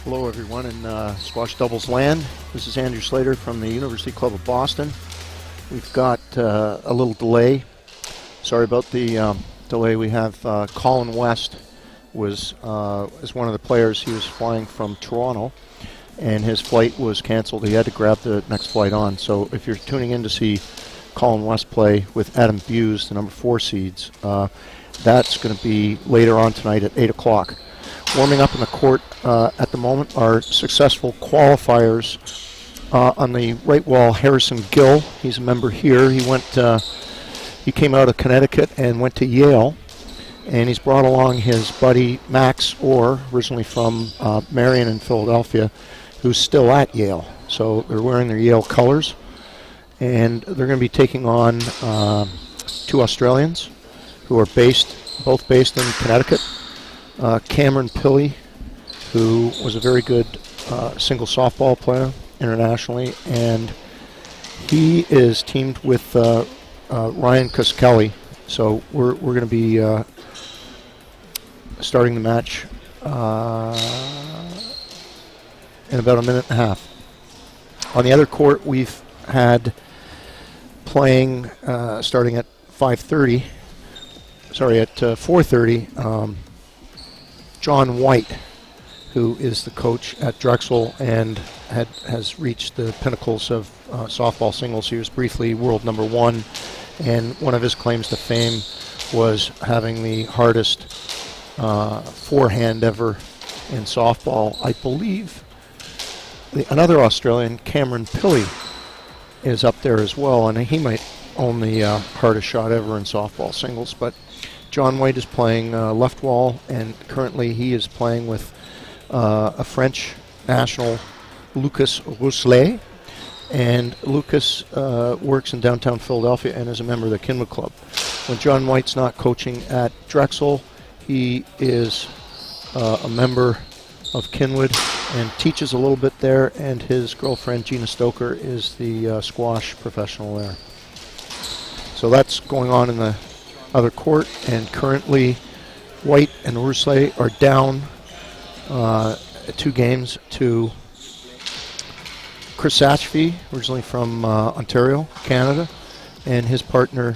Hello everyone in squash doubles land. This is Andrew Slater from the University Club of Boston. We've got a little delay. Sorry about the delay. We have Colin West is one of the players. He was flying from Toronto and his flight was canceled. He had to grab the next flight on. So if you're tuning in to see Colin West play with Adam Hughes, the number 4 seeds, that's going to be later on tonight at 8 o'clock. Warming up in the court at the moment are successful qualifiers. On the right wall, Harrison Gill. He's a member here. He came out of Connecticut and went to Yale, and he's brought along his buddy Max Orr, originally from Marion in Philadelphia, who's still at Yale. So they're wearing their Yale colors, and they're going to be taking on 2 Australians who are both based in Connecticut. Cameron Pilley, who was a very good single softball player internationally, and he is teamed with Ryan Kuskelly. So we're going to be starting the match in about a minute and a half. On the other court, we've had playing starting at 4:30. John White, who is the coach at Drexel and has reached the pinnacles of softball singles. He was briefly world number 1, and one of his claims to fame was having the hardest forehand ever in softball. I believe another Australian, Cameron Pilley, is up there as well, and he might own the hardest shot ever in softball singles. But John White is playing left wall, and currently he is playing with a French national, Lucas Rousselet. And Lucas works in downtown Philadelphia and is a member of the Kinwood Club. When John White's not coaching at Drexel, he is a member of Kinwood and teaches a little bit there, and his girlfriend Gina Stoker is the squash professional there. So that's going on in the other court, and currently White and Rousselet are down 2 games to Chris Satchby, originally from Ontario, Canada, and his partner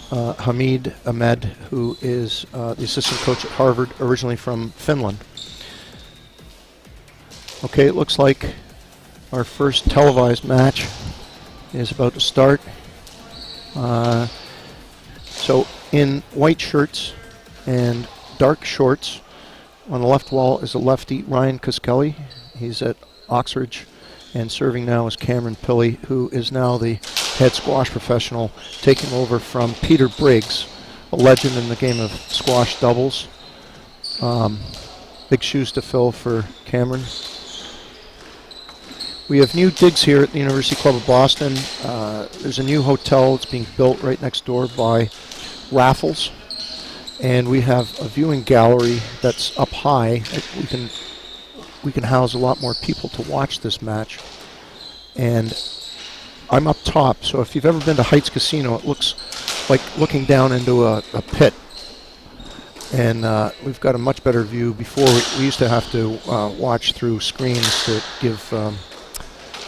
Hamid Ahmed, who is the assistant coach at Harvard, originally from Finland. Okay, it looks like our first televised match is about to start. So in white shirts and dark shorts, on the left wall is a lefty, Ryan Kuskelly. He's at Oxford, and serving now is Cameron Pilley, who is now the head squash professional, taking over from Peter Briggs, a legend in the game of squash doubles. Big shoes to fill for Cameron. We have new digs here at the University Club of Boston. There's a new hotel that's being built right next door by Raffles, and we have a viewing gallery that's up high. We can house a lot more people to watch this match, and I'm up top, so if you've ever been to Heights Casino, it looks like looking down into a pit, and we've got a much better view. Before, we used to have to watch through screens to give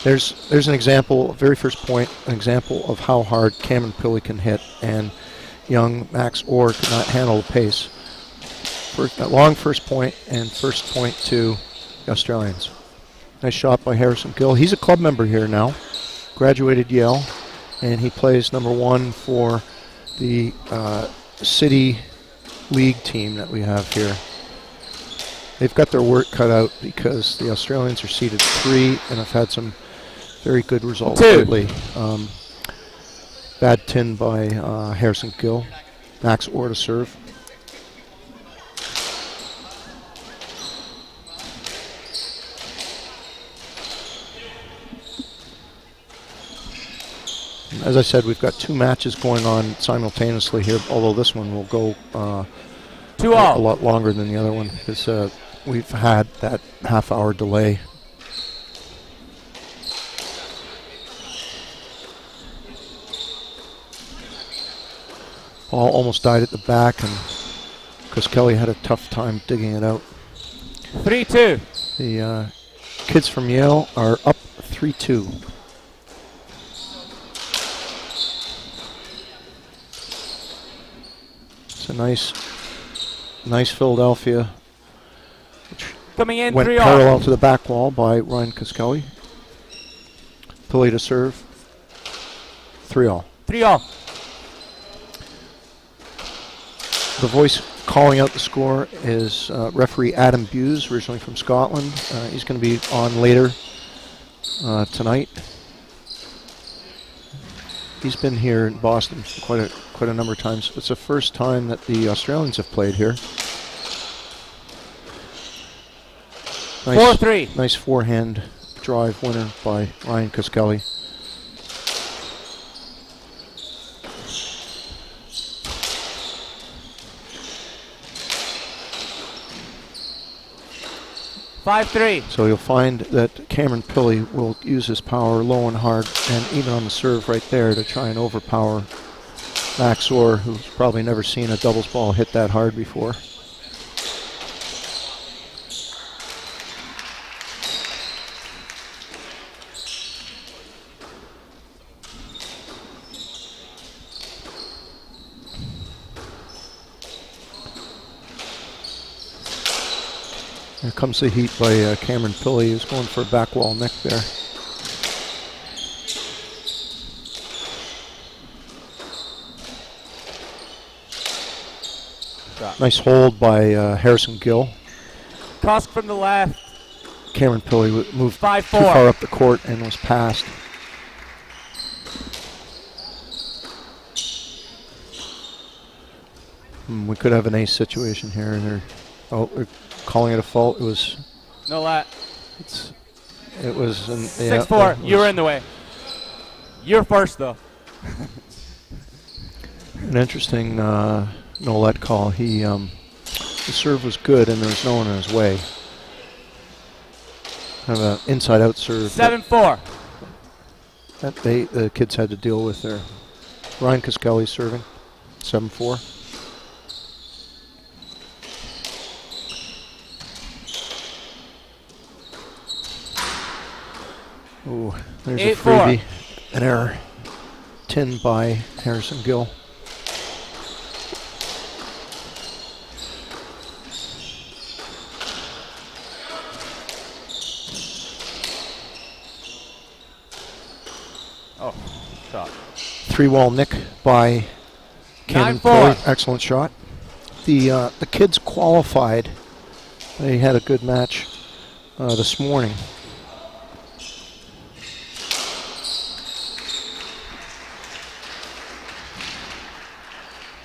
there's an example, very first point, an example of how hard Cameron Pilley can hit, and young Max Orr could not handle the pace. Long first point, and first point to the Australians. Nice shot by Harrison Gill. He's a club member here now, graduated Yale, and he plays number 1 for the city league team that we have here. They've got their work cut out because the Australians are seeded 3 and have had some very good results lately. Bad tin by Harrison Gill. Max Orr to serve. As I said, we've got 2 matches going on simultaneously here, although this one will go a lot longer than the other one because we've had that half-hour delay. Ball almost died at the back, and Kuskelly had a tough time digging it out. 3-2. The kids from Yale are up 3-2. It's a nice Philadelphia. Coming in, Went 3-all. parallel to the back wall by Ryan Kuskelly. Pillay to serve. 3-all. 3-all. The voice calling out the score is referee Adam Hughes, originally from Scotland. He's going to be on later tonight. He's been here in Boston quite a number of times. It's the first time that the Australians have played here. 4-3. Nice forehand drive winner by Ryan Kuskelly. So you'll find that Cameron Pillay will use his power low and hard, and even on the serve right there to try and overpower Max Orr, who's probably never seen a doubles ball hit that hard before. Here comes the heat by Cameron Pillay, who's going for a back wall nick there. Nice hold by Harrison Gill. Kosk from the left. Cameron Pillay moved 5-4. too far up the court and was passed. We could have an ace situation here. They're calling it a fault. It was no lat. It was 6-4. You were in the way. You're first though. An interesting no let call. The serve was good and there was no one in his way. Kind of an inside out serve. 7-4. That the kids had to deal with there. Ryan Kuskelly serving. 7-4. Ooh, there's a freebie. An error. 10 by Harrison Gill. Oh, shot. 3-wall nick by Cameron Pillay. Excellent shot. The kids qualified. They had a good match this morning.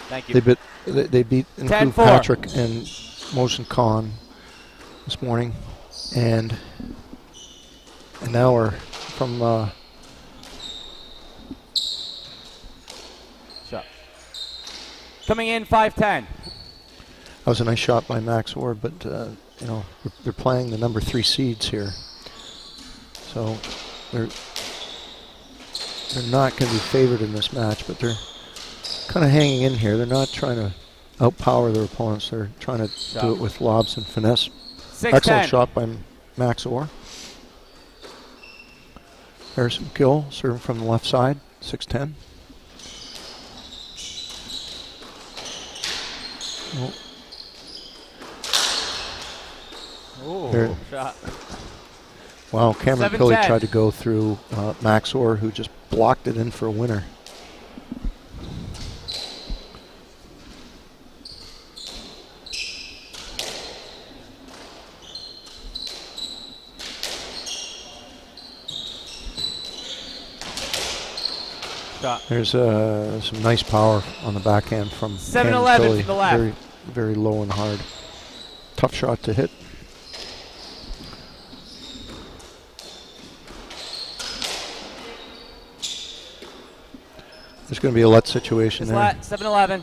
Thank you. They beat improved Patrick and Motion Khan this morning, and now we're from shot. Coming in 5-10. That was a nice shot by Max Orr, but you know, they're playing the number 3 seeds here, so they're not going to be favored in this match, but they're kind of hanging in here. They're not trying to outpower their opponents. They're trying to do it with lobs and finesse. 6-10. Excellent shot by Max Orr. Harrison Gill serving from the left side. 6-10. Oh, shot. Wow, Cameron Pillay tried to go through Max Orr, who just blocked it in for a winner. There's some nice power on the backhand from 7-11 to the left. Very, very low and hard. Tough shot to hit. There's going to be a let situation there. 7-11.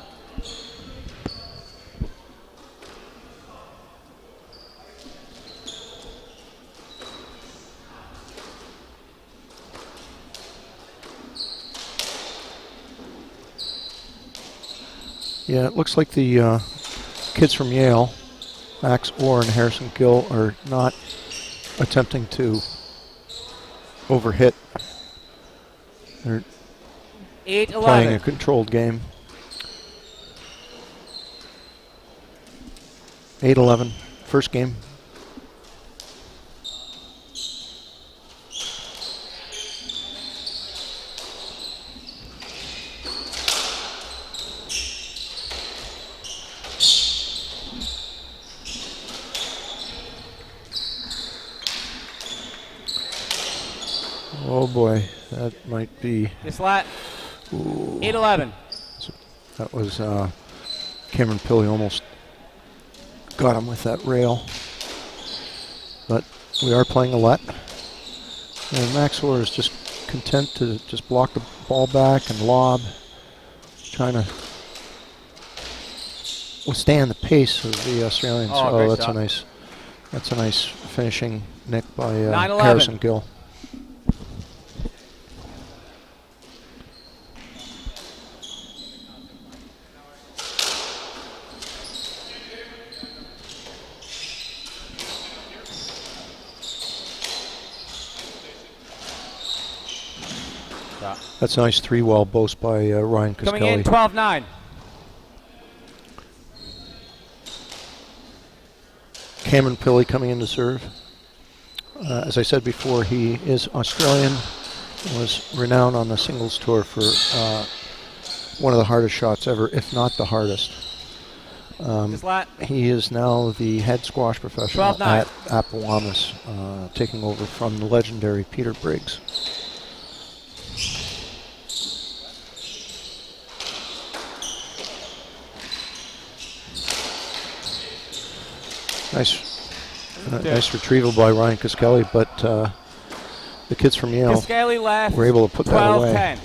Yeah, it looks like the kids from Yale, Max Orr and Harrison Gill, are not attempting to overhit. They're 8-11. playing a controlled game. 8-11, first game. Oh boy, that might be. This lat. 8-11. That was Cameron Pilley almost got him with that rail. But we are playing a let. And Maxwell is just content to just block the ball back and lob, trying to withstand the pace of the Australians. Oh, that's shot. That's a nice finishing nick by 9-11. Harrison Gill. That's a nice three-wall boast by Ryan Kuskelly. Coming in 12-9. Cameron Pilley coming in to serve. As I said before, he is Australian. Was renowned on the singles tour for one of the hardest shots ever, if not the hardest. He is now the head squash professional at Appowamus, taking over from the legendary Peter Briggs. Nice retrieval by Ryan Kuskelly, but the kids from Yale were able to put that away. 10.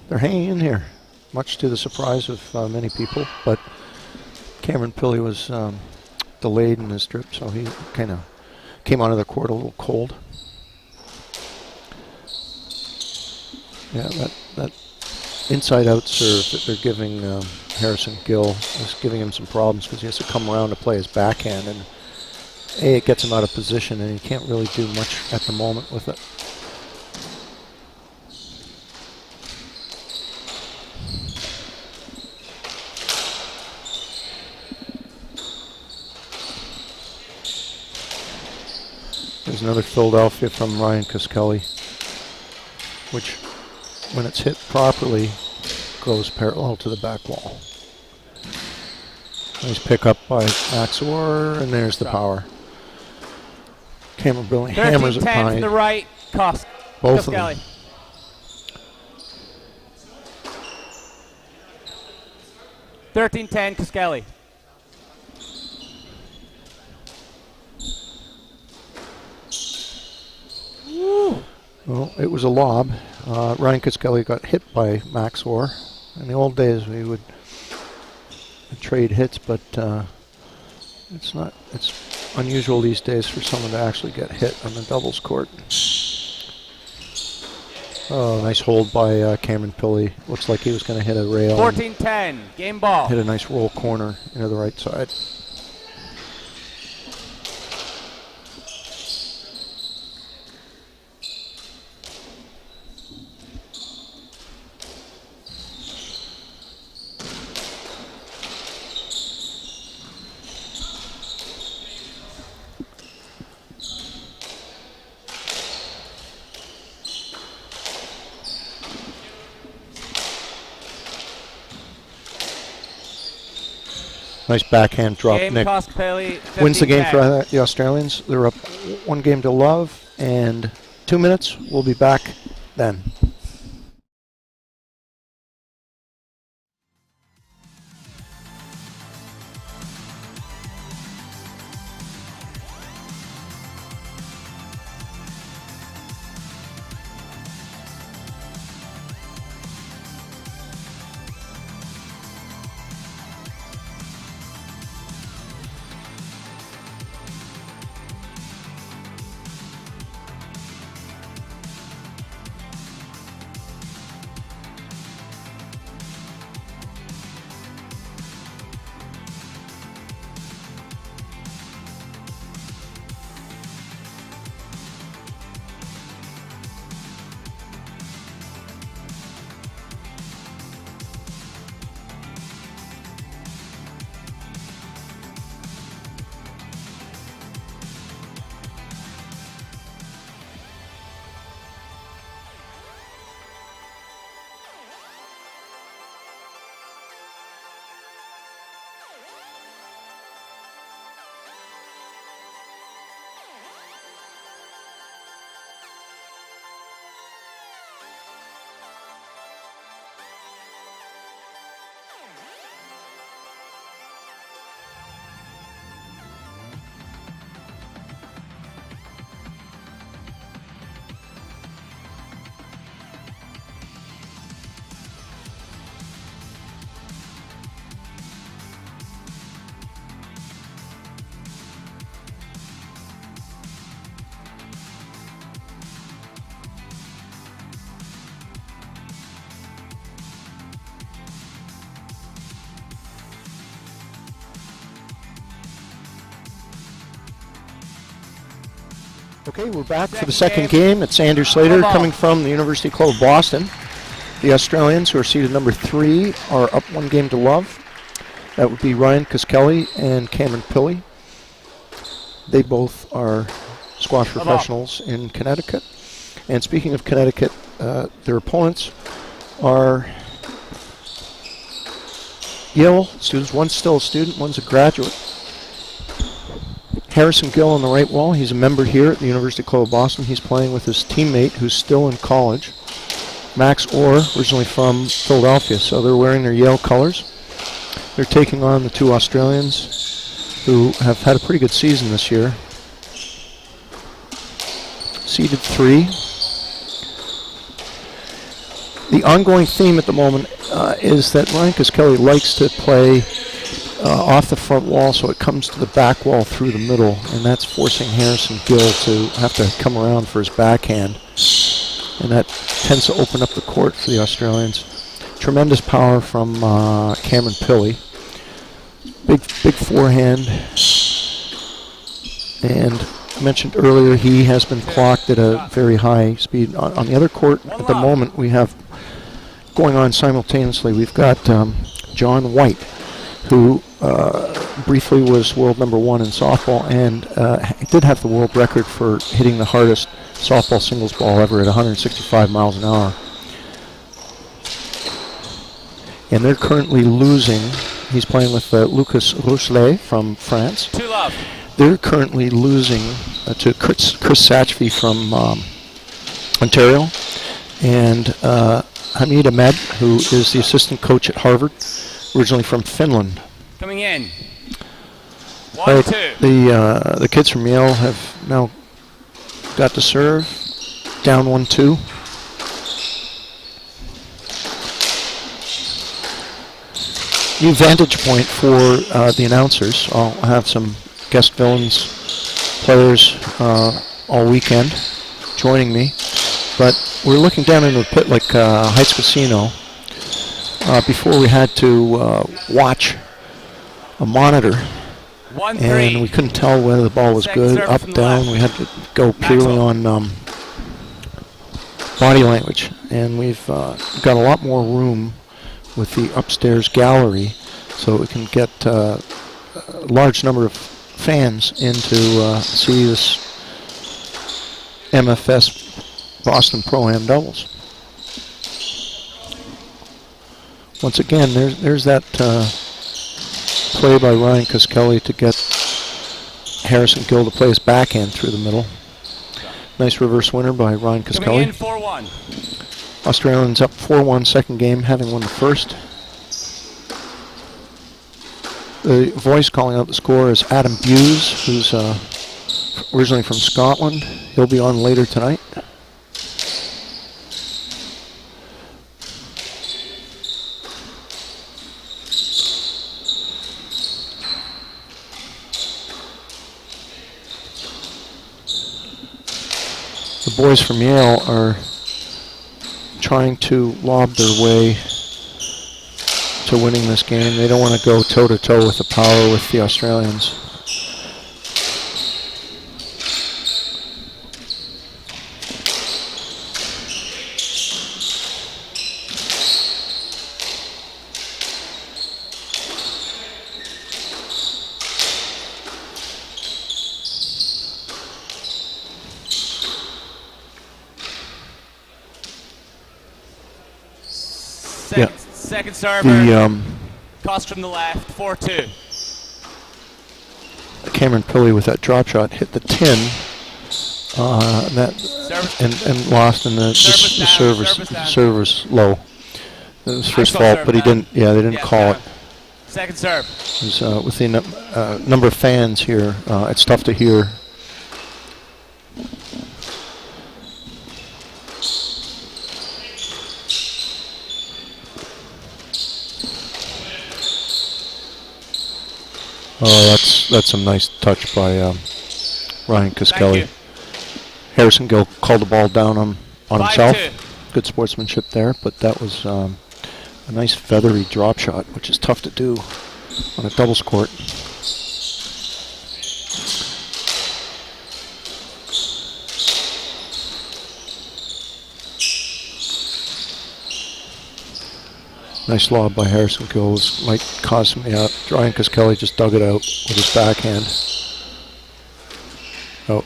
They're hanging in here, much to the surprise of many people, but Cameron Pilley was delayed in his trip, so he kind of came onto the court a little cold. Yeah, that inside-out serve that they're giving Harrison Gill is giving him some problems because he has to come around to play his backhand, and it gets him out of position, and he can't really do much at the moment with it. There's another Philadelphia from Ryan Kuskelly, which, when it's hit properly, goes parallel to the back wall. Nice pickup by Maxwell, and there's the power. Cameron Pilley hammers it 13-10 high. from the right, Both of them. 13-10, Kuskelly. Well, it was a lob. Ryan Kuskelly got hit by Maxwell. In the old days, we would trade hits, but it's unusual these days for someone to actually get hit on the doubles court. Oh, nice hold by Cameron Pilley. Looks like he was going to hit a rail. 14-10, game ball. Hit a nice roll corner into the right side. Nice backhand drop. Game Nick Kuskelly, wins the game 15-10. for the Australians. They're up 1-0 and 2 minutes. We'll be back then. Okay, we're back for the second game. It's Andrew Slater coming from the University Club of Boston. The Australians, who are seeded number 3, are up 1 game to love. That would be Ryan Kuskelly and Cameron Pilley. They both are squash professionals in Connecticut. And speaking of Connecticut, their opponents are Yale students. One's still a student, one's a graduate. Harrison Gill on the right wall. He's a member here at the University Club of Boston. He's playing with his teammate who's still in college, Max Orr, originally from Philadelphia. So they're wearing their Yale colors. They're taking on the 2 Australians who have had a pretty good season this year. Seeded 3. The ongoing theme at the moment is that Ryan Kuskelly likes to play off the front wall, so it comes to the back wall through the middle, and that's forcing Harrison Gill to have to come around for his backhand, and that tends to open up the court for the Australians. Tremendous power from Cameron Pilley. Big forehand, and I mentioned earlier he has been clocked at a very high speed. On the other court at the moment, we have going on simultaneously, we've got John White, who briefly was world number 1 in softball and did have the world record for hitting the hardest softball singles ball ever at 165 miles an hour. And they're currently losing. He's playing with Lucas Rochelet from France. 2-love. They're currently losing to Chris Satchvey from Ontario, and Hamid Ahmed, who is the assistant coach at Harvard, originally from Finland. Coming in. 1-2. The kids from Yale have now got to serve. Down 1-2. New vantage point for the announcers. I'll have some guest villains players all weekend joining me. But we're looking down into a pit like Heights Casino. Before we had to watch a monitor, 1-3. and we couldn't tell whether the ball was Second good, serve up, from the down. left. We had to go purely on body language, and we've got a lot more room with the upstairs gallery, so we can get a large number of fans in to see this MFS Boston Pro-Am doubles. Once again, there's that play by Ryan Kuskelly to get Harrison Gill to play his backhand through the middle. Nice reverse winner by Ryan Coming Kuskelly. in 4-1. Australians up 4-1 second game, having won the first. The voice calling out the score is Adam Hughes, who's originally from Scotland. He'll be on later tonight. The boys from Yale are trying to lob their way to winning this game. They don't want to go toe-to-toe with the power with the Australians. Second server. The Cost from the left. 4-2. Cameron Pilley with that drop shot hit the tin, and lost in the serve was low. It was first fault, but he didn't. Yeah, they didn't call it. Second serve. It was, with the number of fans here, it's tough to hear. Oh, that's some nice touch by Ryan Kuskelly. Harrison Gill called the ball down on himself. Good sportsmanship there, but that was a nice feathery drop shot, which is tough to do on a doubles court. Nice lob by Harrison Gills. Might cost him out. Ryan Kuskelly just dug it out with his backhand. Oh,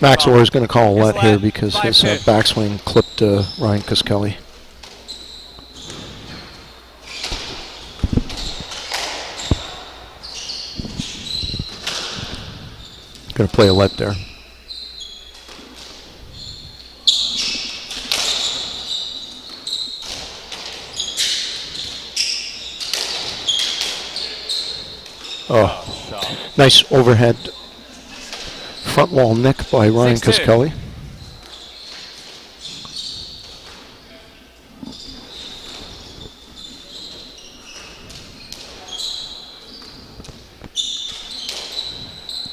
Max Orr is going to call a let here because his backswing clipped Ryan Kuskelly. Going to play a let there. Oh, nice overhead front wall nick by Ryan Kuskelly.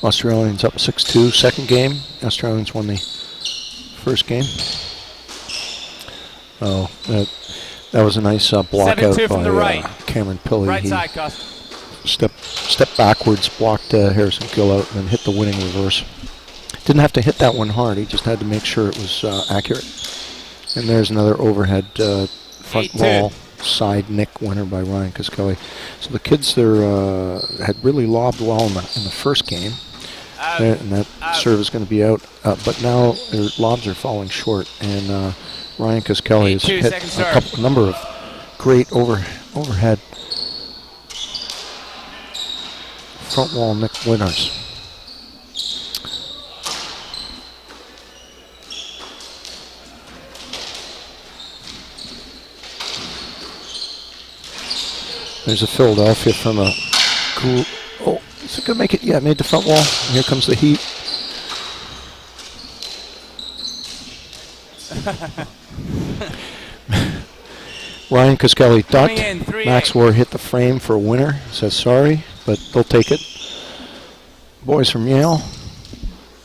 Australians up 6-2, second game. Australians won the first game. Oh, that was a nice block out by Cameron Pilley. Right side, Gus. Step backwards, blocked Harrison Gill out, and then hit the winning reverse. Didn't have to hit that one hard. He just had to make sure it was accurate. And there's another overhead front wall side nick winner by Ryan Kuskelly. So the kids there had really lobbed well in the first game. And that serve is going to be out. But now their lobs are falling short. And Ryan Kuskelly has hit a number of great overhead front wall nick winners. There's a Philadelphia from a cool. Oh, is it going to make it? Yeah, it made the front wall. And here comes the heat. Ryan Kuskelly ducked. Max Orr hit the frame for a winner. Says sorry, but they'll take it. Boys from Yale,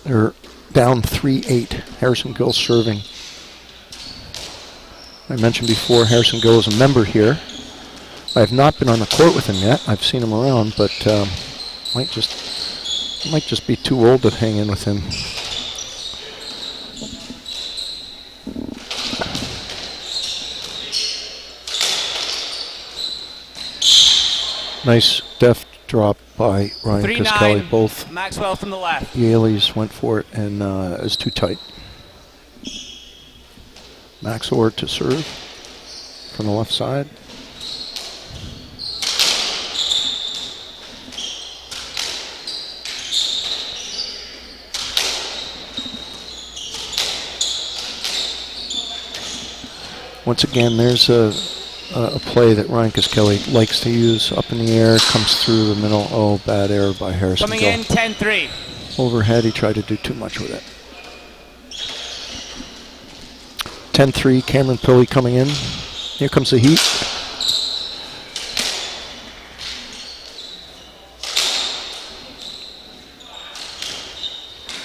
they're down 3-8. Harrison Gill serving. I mentioned before, Harrison Gill is a member here. I have not been on the court with him yet. I've seen him around, but might just be too old to hang in with him. Nice deft drop by Ryan Kuskelly. Both Maxwell from the left. Yaleys went for it, and it was too tight. Max Orr to serve from the left side. Once again, there's a play that Ryan Kuskelly likes to use. Up in the air, comes through the middle. Oh, bad error by Harrison Gill. Coming in, 10-3. Overhead, he tried to do too much with it. 10-3, Cameron Pilley coming in. Here comes the heat.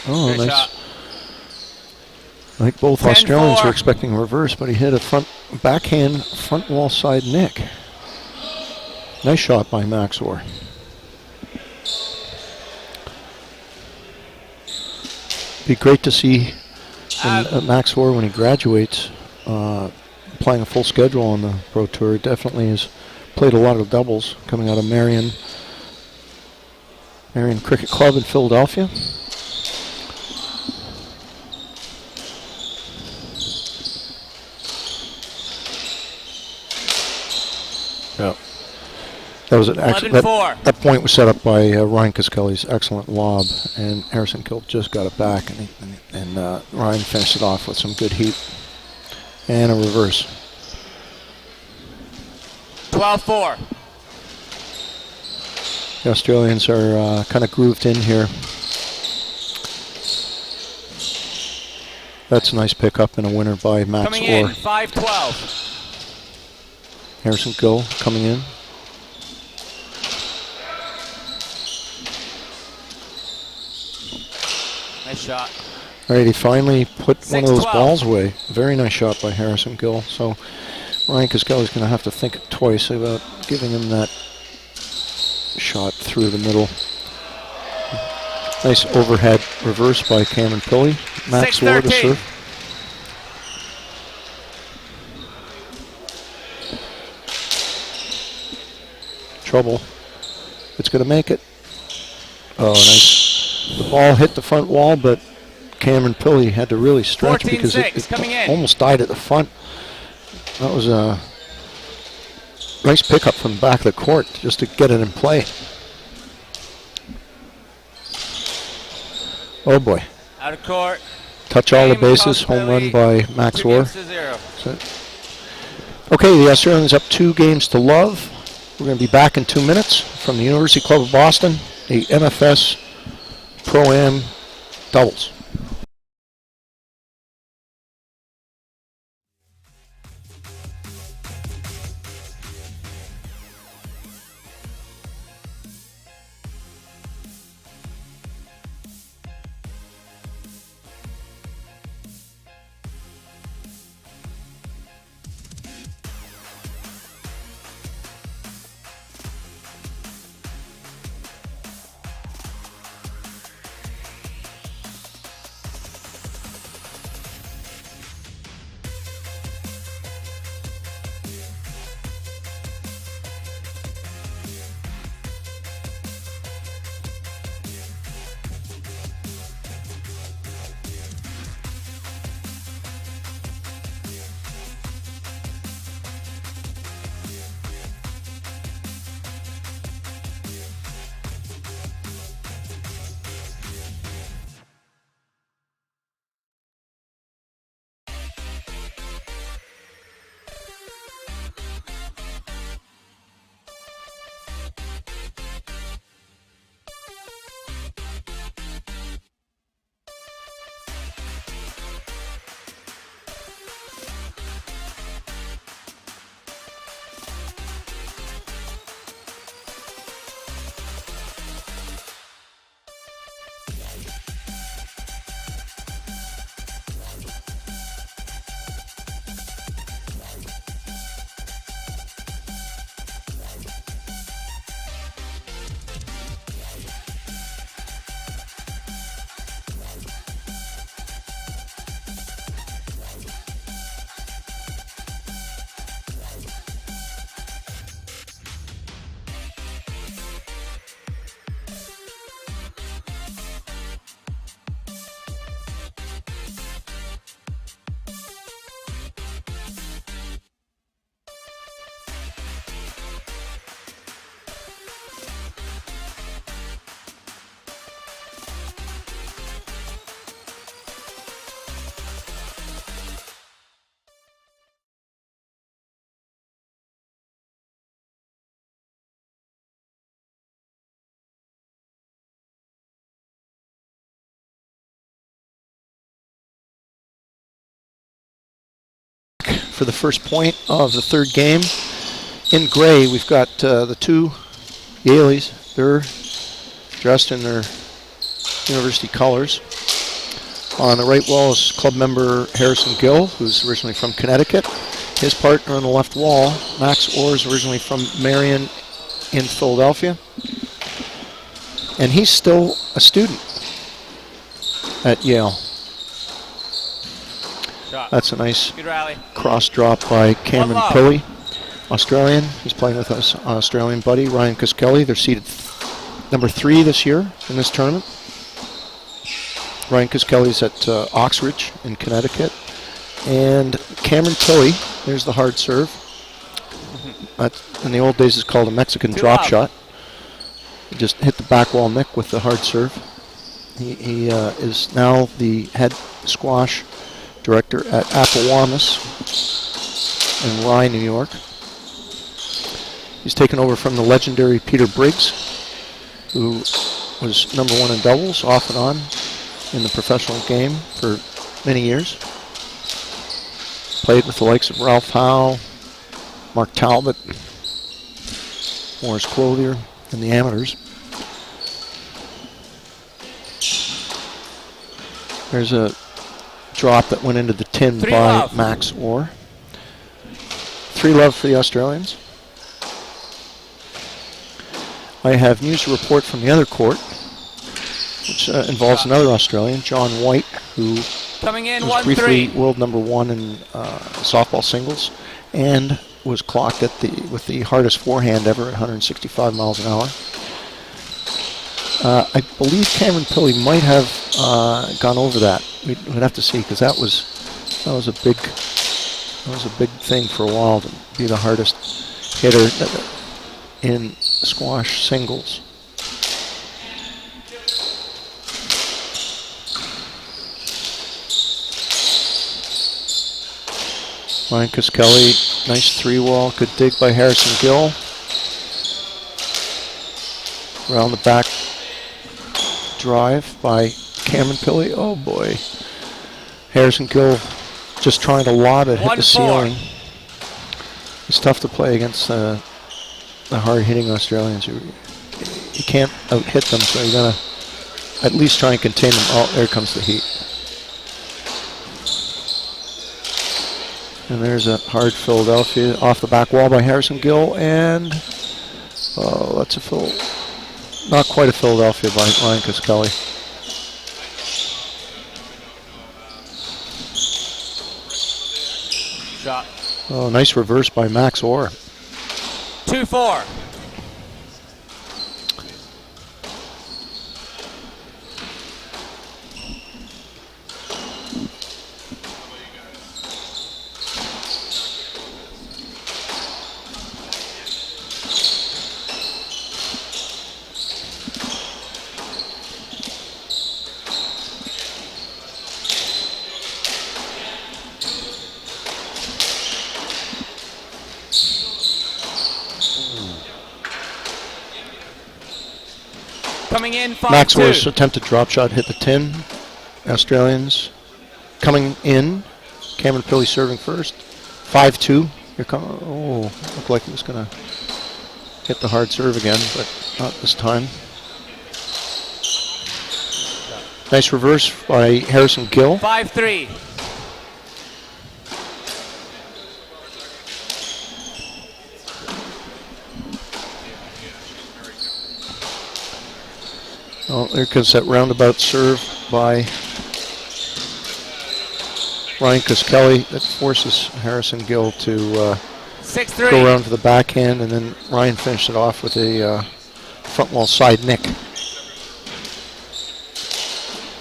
Oh, good nice shot. I think both Australians were expecting a reverse, but he hit a backhand front wall side nick. Nice shot by Max Orr. Be great to see Max Orr when he graduates, playing a full schedule on the Pro Tour. Definitely has played a lot of doubles coming out of Marion Cricket Club in Philadelphia. Yeah, that was that point was set up by Ryan Kuskelly's excellent lob, and Harrison Gill just got it back, and Ryan finished it off with some good heat and a reverse. 12-4. The Australians are kind of grooved in here. That's a nice pickup and a winner by Max Orr. Coming in, 5-12. Harrison Gill coming in. Nice shot. All right, he finally put one of those 6-12. balls away. Very nice shot by Harrison Gill. So Ryan Kuskelly's going to have to think twice about giving him that shot through the middle. Nice overhead reverse by Cameron Pilley. Max Orr to serve. trouble. It's going to make it. Oh, nice. The ball hit the front wall, but Cameron Pilley had to really stretch because it almost died at the front. That was a nice pickup from the back of the court just to get it in play. Oh boy. Out of court. Touch all the bases. Home run by Max Orr. Okay, the Australians up 2 games to love. We're going to be back in 2 minutes from the University Club of Boston, the MFS Pro-Am doubles. For the first point of the third game. In gray, we've got the 2 Yaleys. They're dressed in their university colors. On the right wall is club member Harrison Gill, who's originally from Connecticut. His partner on the left wall, Max Orr, is originally from Marion in Philadelphia. And he's still a student at Yale. That's a nice cross drop by Cameron Pilley, Australian. He's playing with us, Australian buddy, Ryan Kuskelly. They're seeded number 3 this year in this tournament. Ryan Kuskelly's at Oxbridge in Connecticut. And Cameron Pilley, there's the hard serve. In the old days, it's called a Mexican drop shot. He just hit the back wall nick with the hard serve. He is now the head squash director at Appowamus in Rye, New York. He's taken over from the legendary Peter Briggs, who was #1 in doubles, off and on, in the professional game for many years. Played with the likes of Ralph Howe, Mark Talbot, Morris Clothier, and the amateurs. There's a drop that went into the tin by Max Orr. 3-love for the Australians. I have news to report from the other court, which involves another Australian, John White, who coming in was briefly world #1 in softball singles, and was clocked with the hardest forehand ever at 165 miles an hour. I believe Cameron Pilley might have gone over that. We'd have to see, because that was a big thing for a while to be the hardest hitter in squash singles. Ryan Kuskelly, nice 3-wall, good dig by Harrison Gill. Around the back drive by Cameron Pilley. Oh boy. Harrison Gill just trying to lob it, hit the ceiling. It's tough to play against the hard-hitting Australians. You can't out-hit them, so you gotta at least try and contain them. Oh, there comes the heat. And there's a hard Philadelphia off the back wall by Harrison Gill, and that's not quite a Philadelphia by Ryan Kuskelly. Shot. Oh, nice reverse by Max Orr. 2-4. Coming in, 5-2. Max Orr's attempted drop shot hit the tin. Australians coming in. Cameron Pilley serving first. 5-2. Here looked like it was going to hit the hard serve again, but not this time. Nice reverse by Harrison Gill. 5-3. Oh, there comes that roundabout serve by Ryan Kuskelly that forces Harrison Gill to 6-3. Go around to the backhand, and then Ryan finished it off with a front wall side nick.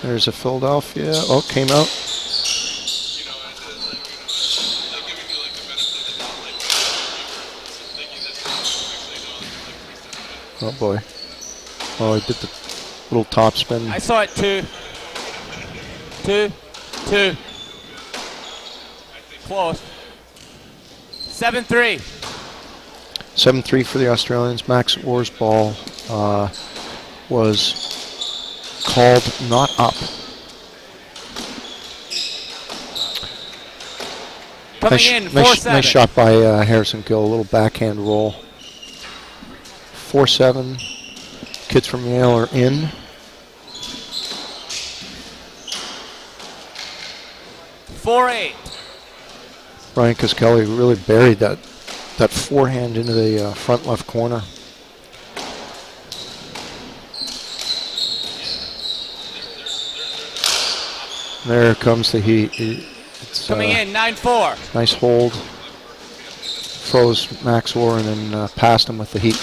There's a Philadelphia. Oh, came out. Oh boy. Oh, he did the little top spin. I saw it 2. Close. 7-3. 7-3 for the Australians. Max Orr's ball was called not up. Coming in, 4-7. Nice shot by Harrison Gill. A little backhand roll. 4-7. Kids from Yale are in. 4-8. Ryan Kuskelly really buried that forehand into the front left corner. There comes the heat. It's coming in, 9-4. Nice hold. Froze Max Orr and then passed him with the heat.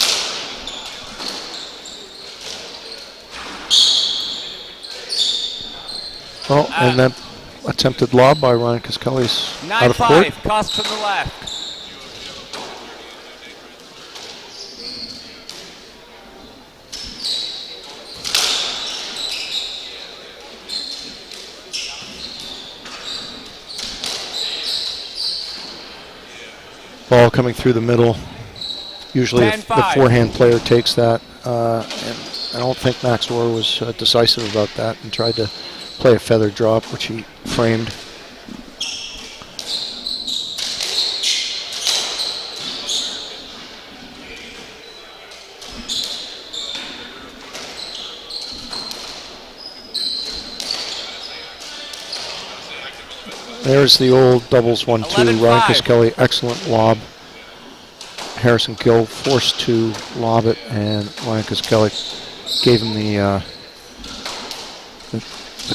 Oh, and that attempted lob by Ryan Kuskelly's out of court. 9-5, cost from the left. Ball coming through the middle. Usually the forehand player takes that. And I don't think Max Orr was decisive about that and tried to play a feather drop, which he framed. There's the old doubles 1-2. Ryan Kuskelly, excellent lob. Harrison Gill forced to lob it, and Ryan Kuskelly gave him the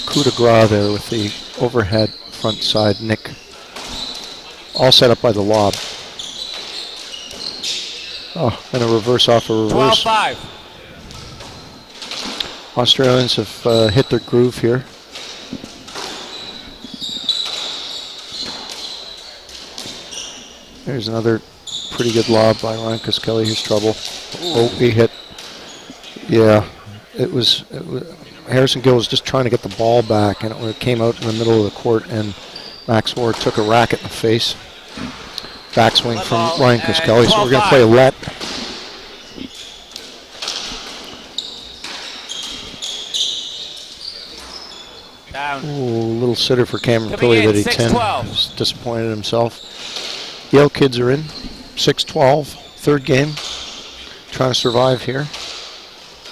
coup de grace there with the overhead front side nick. All set up by the lob. Oh, and a reverse off a reverse. 12-5. Australians have hit their groove here. There's another pretty good lob by Ryan Kuskelly. Here's trouble. Oh, he hit. Yeah, it was Harrison Gill was just trying to get the ball back, and it came out in the middle of the court, and Max Ward took a racket in the face. Backswing from Ryan Kuskelly, so we're going to play a let. Down. Ooh, little sitter for Cameron Pilley that he 10. He's disappointed himself. Yale kids are in. 6-12, third game. Trying to survive here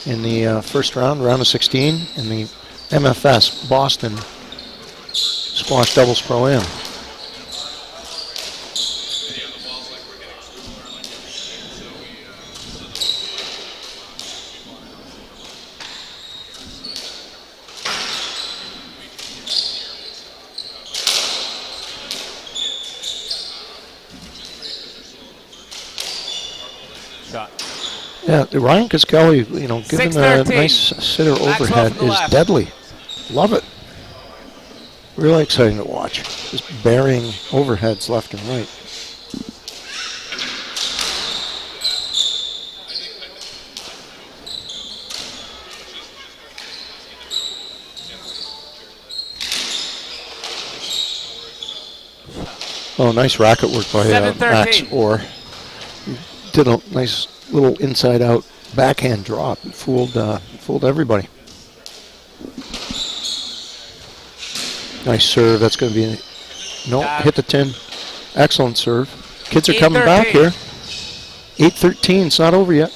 in the first round of 16, in the MFS Boston Squash Doubles Pro-Am. Yeah, Ryan Kuskelly, giving a nice sitter overhead is deadly. Love it. Really exciting to watch. Just burying overheads left and right. Oh, nice racket work by Max Orr. Did a nice little inside-out backhand drop. Fooled everybody. Nice serve. That's going to be hit the tin. Excellent serve. Kids are coming back here. 8-13. It's not over yet.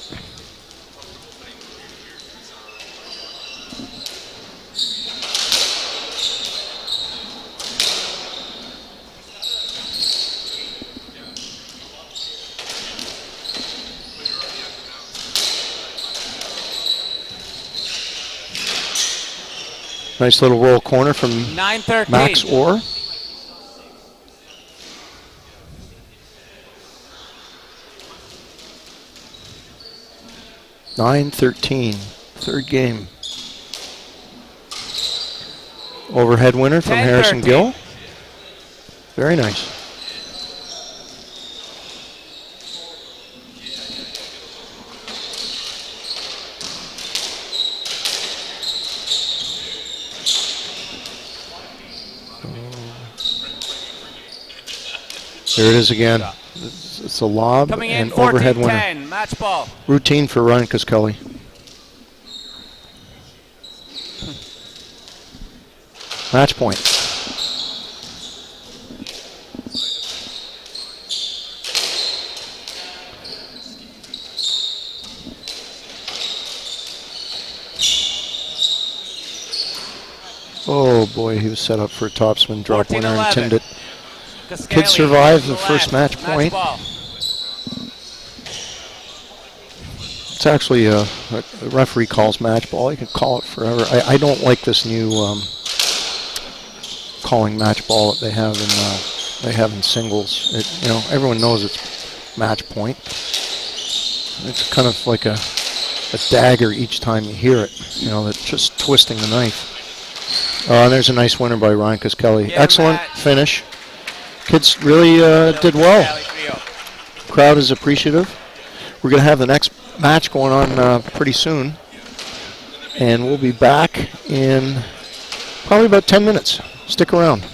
Nice little roll corner from 9-13. Max Orr. Third game. Overhead winner from Harrison Gill. Very nice. There it is again. It's a lob and overhead winner. Match ball. Routine for Ryan Kuskelly. Match point. Oh boy, he was set up for a topspin drop winner and tinned it. Kids survive the first match point. It's actually a referee calls match ball. You can call it forever. I don't like this new calling match ball that they have in singles. Everyone knows it's match point. It's kind of like a dagger each time you hear it. That's just twisting the knife. And there's a nice winner by Ryan Kuskelly. Excellent finish. Kids really did well. Crowd is appreciative. We're going to have the next match going on pretty soon. And we'll be back in probably about 10 minutes. Stick around.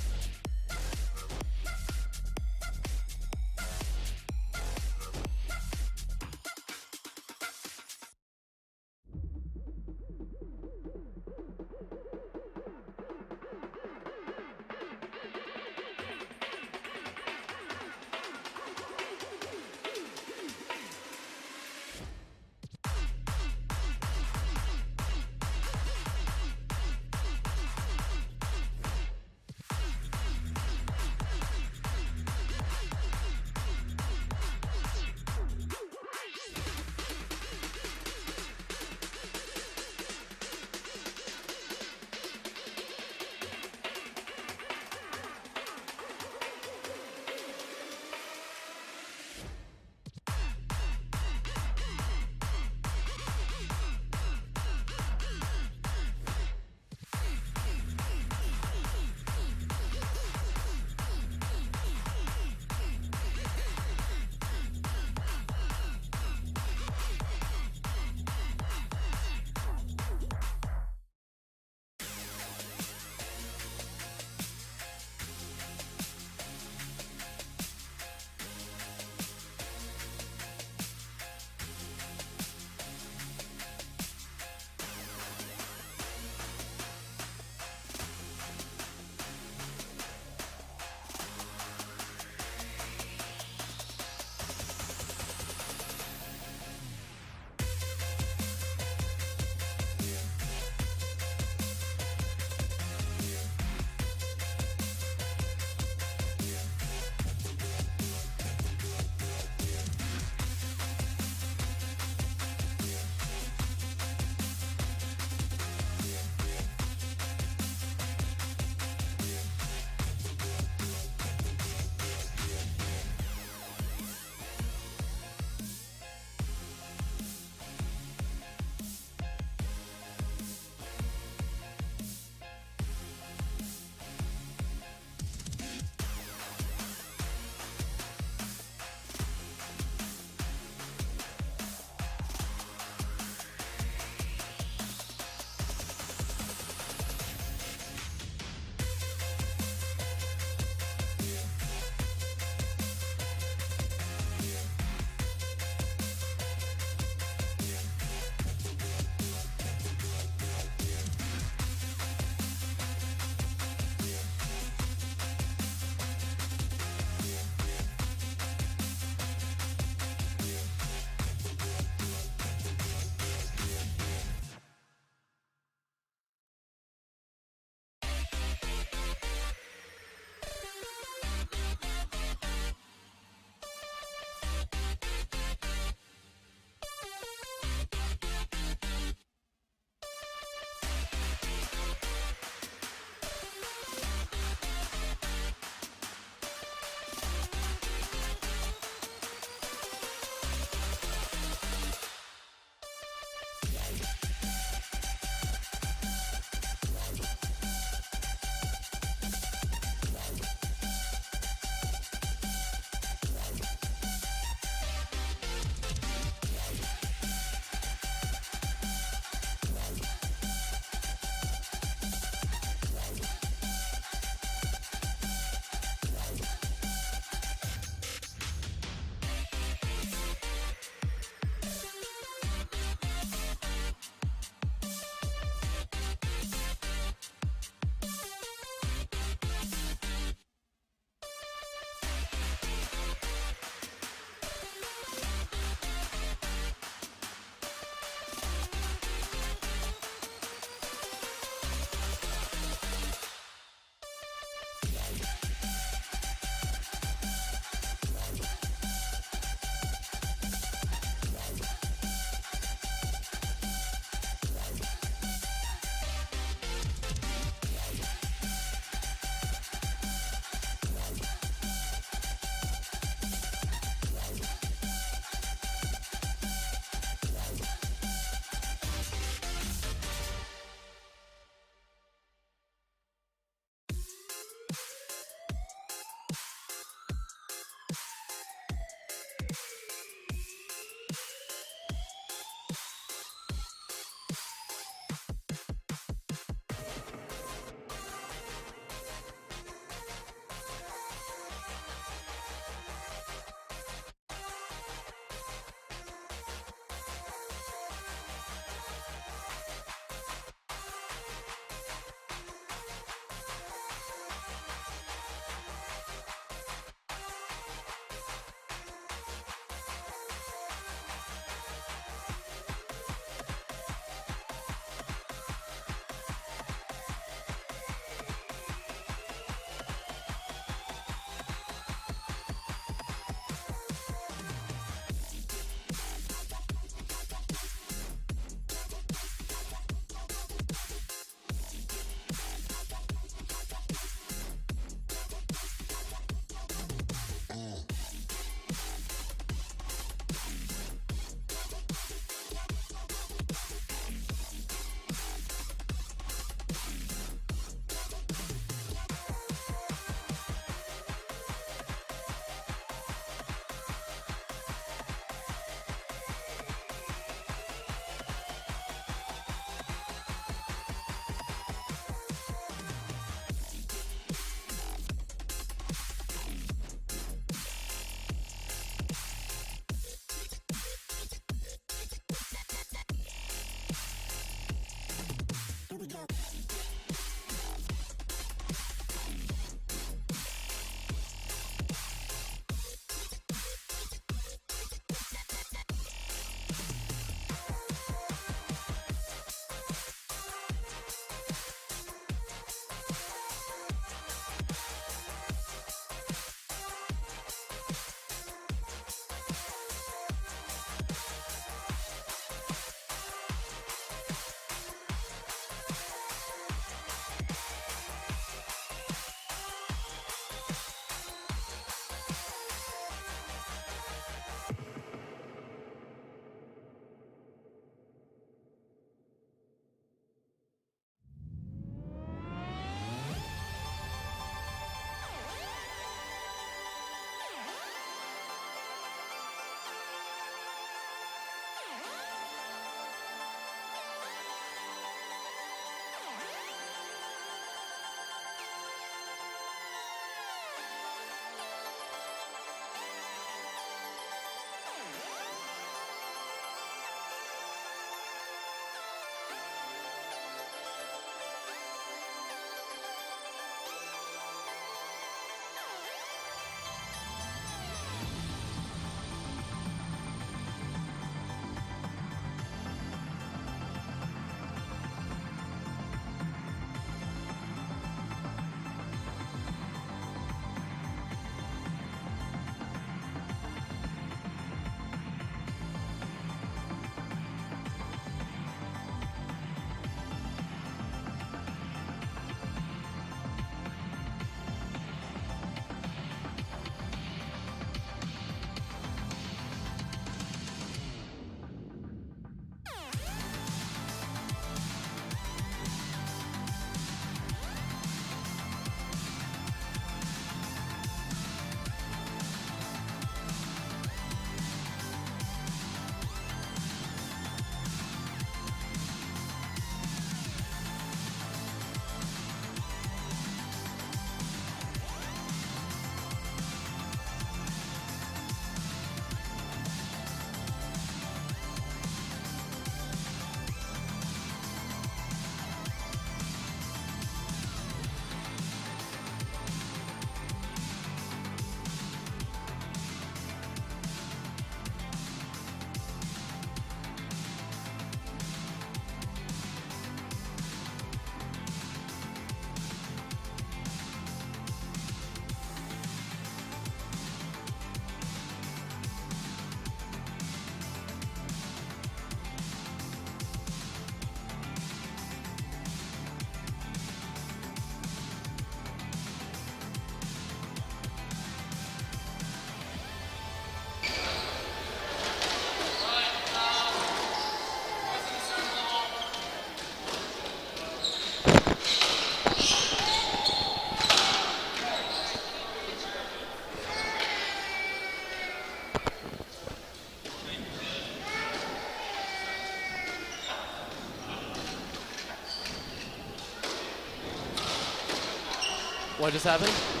What just happened?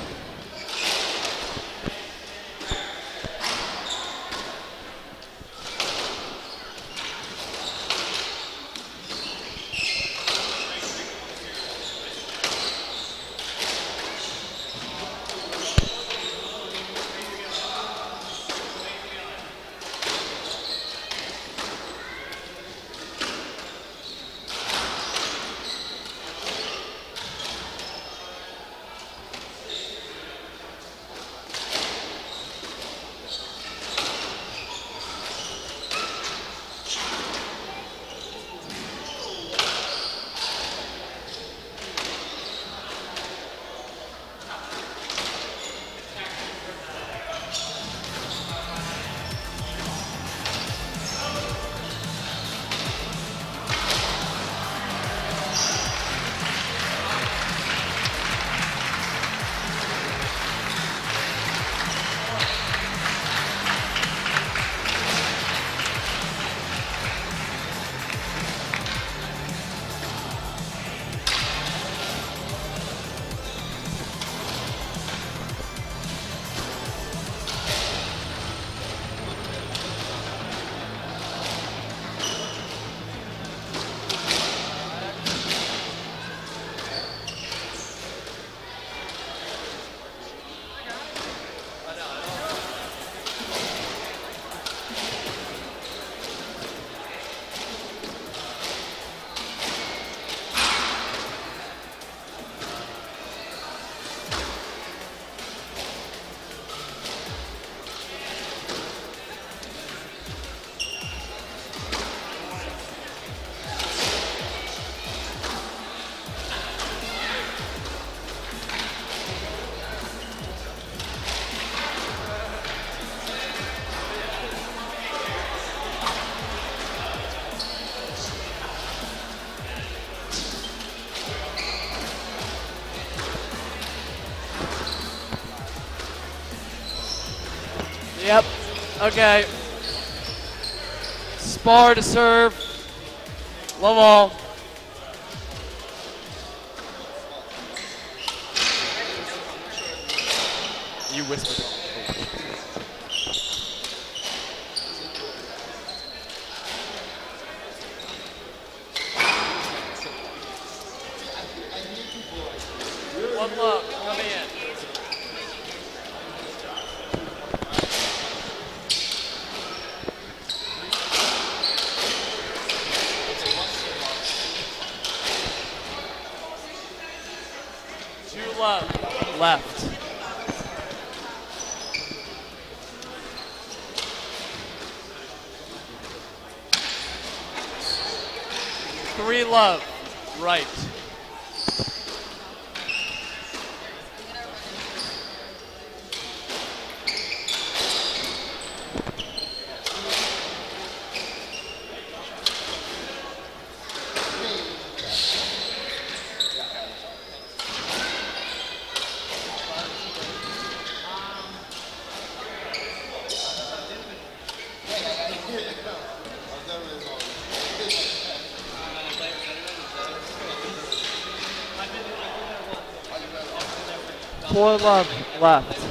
Yep. Okay. Spar to serve. Love all. You whispered it. One love. Coming in. Left. 3 love. Right. Four love left.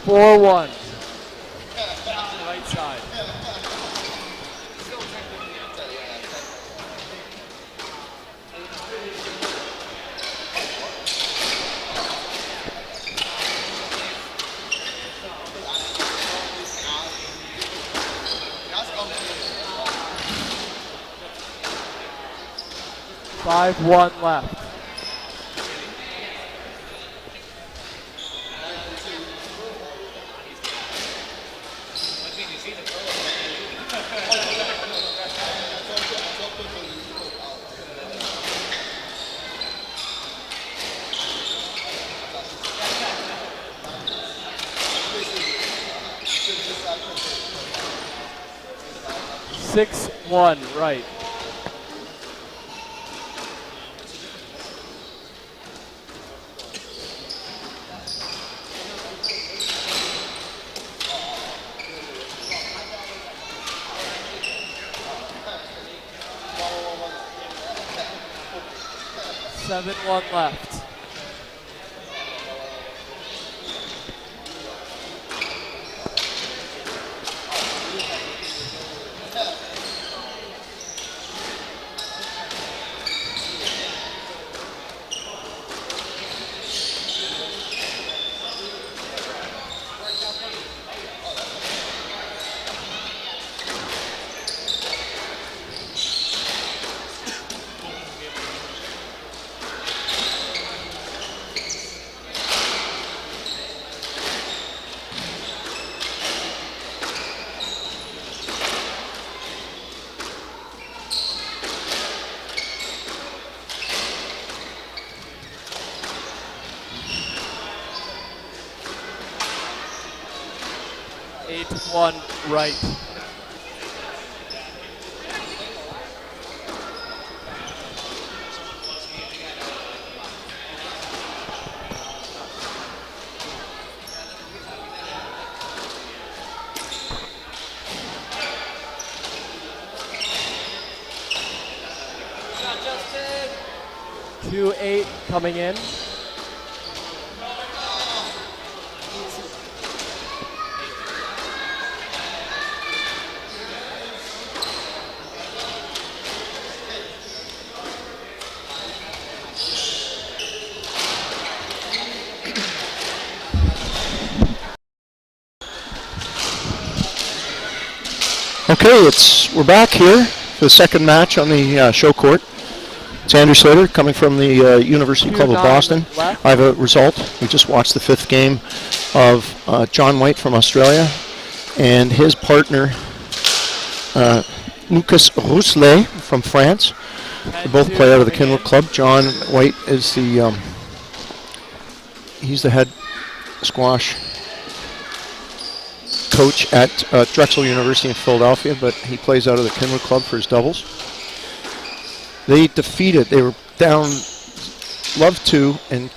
Four one. Right side. 5-1 left. Six, 1, right. Seven, 1 left. Eight, 1 right. Judson. 2-8 coming in. Okay, we're back here for the second match on the show court. It's Andrew Slater coming from the University Club of Boston. Left. I have a result. We just watched the fifth game of John White from Australia and his partner Lucas Rousselet from France. They both play out of the Kenwood Club. John White is he's the head squash coach at Drexel University in Philadelphia, but he plays out of the Kenwood Club for his doubles. They were down love 2 and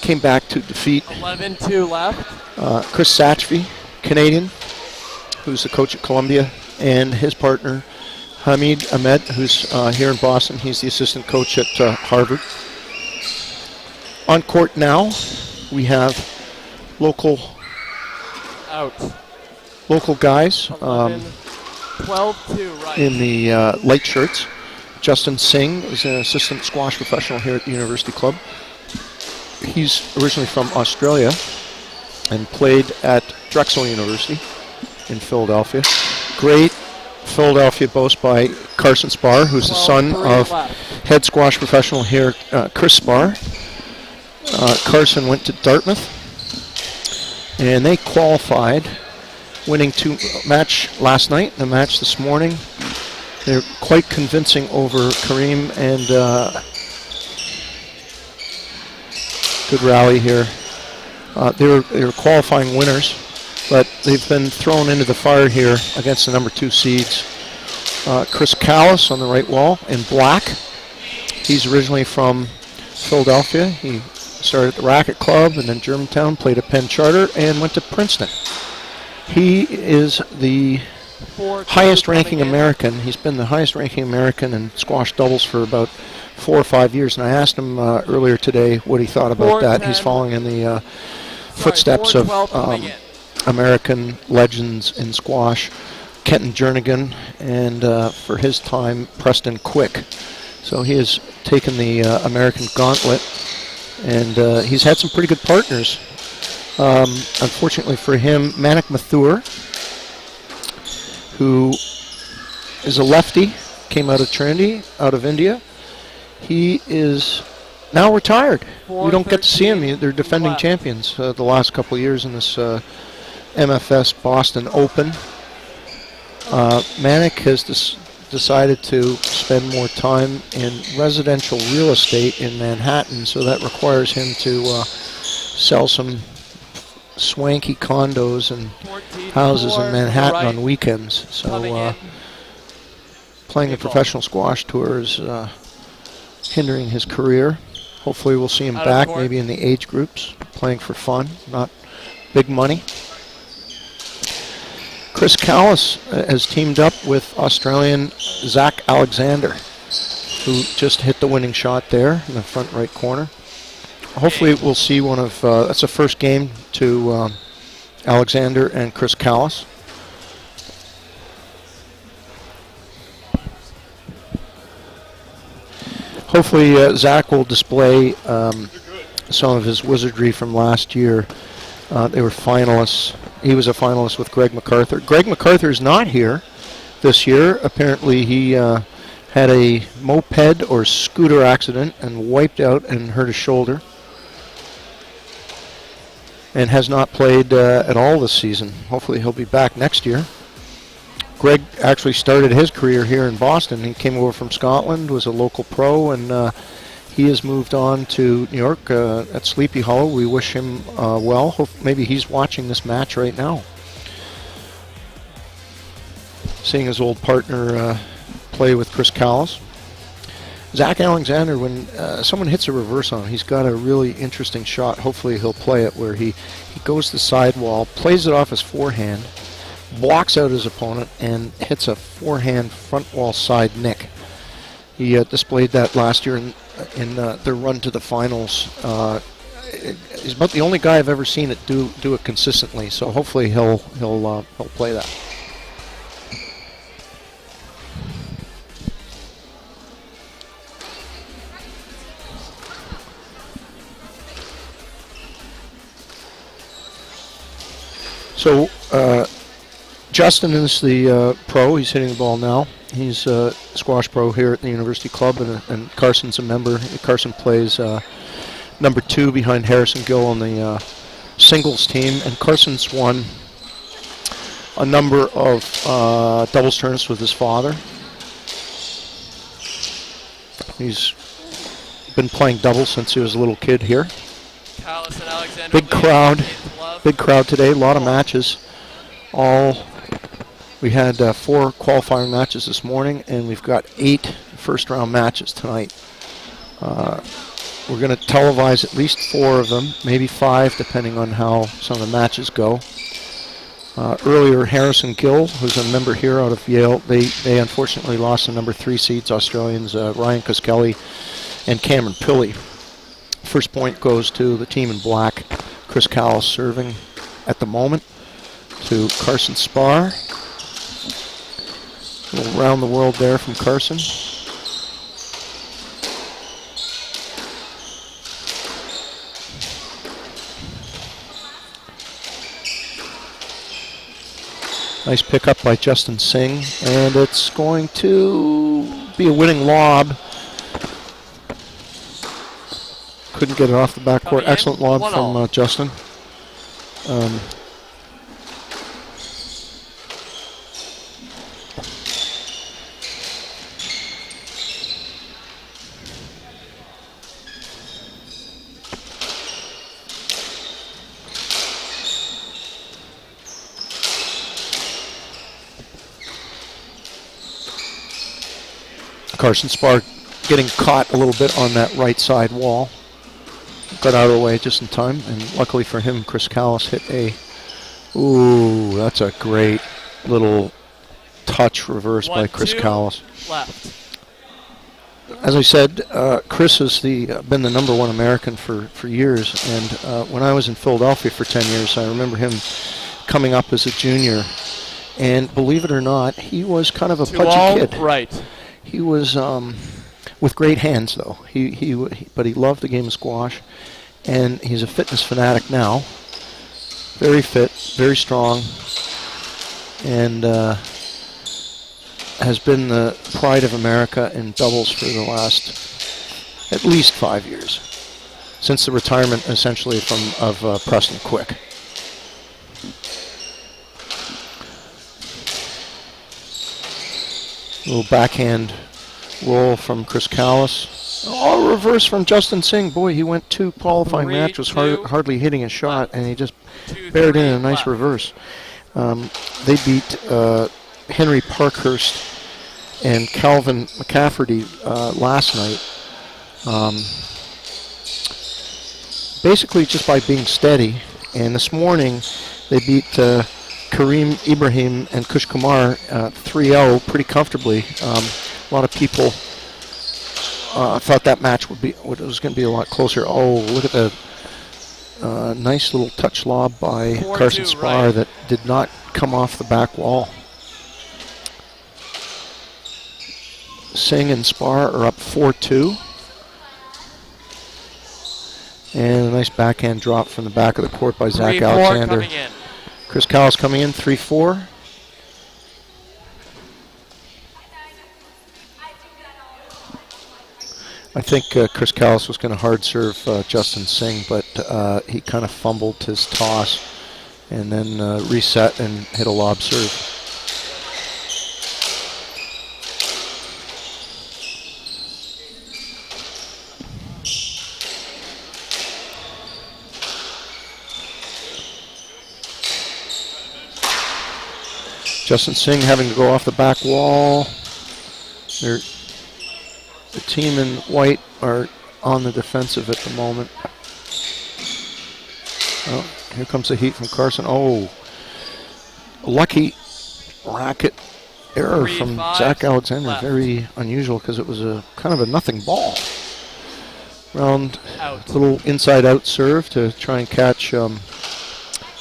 came back to defeat 11-2 left. Chris Satchby, Canadian, who's the coach at Columbia, and his partner Hamid Ahmed, who's here in Boston. He's the assistant coach at Harvard. On court now, we have local guys 12-2 right. in the light shirts. Justin Singh is an assistant squash professional here at the University Club. He's originally from Australia and played at Drexel University in Philadelphia. Great Philadelphia boast by Carson Spar, who's the son of head squash professional here, Chris Spar. Carson went to Dartmouth, and they qualified, winning match last night and a match this morning. They're quite convincing over Kareem, and good rally here. They were qualifying winners, but they've been thrown into the fire here against the number 2 seeds. Chris Callis on the right wall in black. He's originally from Philadelphia. He started at the Racket Club and then Germantown, played at Penn Charter, and went to Princeton. He is the highest ranking American. He's been the highest ranking American in squash doubles for about 4 or 5 years, and I asked him earlier today what he thought about that. He's following in the footsteps of American legends in squash, Kenton Jernigan, and for his time, Preston Quick. So he has taken the American gauntlet, and he's had some pretty good partners. Unfortunately for him, Manik Mathur, who is a lefty, came out of Trinity, out of India. He is now retired. We don't get to see him. 4:13 They're defending left. champions the last couple of years in this MFS Boston Open. Manick has decided to spend more time in residential real estate in Manhattan, so that requires him to sell some swanky condos and 14-4 houses in to the Manhattan right. on weekends. Coming So in. playing the Good ball. professional squash tour is hindering his career. Hopefully we'll see him Out of back, court. maybe in the age groups, playing for fun, not big money. Chris Callis has teamed up with Australian Zach Alexander, who just hit the winning shot there in the front right corner. Hopefully we'll see one of, that's the first game to Alexander and Chris Callis. Hopefully Zach will display some of his wizardry from last year. They were finalists. He was a finalist with Greg MacArthur. Greg MacArthur is not here this year. Apparently he had a moped or scooter accident and wiped out and hurt his shoulder, and has not played at all this season. Hopefully he'll be back next year. Greg actually started his career here in Boston. He came over from Scotland, was a local pro, and he has moved on to New York at Sleepy Hollow. We wish him well. Maybe he's watching this match right now, seeing his old partner play with Chris Callis. Zach Alexander, when someone hits a reverse on him, he's got a really interesting shot. Hopefully he'll play it where he goes to the sidewall, plays it off his forehand, blocks out his opponent, and hits a forehand front wall side nick. He displayed that last year in their run to the finals. He's about the only guy I've ever seen it do it consistently. So hopefully he'll play that. So Judson is the pro. He's hitting the ball now. He's a squash pro here at the University Club, and Carson's a member. Carson plays number 2 behind Harrison Gill on the singles team, and Carson's won a number of doubles tournaments with his father. He's been playing doubles since he was a little kid here. Callis and Alexander Big lead crowd. 8-love. Big crowd today, a lot of matches. We had 4 qualifying matches this morning, and we've got 8 first-round matches tonight. We're going to televise at least 4 of them, maybe 5, depending on how some of the matches go. Earlier, Harrison Gill, who's a member here out of Yale, they unfortunately lost the number 3 seeds, Australians Ryan Kuskelly and Cameron Pilley. First point goes to the team in black. Chris Callis serving at the moment to Carson Spar. A little round the world there from Carson. Nice pickup by Justin Singh, and it's going to be a winning lob. Couldn't get it off the backcourt. Excellent lob from Justin. Carson Spar getting caught a little bit on that right side wall. Got out of the way just in time, and luckily for him, Chris Callis hit a... Ooh, that's a great little touch reverse by Chris Callis. Left. As I said, Chris has been the number 1 American for years, and when I was in Philadelphia for 10 years, I remember him coming up as a junior, and believe it or not, he was kind of a pudgy kid. Right. He was with great hands, though. But he loved the game of squash, and he's a fitness fanatic now. Very fit, very strong, and has been the pride of America in doubles for the last at least 5 years, since the retirement essentially of Preston Quick. Little backhand roll from Chris Callis. Oh, reverse from Justin Singh. Boy, he went 2 qualifying matches hardly hitting a shot, and he just bared in a nice reverse. They beat Henry Parkhurst and Calvin McCafferty last night. Basically just by being steady. And this morning they beat Kareem Ibrahim and Kush Kumar 3-0 pretty comfortably. A lot of people thought that match was going to be a lot closer. Oh, look at the nice little touch lob by Carson Spar that did not come off the back wall. Singh and Spar are up 4-2. And a nice backhand drop from the back of the court by Zach Alexander. Chris Callis coming in, 3-4. I think Chris Callis was going to hard serve Justin Singh, but he kind of fumbled his toss and then reset and hit a lob serve. Justin Singh having to go off the back wall. The team in white are on the defensive at the moment. Oh, here comes the heat from Carson. Oh, lucky racket error from Zach Alexander. Very unusual because it was a kind of a nothing ball. Round little inside-out serve to try and catch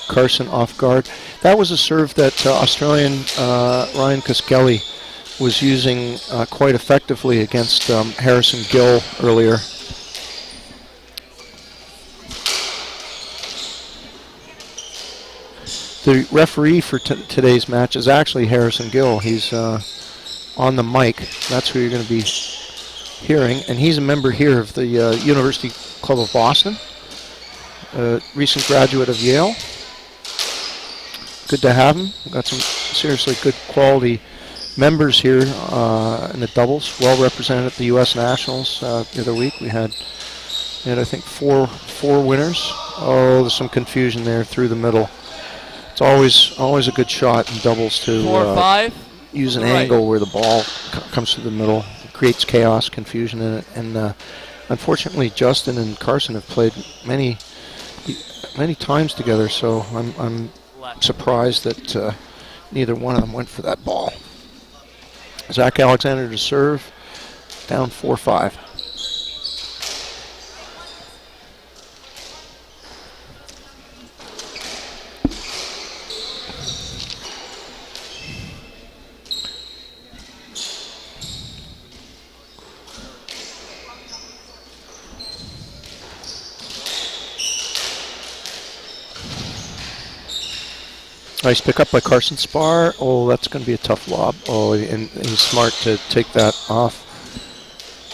Carson off guard. That was a serve that Australian Ryan Kuskelly was using quite effectively against Harrison Gill earlier. The referee for today's match is actually Harrison Gill. He's on the mic. That's who you're going to be hearing. And he's a member here of the University Club of Boston, a recent graduate of Yale. Good to have him. We've got some seriously good quality members here in the doubles. Well represented at the U.S. Nationals the other week. We had I think four winners. Oh, there's some confusion there through the middle. It's always a good shot in doubles to use an angle where the ball comes through the middle. It creates chaos, confusion in it. And unfortunately, Justin and Carson have played many times together, so I'm surprised that neither one of them went for that ball. Zach Alexander to serve, down 4-5. Nice pickup by Carson Spar. Oh, that's going to be a tough lob. Oh, and he's smart to take that off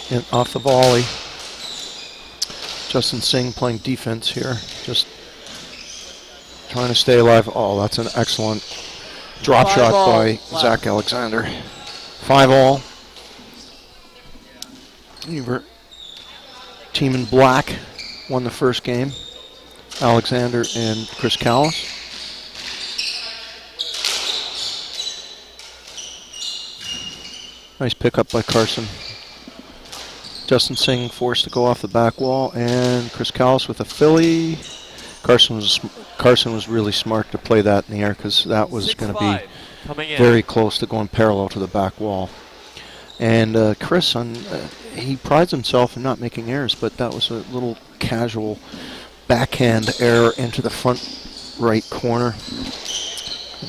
the volley. Justin Singh playing defense here, just trying to stay alive. Oh, that's an excellent drop shot by Zach Alexander. 5-all. Team in black won the first game. Alexander and Chris Callis. Nice pickup by Carson. Justin Singh forced to go off the back wall, and Chris Callis with a Philly. Carson was really smart to play that in the air because that was going to be very close to going parallel to the back wall. And Chris, he prides himself in not making errors, but that was a little casual backhand error into the front right corner.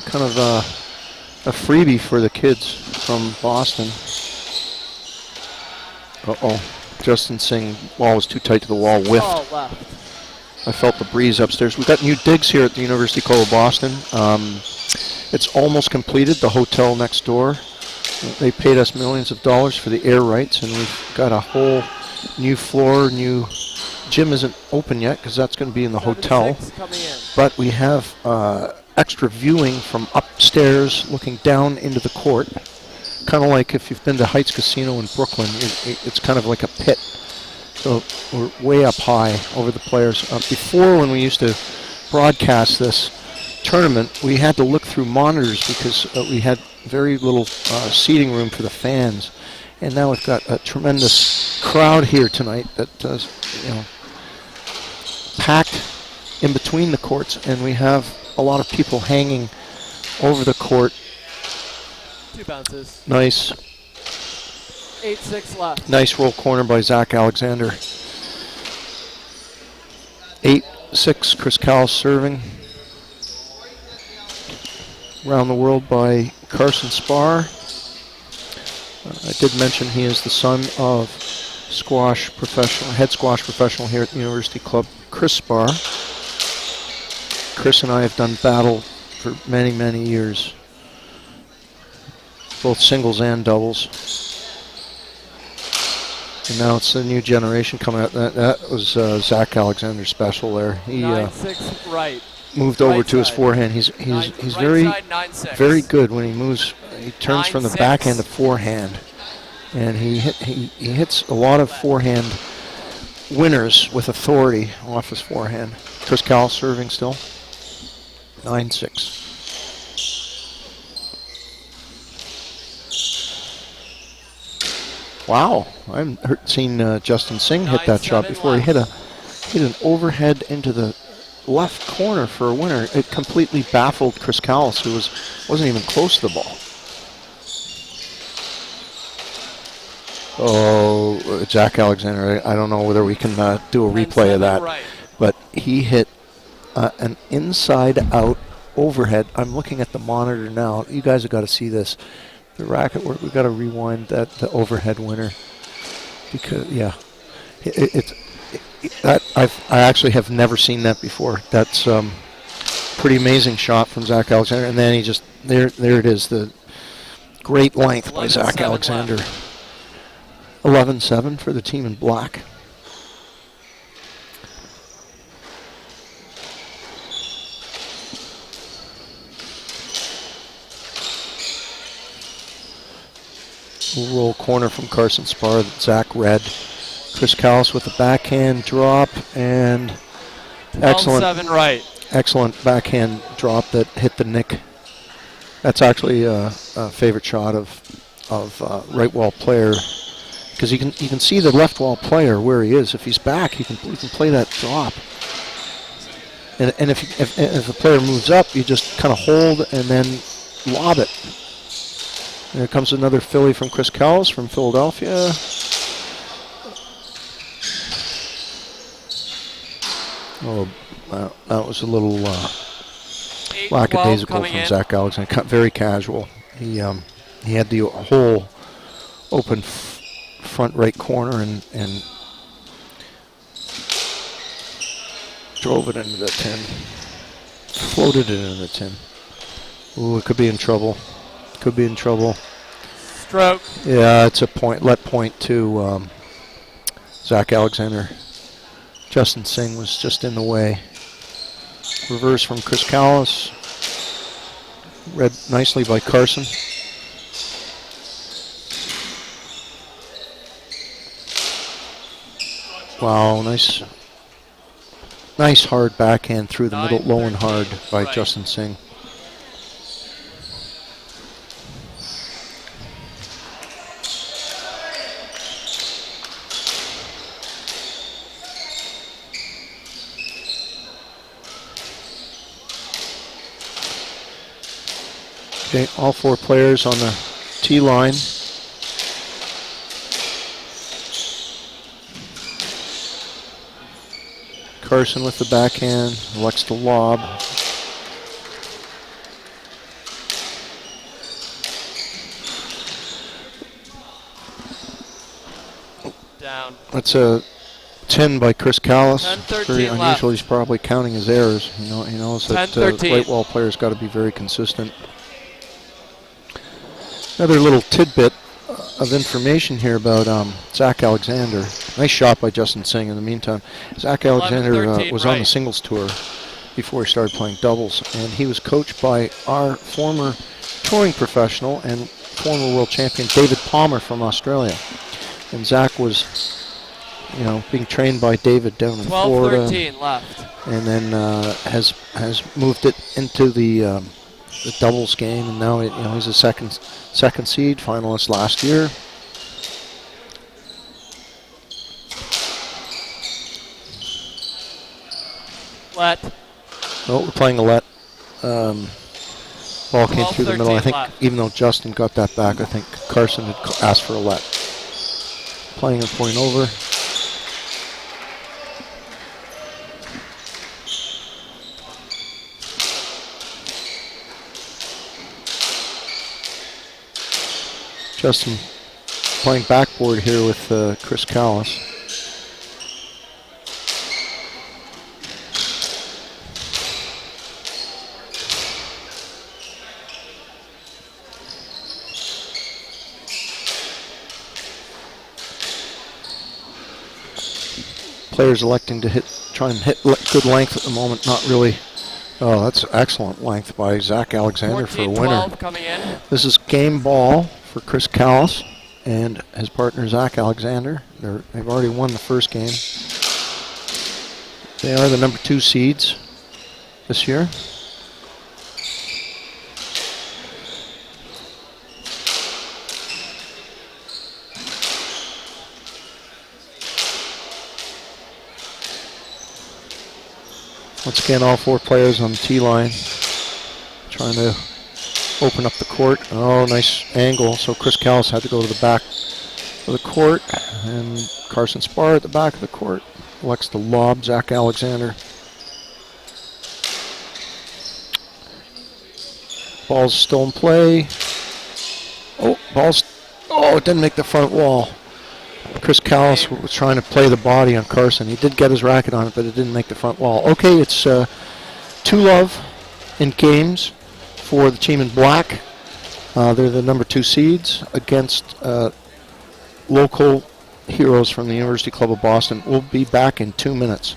Kind of a freebie for the kids from Boston. Uh-oh. Justin Singh, wall was too tight to the wall, whiffed. I felt the breeze upstairs. We've got new digs here at the University Club of Boston. It's almost completed, the hotel next door. They paid us millions of dollars for the air rights, and we've got a whole new floor, new gym isn't open yet because that's going to be in the hotel. But we have extra viewing from upstairs looking down into the court. Kind of like if you've been to Heights Casino in Brooklyn, it's kind of like a pit. So we're way up high over the players. Before, when we used to broadcast this tournament, we had to look through monitors because we had very little seating room for the fans. And now we've got a tremendous crowd here tonight that does, packed in between the courts, and we have a lot of people hanging over the court. 2 bounces. Nice. 8-6 left. Nice roll corner by Zach Alexander. 8-6, Chris Callis serving. Around the world by Carson Spar. I did mention he is the son of head squash professional here at the University Club, Chris Spar. Chris and I have done battle for many, many years, both singles and doubles. And now it's the new generation coming out. That was Zach Alexander's special there. He 9-6 right. Moved over to his forehand. He's very very good when he moves. He turns from the backhand to forehand, and he hits a lot of forehand winners with authority off his forehand. Chris Callis serving still. 9-6. Wow, I've seen Justin Singh hit that shot before. He hit an overhead into the left corner for a winner. It completely baffled Chris Callis, who wasn't even close to the ball. Oh, Jack Alexander, I don't know whether we can do a replay of that, but he hit an inside-out overhead. I'm looking at the monitor now. You guys have got to see this. The racket work, we've got to rewind the overhead winner, because I actually have never seen that before. That's pretty amazing shot from Zach Alexander, and then he just there it is, the great length by Zach Alexander. 11-7 for the team in black. Roll corner from Carson Spar that Zach read. Chris Callis with the backhand drop, and excellent backhand drop that hit the nick. That's actually a favorite shot of right wall player, because you can see the left wall player where he is. If he's back, he can play that drop. And if the player moves up, you just kind of hold and then lob it. There comes another Philly from Chris Callis from Philadelphia. Oh, that was a little lackadaisical from Zach Alexander. Very casual. He had the whole open front right corner and drove it into the tin. Floated it into the tin. Ooh, it could be in trouble. Could be in trouble. Stroke. Yeah, it's a point. Let point to Zach Alexander. Justin Singh was just in the way. Reverse from Chris Callis. Read nicely by Carson. Wow, nice hard backhand through the middle, low and hard by Justin Singh. Okay, all four players on the tee line. Carson with the backhand, elects to lob. Down. That's a 10 by Chris Callis. 10-13 very unusual. left. He's probably counting his errors. He knows that right wall player's got to be very consistent. Another little tidbit of information here about Zach Alexander. Nice shot by Justin Singh in the meantime. Zach Alexander was on the singles tour before he started playing doubles, and he was coached by our former touring professional and former world champion David Palmer from Australia. And Zach was, being trained by David down in Florida. 12-13 left. And then has moved it into the doubles game, and now he's a second seed finalist last year. Let. No, we're playing a let. Ball came through the middle. I think left. Even though Justin got that back, I think Carson had asked for a let. Playing a point over. Justin playing backboard here with Chris Callis. Players electing to try and hit good length at the moment. Not really. Oh, that's excellent length by Zach Alexander for a winner. Coming in. This is game ball for Chris Callis and his partner Zach Alexander. They've already won the first game. They are the number 2 seeds this year. Once again, all 4 players on the tee line trying to open up the court. Oh, nice angle. So Chris Callis had to go to the back of the court, and Carson Spar at the back of the court elects to lob Zach Alexander. Ball's still in play. Oh, it didn't make the front wall. Chris Callis was trying to play the body on Carson. He did get his racket on it, but it didn't make the front wall. Okay, it's 2-love in games for the team in black. They're the number 2 seeds against local heroes from the University Club of Boston. We'll be back in 2 minutes.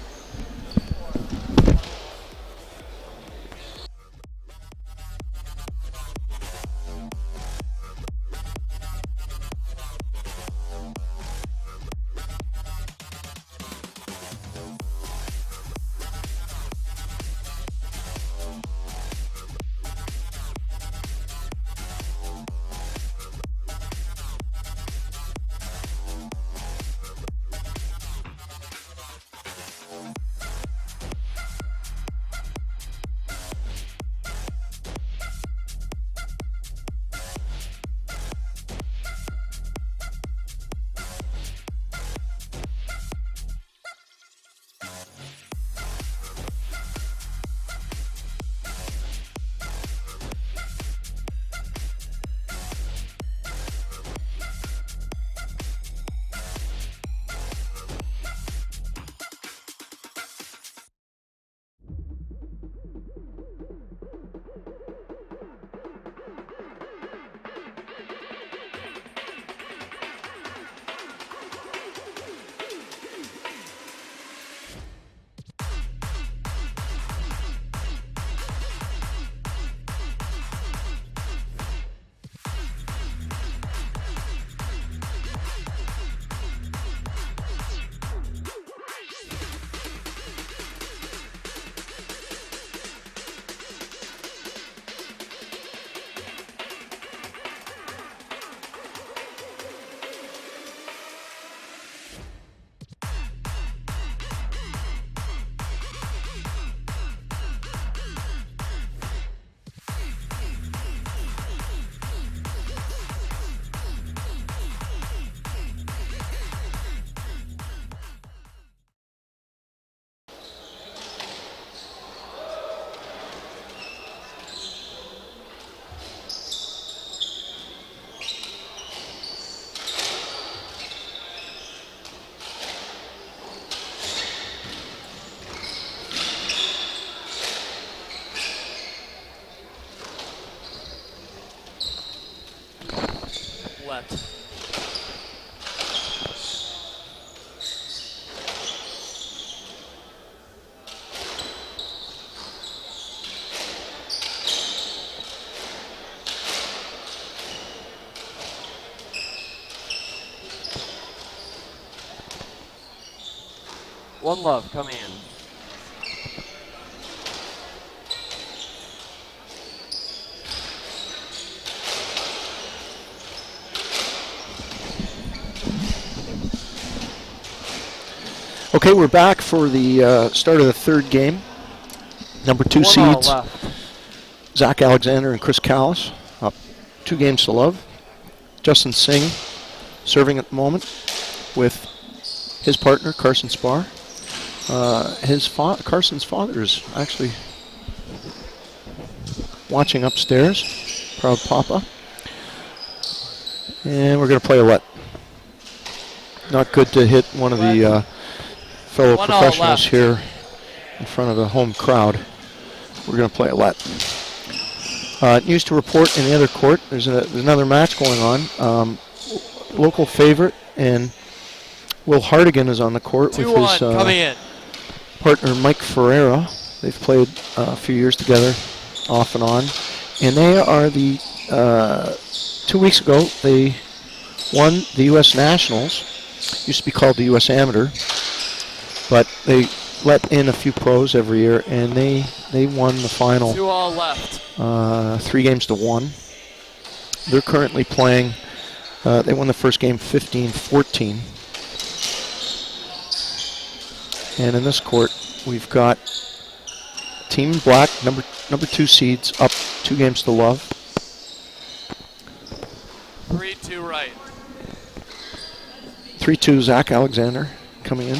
One love coming in. Okay, we're back for the start of the third game. Number 2 seeds, Zach Alexander and Chris Callis, up 2 games to love. Judson Singh serving at the moment with his partner, Carson Spar. Carson's father is actually watching upstairs. Proud papa. And we're going to play a let. Not good to hit one of the fellow professionals here in front of the home crowd. We're going to play a let. News to report in the other court. There's another match going on. Local favorite and Will Hardigan is on the court with his partner Mike Ferreira. They've played a few years together, off and on. And they are 2 weeks ago, they won the U.S. Nationals. Used to be called the U.S. Amateur. But they let in a few pros every year, and they won the final 2 all left. 3 games to 1. They're currently playing, they won the first game 15-14. And in this court, we've got Team in Black, number 2 seeds, up 2 games to love. 3-2 right. 3-2 Zach Alexander coming in.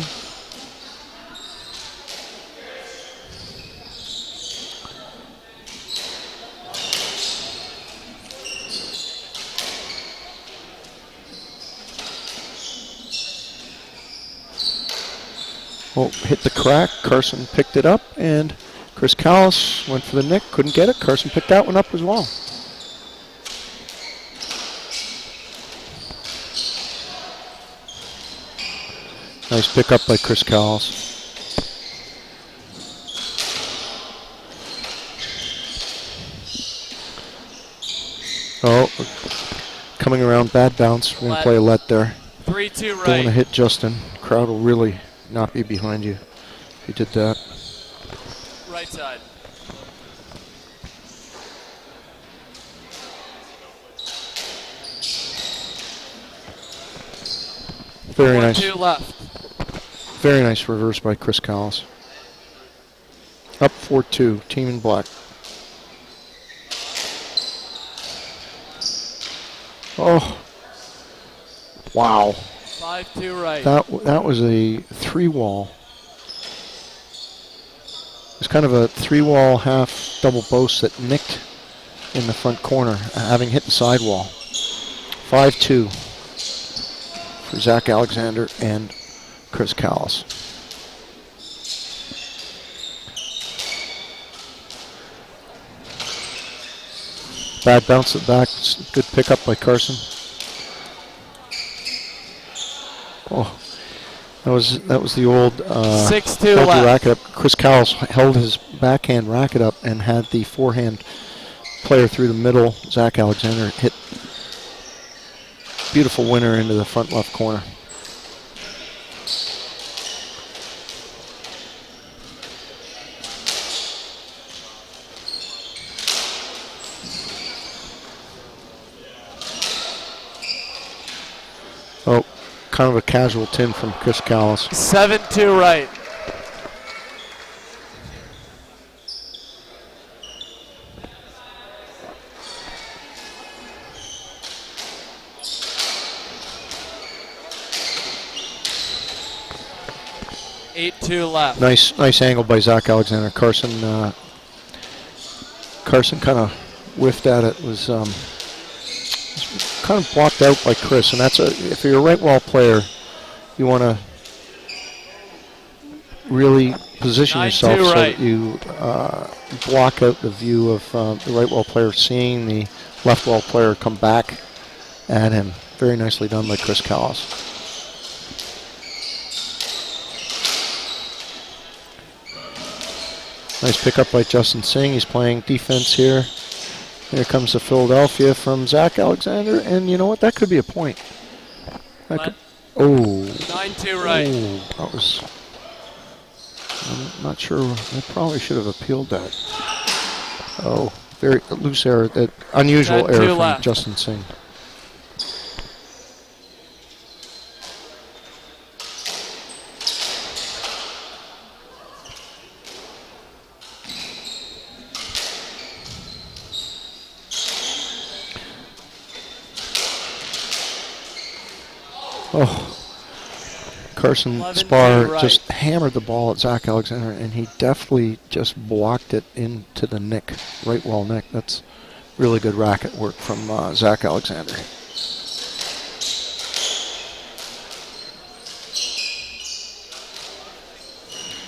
Oh, hit the crack. Carson picked it up, and Chris Callis went for the nick. Couldn't get it. Carson picked that one up as well. Nice pick up by Chris Callis. Oh, coming around, bad bounce. We're going to play a let there. 3-2 right. Don't want to hit Justin. Crowd will really not be behind you if you did that. Right side. Very nice. 2 left. Very nice reverse by Chris Callis. Up 4-2, Team in Black. Oh, wow. 5-2 right. That was a 3-wall. It's kind of a 3-wall half double boast that nicked in the front corner, having hit the sidewall. 5-2 for Zach Alexander and Chris Callis. Bad bounce at the back. Good pickup by Carson. Oh, that was the old 6-2 held left. the racket up. Chris Callis held his backhand racket up and had the forehand player through the middle. Zach Alexander hit beautiful winner into the front left corner. Oh, kind of a casual tin from Chris Callis. 7-2 right. Eight-2 left. Nice angle by Zach Alexander. Carson kind of whiffed at it. Was kind of blocked out by Chris, and if you're a right wall player, you want to really position yourself so that you block out the view of the right wall player seeing the left wall player come back at him. Very nicely done by Chris Callis. Nice pickup by Judson Singh. He's playing defense here. Here comes the Philadelphia from Zach Alexander, and you know what? That could be a point. 9-2 right. Oh, that was I'm not sure. I probably should have appealed that. Oh, very loose error. That unusual And error two from left. Justin Singh. Oh, Carson 11-2 Spar right. just hammered the ball at Zach Alexander, and he definitely just blocked it into the nick, right well nick. That's really good racket work from Zach Alexander.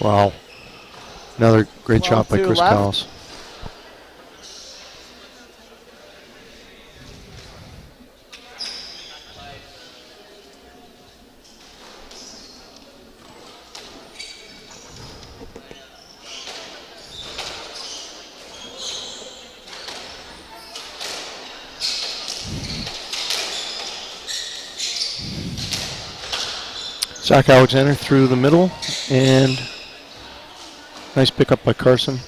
Wow. Another great shot by 12-2 Chris left. Callis. Zach Alexander through the middle, and nice pickup by Carson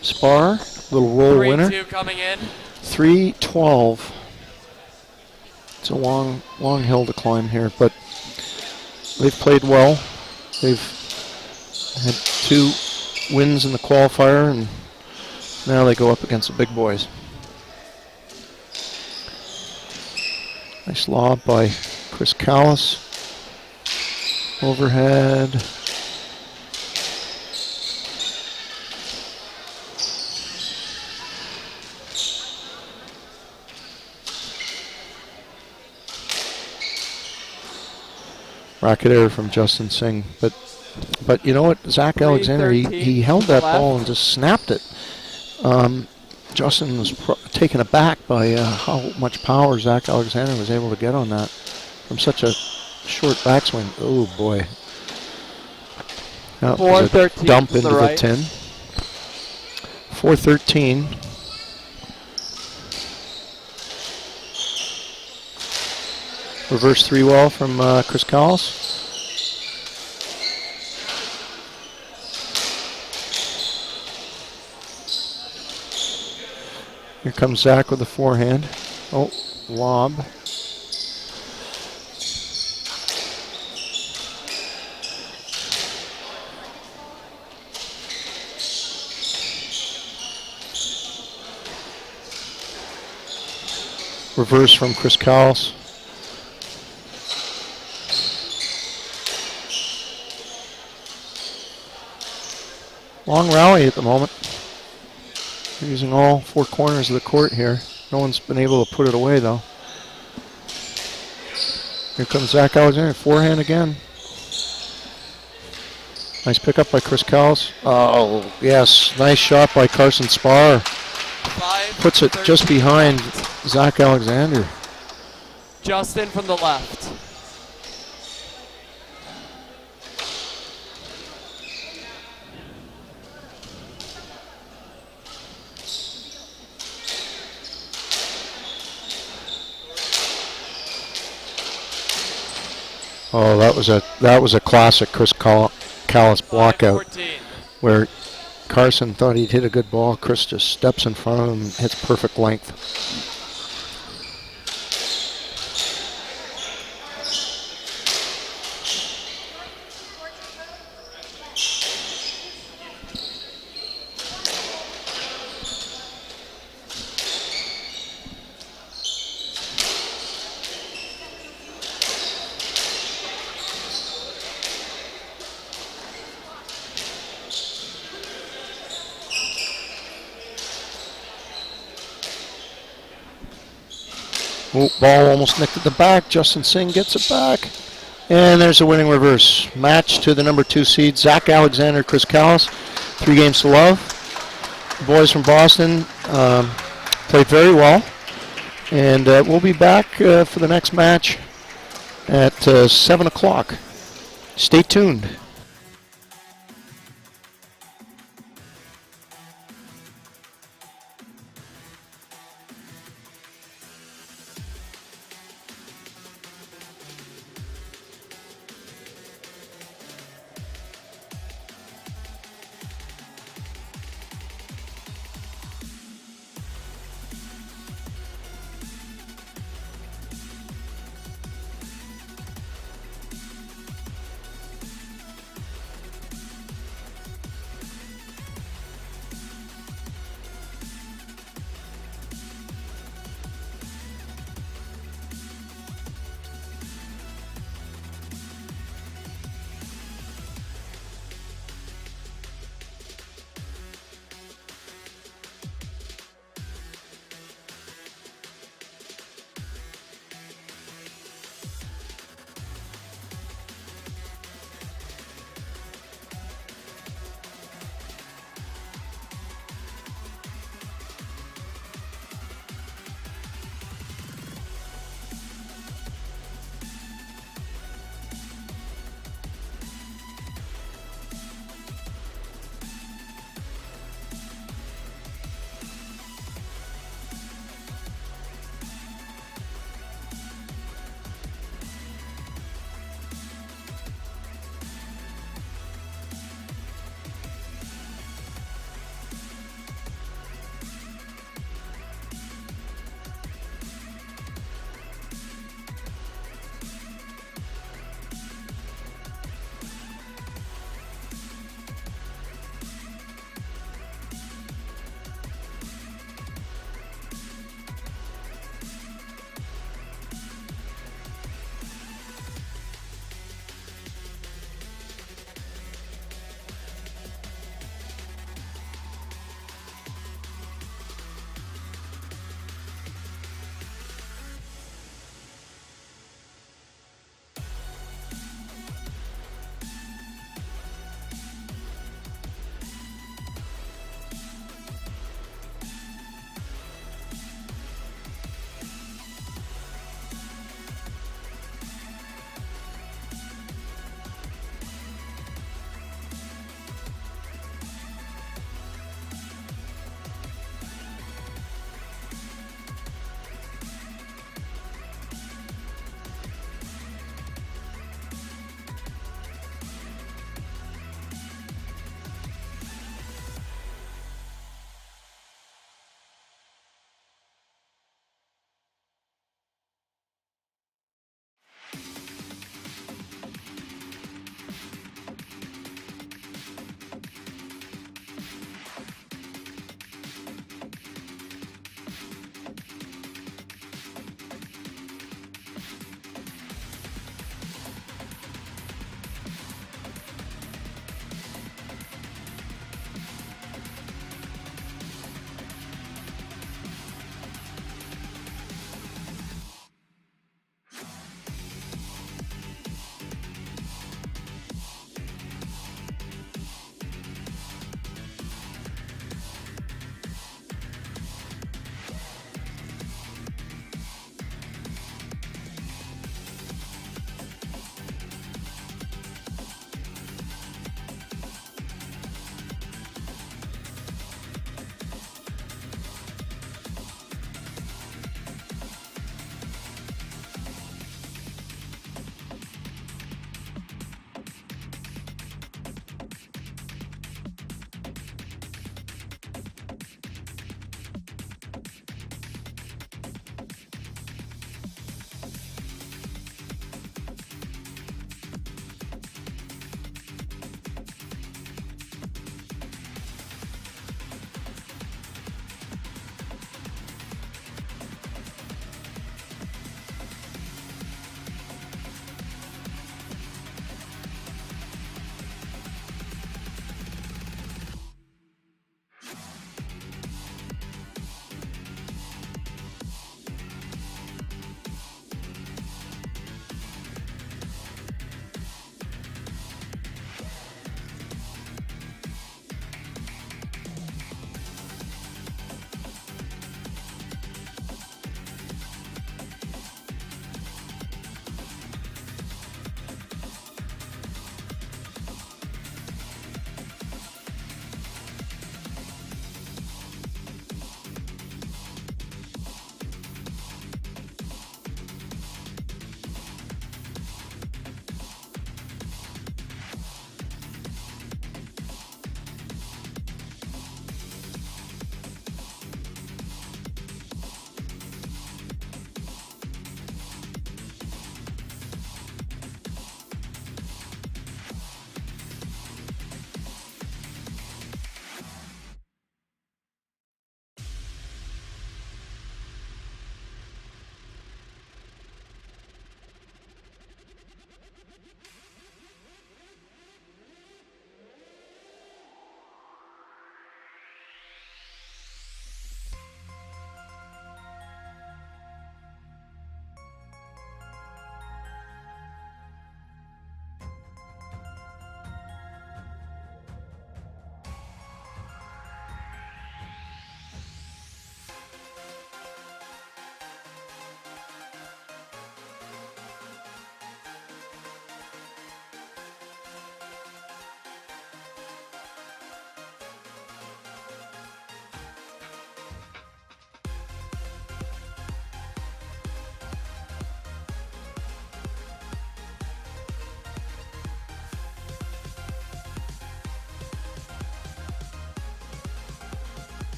Spar. Little roll winner. 3-2 coming in. 3-12. It's a long hill to climb here, but they've played well. They've had 2 wins in the qualifier, and now they go up against the big boys. Nice lob by Chris Callis. Overhead. Racket error from Justin Singh, but you know what, Zach Alexander, he held that ball and just snapped it. Justin was taken aback by how much power Zach Alexander was able to get on that from such a short backswing. Oh boy. That was a 4-13 dump to into the the right. tin. 4-13. Reverse 3-well from Chris Callis. Here comes Zach with the forehand. Oh, lob. Reverse from Chris Callis. Long rally at the moment. They're using all 4 corners of the court here. No one's been able to put it away though. Here comes Zach Alexander, forehand again. Nice pickup by Chris Callis. Oh, yes, nice shot by Carson Spar. Puts it just behind Zach Alexander. Justin from the left. Oh, that was a classic Chris Callis blockout, 5-14. where Carson thought he'd hit a good ball. Chris just steps in front of him and hits perfect length. Oh, ball almost nicked at the back. Justin Singh gets it back. And there's a winning reverse. Match to the number 2 seed, Zach Alexander, Chris Callis. 3 games to love. The boys from Boston played very well. And we'll be back for the next match at 7 o'clock. Stay tuned.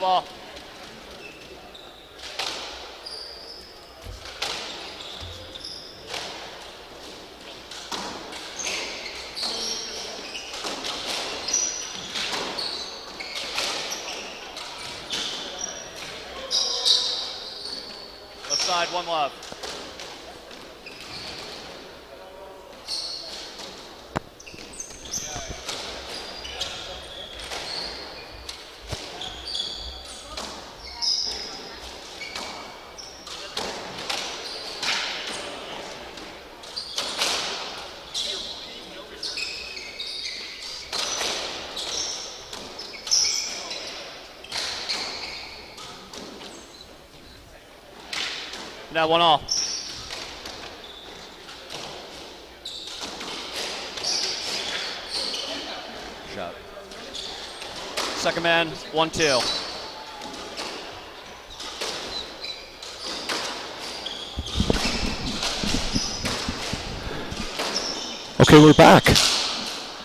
Level ball. Left side, one love. Now 1-all. Shot. Second man, 1-2. Okay, we're back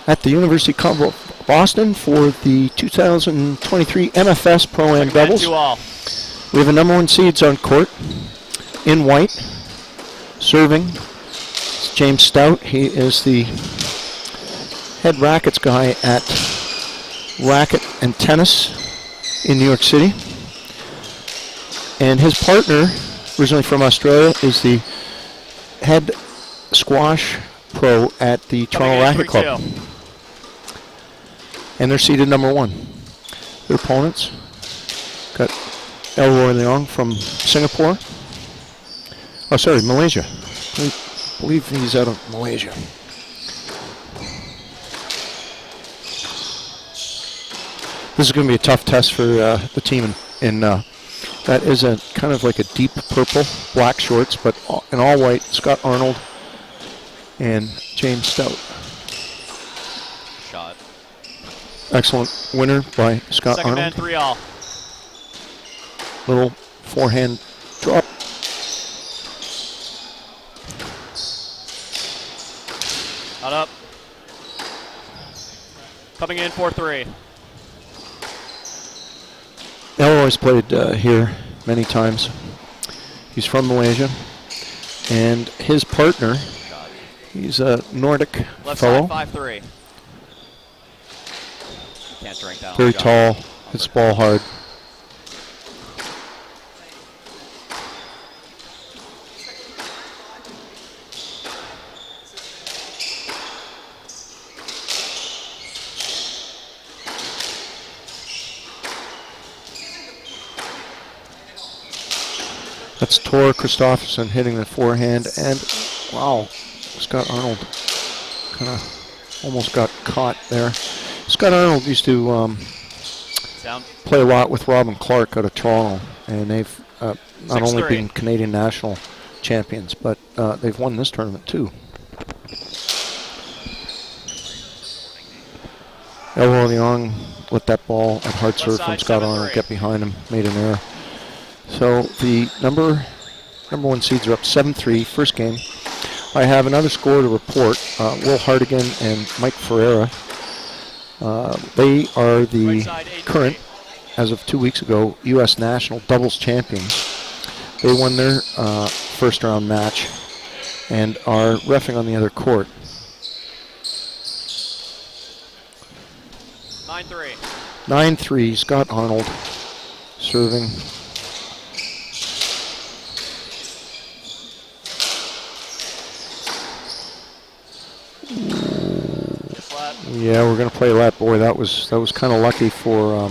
at the University Club of Boston for the 2023 MFS Pro-Am Doubles. 2-all. We have a number 1 seeds on court. In white, serving, it's James Stout. He is the head rackets guy at Racket and Tennis in New York City. And his partner, originally from Australia, is the head squash pro at the Toronto Racket Club. And they're seeded number 1. Their opponents got Elroy Leong from Singapore. Oh, sorry, Malaysia. I believe he's out of Malaysia. This is going to be a tough test for the team in that is a kind of like a deep purple, black shorts, but in all white, Scott Arnold and James Stout. Shot. Excellent winner by Scott Second Arnold. man, 3-all. Little forehand drop. Not up. Coming in 4-3. Elroy's played here many times. He's from Malaysia. And his partner, he's a Nordic Left fellow. side, 5-3. Can't drink that. Very tall, hits the ball hard. That's Tor Christofferson hitting the forehand, and wow, Scott Arnold kind of almost got caught there. Scott Arnold used to play a lot with Robin Clark out of Toronto, and they've not only been Canadian national champions, but they've won this tournament too. Elroy Leong let that ball at hard serve from Scott Arnold get behind him, made an error. So the number 1 seeds are up 7-3, first game. I have another score to report. Will Hardigan and Mike Ferreira, they are the current, as of 2 weeks ago, U.S. national doubles champions. They won their first round match and are reffing on the other court. 9-3. 9-3, Scott Arnold serving. Yeah, we're going to play that. Boy, that was kind of lucky for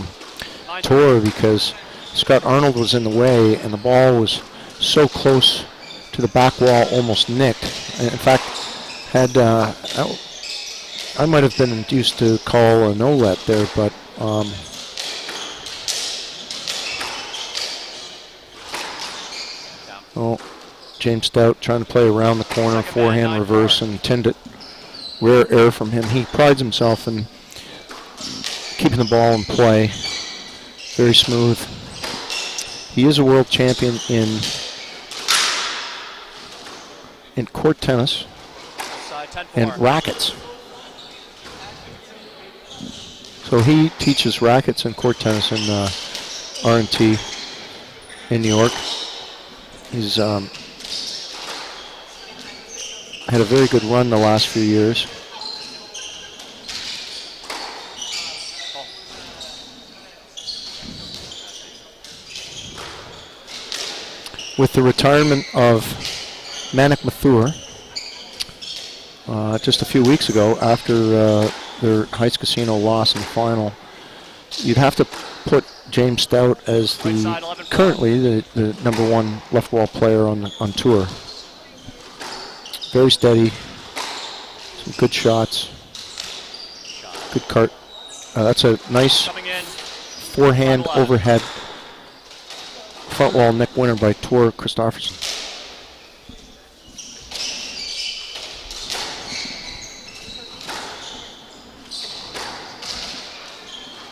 Tor, because Scott Arnold was in the way and the ball was so close to the back wall, almost nicked. In fact, had I might have been induced to call a no-let there, but James Stout trying to play around the corner, forehand reverse, and intended rare error from him. He prides himself in keeping the ball in play. Very smooth. He is a world champion in court tennis and rackets. So he teaches rackets and court tennis in R&T in New York. He's had a very good run the last few years. With the retirement of Manik Mathur just a few weeks ago after their Heights Casino loss in the final, you'd have to put James Stout as currently the #1 left wall player on tour. Very steady, some good shots, good cart. That's a nice forehand overhead front wall neck winner by Tor Christofferson.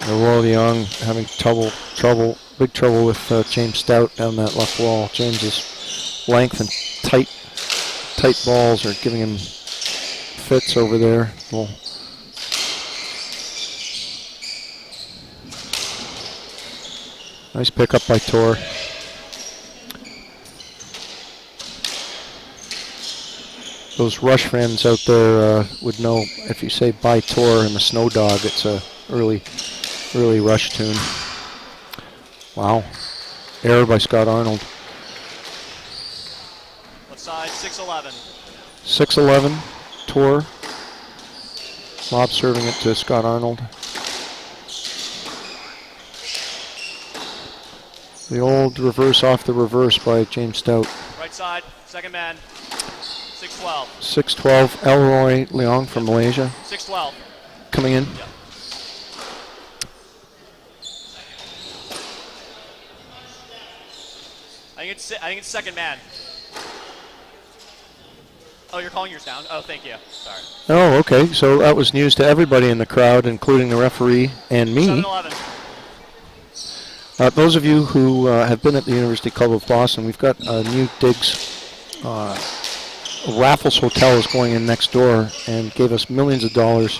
Aurora Young having big trouble with James Stout down that left wall. James's length and tight balls are giving him fits over there. Well, nice pickup by Tor. Those Rush fans out there would know if you say by Tor and the Snow Dog, it's a early Rush tune. Wow. Error by Scott Arnold. Left side, 6-11. 6-11, Tor. Lob serving it to Scott Arnold. The old reverse off the reverse by James Stout. Right side, second man, 6-12. 6-12, Elroy Leong from Malaysia. 6-12. Coming in. Yep. I think it's second man. Oh, you're calling yours down? Oh, thank you. Sorry. Oh, okay. So that was news to everybody in the crowd, including the referee and me. 7-11. Those of you who have been at the University Club of Boston, we've got new digs. Raffles Hotel is going in next door and gave us millions of dollars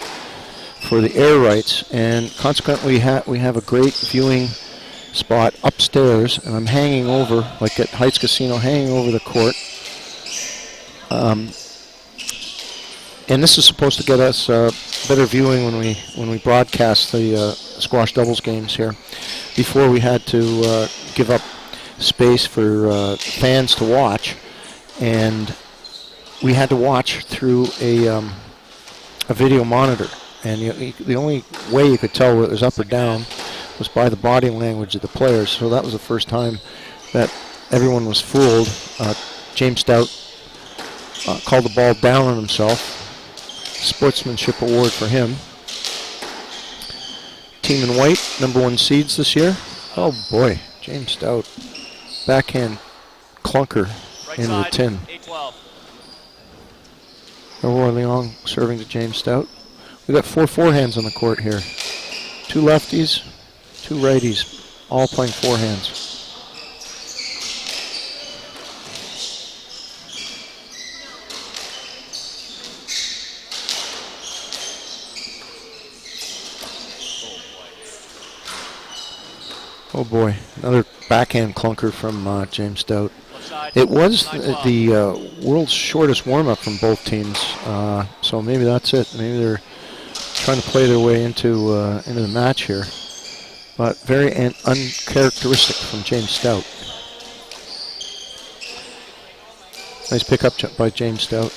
for the air rights, and consequently we have a great viewing spot upstairs, and I'm hanging over, like at Heights Casino, hanging over the court. And this is supposed to get us better viewing when we broadcast the squash doubles games here. Before we had to give up space for fans to watch, and we had to watch through a video monitor. And the only way you could tell whether it was up or down was by the body language of the players. So that was the first time that everyone was fooled. James Stout called the ball down on himself. Sportsmanship award for him. Team in white, #1 seeds this year. Oh boy, James Stout. Backhand clunker into the tin. 8-12. Aurora Leong serving to James Stout. We've got 4 forehands on the court here. 2 lefties, 2 righties, all playing forehands. Oh boy, another backhand clunker from James Stout. It was the world's shortest warm-up from both teams, so maybe that's it. Maybe they're trying to play their way into the match here, but very uncharacteristic from James Stout. Nice pickup by James Stout.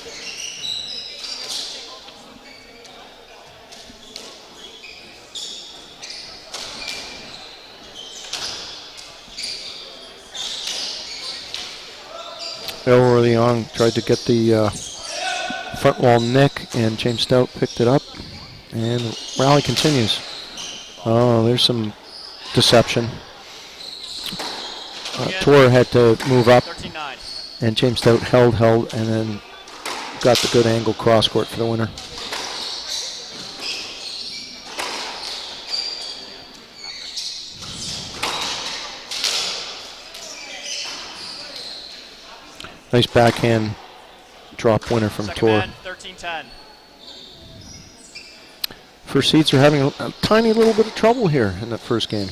Aurora Leong tried to get the front wall nick, and James Stout picked it up, and rally continues. Oh, there's some deception. Tor had to move up, 13-9. and James Stout held, and then got the good angle cross court for the winner. Nice backhand drop winner from Tor. 13-10. First seeds are having a tiny little bit of trouble here in that first game.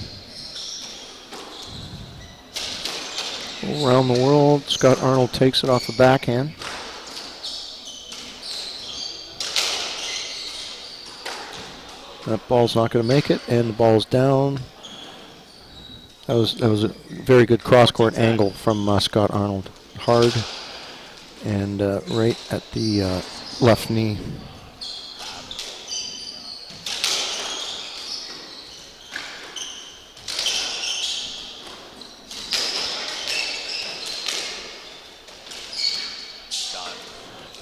Around the world, Scott Arnold takes it off the backhand. That ball's not going to make it, and the ball's down. That was a very good cross-court angle from Scott Arnold. Hard and right at the left knee.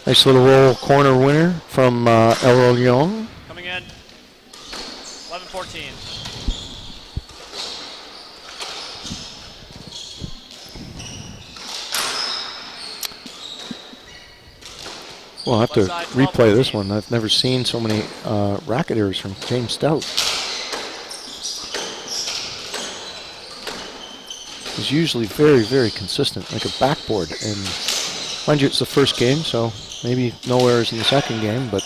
Nice little roll corner winner from El Young. Coming in. 11-14. We'll have to replay this one. I've never seen so many racket errors from James Stout. He's usually very, very consistent, like a backboard. And mind you, it's the first game, so maybe no errors in the second game, but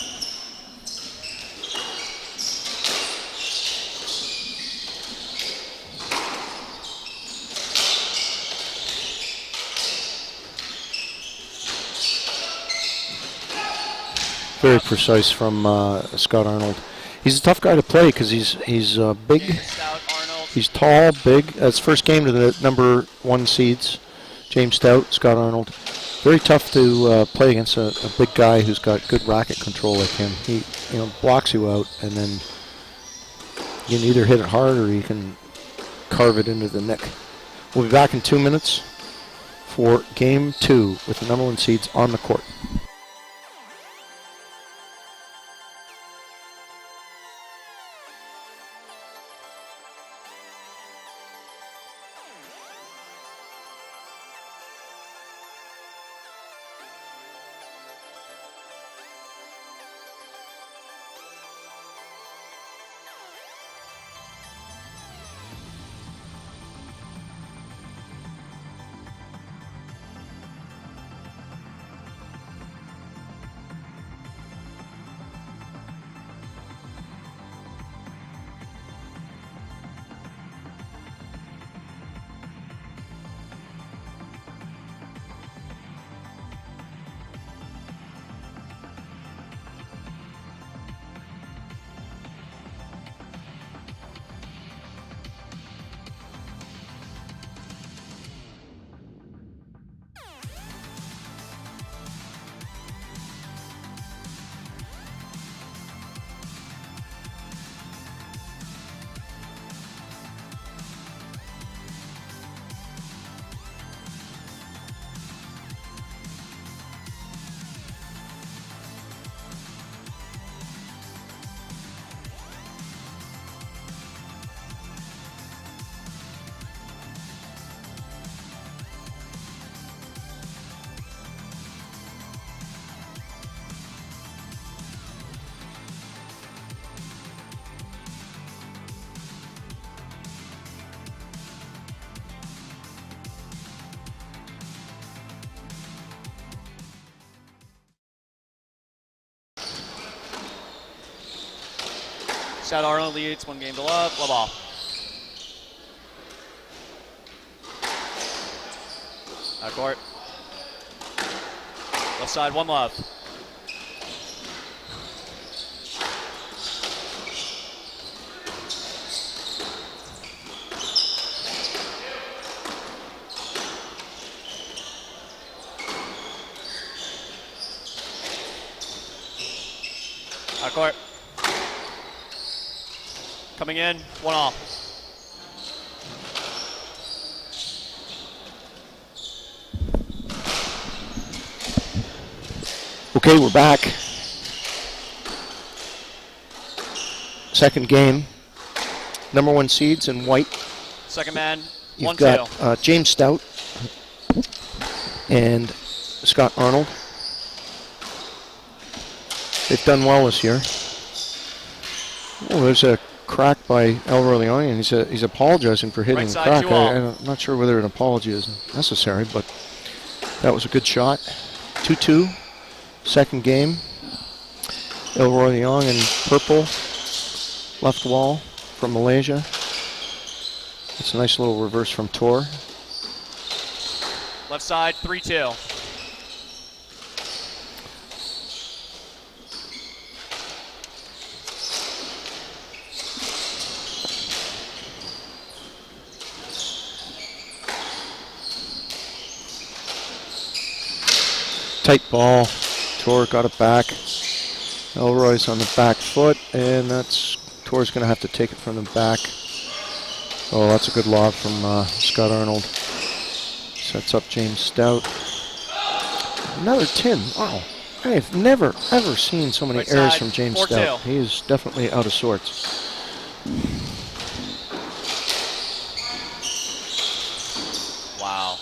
very precise from Scott Arnold. He's a tough guy to play because he's big, he's tall, big. That's first game to the number 1 seeds, James Stout, Scott Arnold. Very tough to play against a big guy who's got good racket control like him. He blocks you out, and then you can either hit it hard or you can carve it into the neck. We'll be back in 2 minutes for Game 2 with the number 1 seeds on the court. Stout Arnold leads 1 game to love. Love ball. Out court. Left side, 1 love. Out court. Coming in, 1 off. Okay, we're back. Second game. Number 1 seeds in white. Second man, You've got James Stout and Scott Arnold. They've done well this year. Oh, there's a crack by El Roleon, and he's apologizing for hitting Right the side, crack. I'm not sure whether an apology is necessary, but that was a good shot. 2-2, second game. El Roleon in purple, left wall from Malaysia. It's a nice little reverse from Tor. Left side, 3-2. Tight ball. Tor got it back. Elroy's on the back foot, and Tor's going to have to take it from the back. Oh, that's a good lob from Scott Arnold. Sets up James Stout. Another tin. Wow. I have never, ever seen so many errors from James Stout. He is definitely out of sorts. Wow.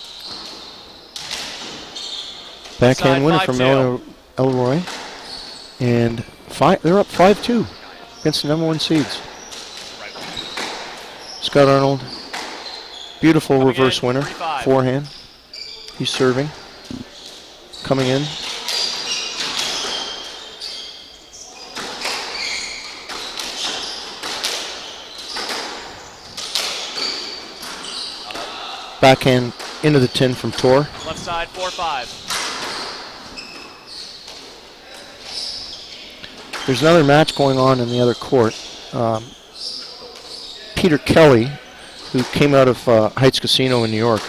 Backhand winner from Elroy. And they're up 5-2 against the number 1 seeds. Scott Arnold, beautiful reverse winner, forehand. He's serving, coming in. Backhand into the tin from Tor. Left side, 4-5. There's another match going on in the other court. Peter Kelly, who came out of Heights Casino in New York,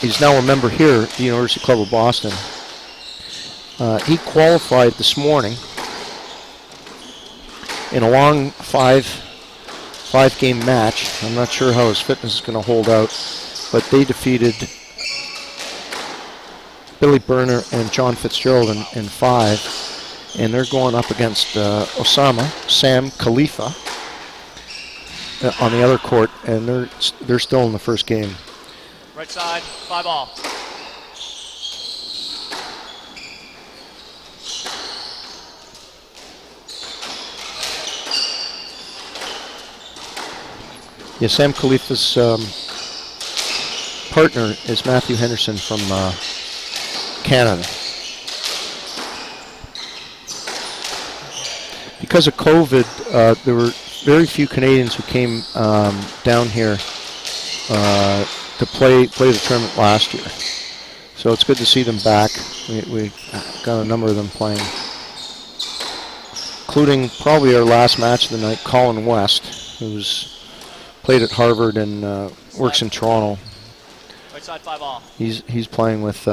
is now a member here at the University Club of Boston. He qualified this morning in a long five-game match. I'm not sure how his fitness is going to hold out, but they defeated Billy Berner and John Fitzgerald in 5, and they're going up against Sam Khalifa on the other court, and they're still in the first game. Right side, 5-all. Yeah, Sam Khalifa's partner is Matthew Henderson from Canada. Because of COVID, there were very few Canadians who came down here to play the tournament last year. So it's good to see them back. We got a number of them playing, including probably our last match of the night, Colin West, who's played at Harvard and works in Toronto. Right side, 5-all. He's playing with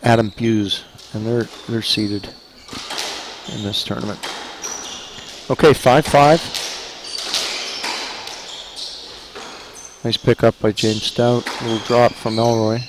Adam Hughes, and they're seeded in this tournament. Okay, 5-5. Nice pickup by James Stout. A little drop from Elroy.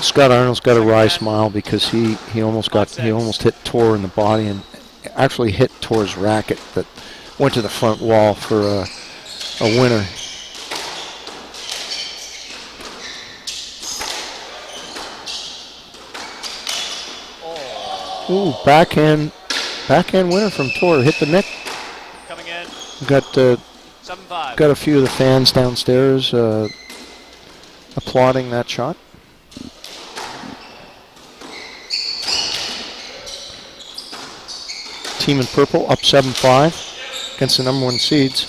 Scott Arnold's got a wry smile because he almost hit Tor in the body and actually hit Tor's racket that went to the front wall for a winner. Ooh, backhand winner from Tor. Hit the net. Coming in. Got 7-5. Got a few of the fans downstairs applauding that shot. Team in purple up 7-5 against the number 1 seeds.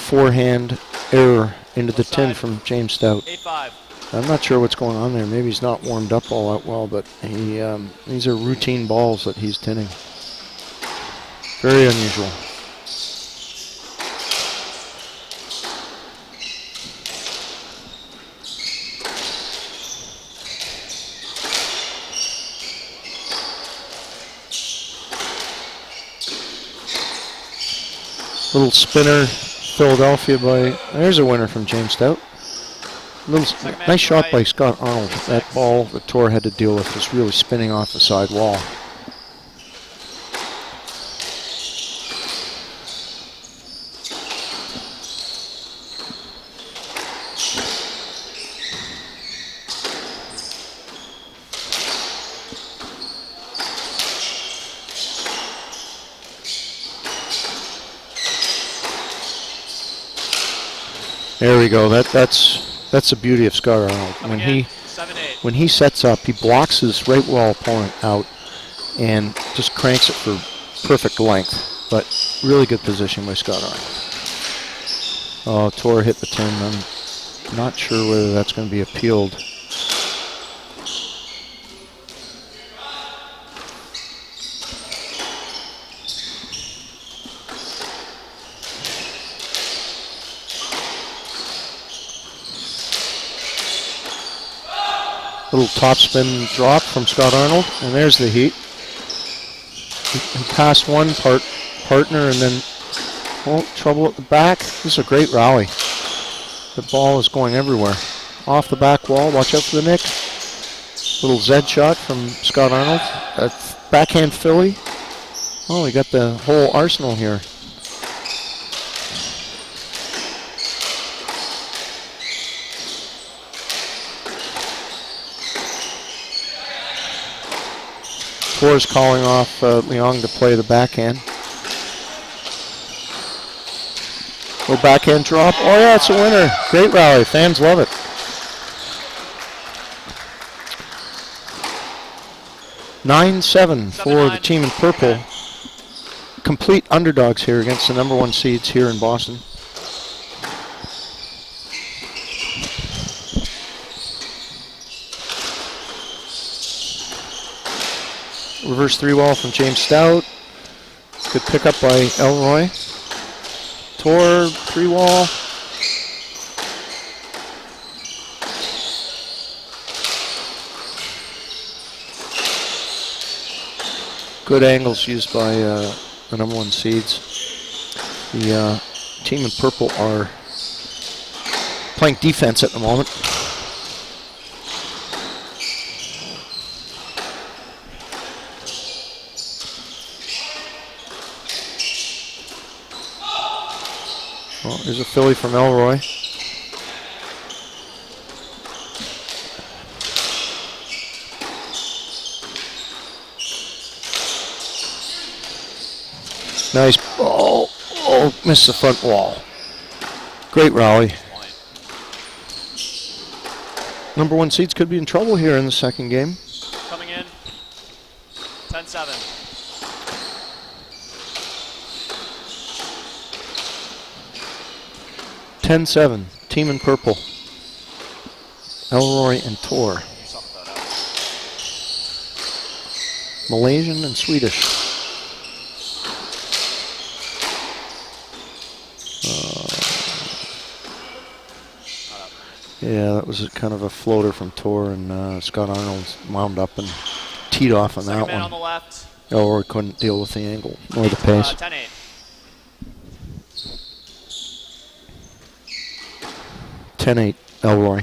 Forehand error into the tin from James Stout. 8-5. I'm not sure what's going on there. Maybe he's not warmed up all that well, but these are routine balls that he's tinning. Very unusual. Little spinner, Philadelphia there's a winner from James Stout. Nice shot by Scott Arnold. That ball that Tor had to deal with was really spinning off the side wall. There we go. That's the beauty of Scott Arnold. Coming in, 7-8. When he sets up, he blocks his right wall opponent out and just cranks it for perfect length. But really good position by Scott Arnold. Oh, Tor hit the tin. I'm not sure whether that's going to be appealed. Little topspin drop from Scott Arnold, and there's the heat. He passed one partner, and then trouble at the back. This is a great rally. The ball is going everywhere. Off the back wall, watch out for the nick. Little Z shot from Scott Arnold. Backhand Philly. Oh, we got the whole arsenal here. Tor's calling off Leong to play the backhand. Little backhand drop. Oh yeah, it's a winner. Great rally. Fans love it. (9-7) for the team in purple. Complete underdogs here against the number 1 seeds here in Boston. Reverse 3-wall from James Stout. Good pickup by Elroy. Tor, 3-wall. Good angles used by the number 1 seeds. The team in purple are playing defense at the moment. Well, there's a Philly from Elroy. Nice. Oh, missed the front wall. Great rally. Number 1 seeds could be in trouble here in the second game. Coming in, 10-7. (10-7), team in purple. Elroy and Tor. Malaysian and Swedish. Yeah, that was kind of a floater from Tor, and Scott Arnold wound up and teed off on that one. On the left. Elroy couldn't deal with the angle or the pace. 10-8. 10-8, Elroy.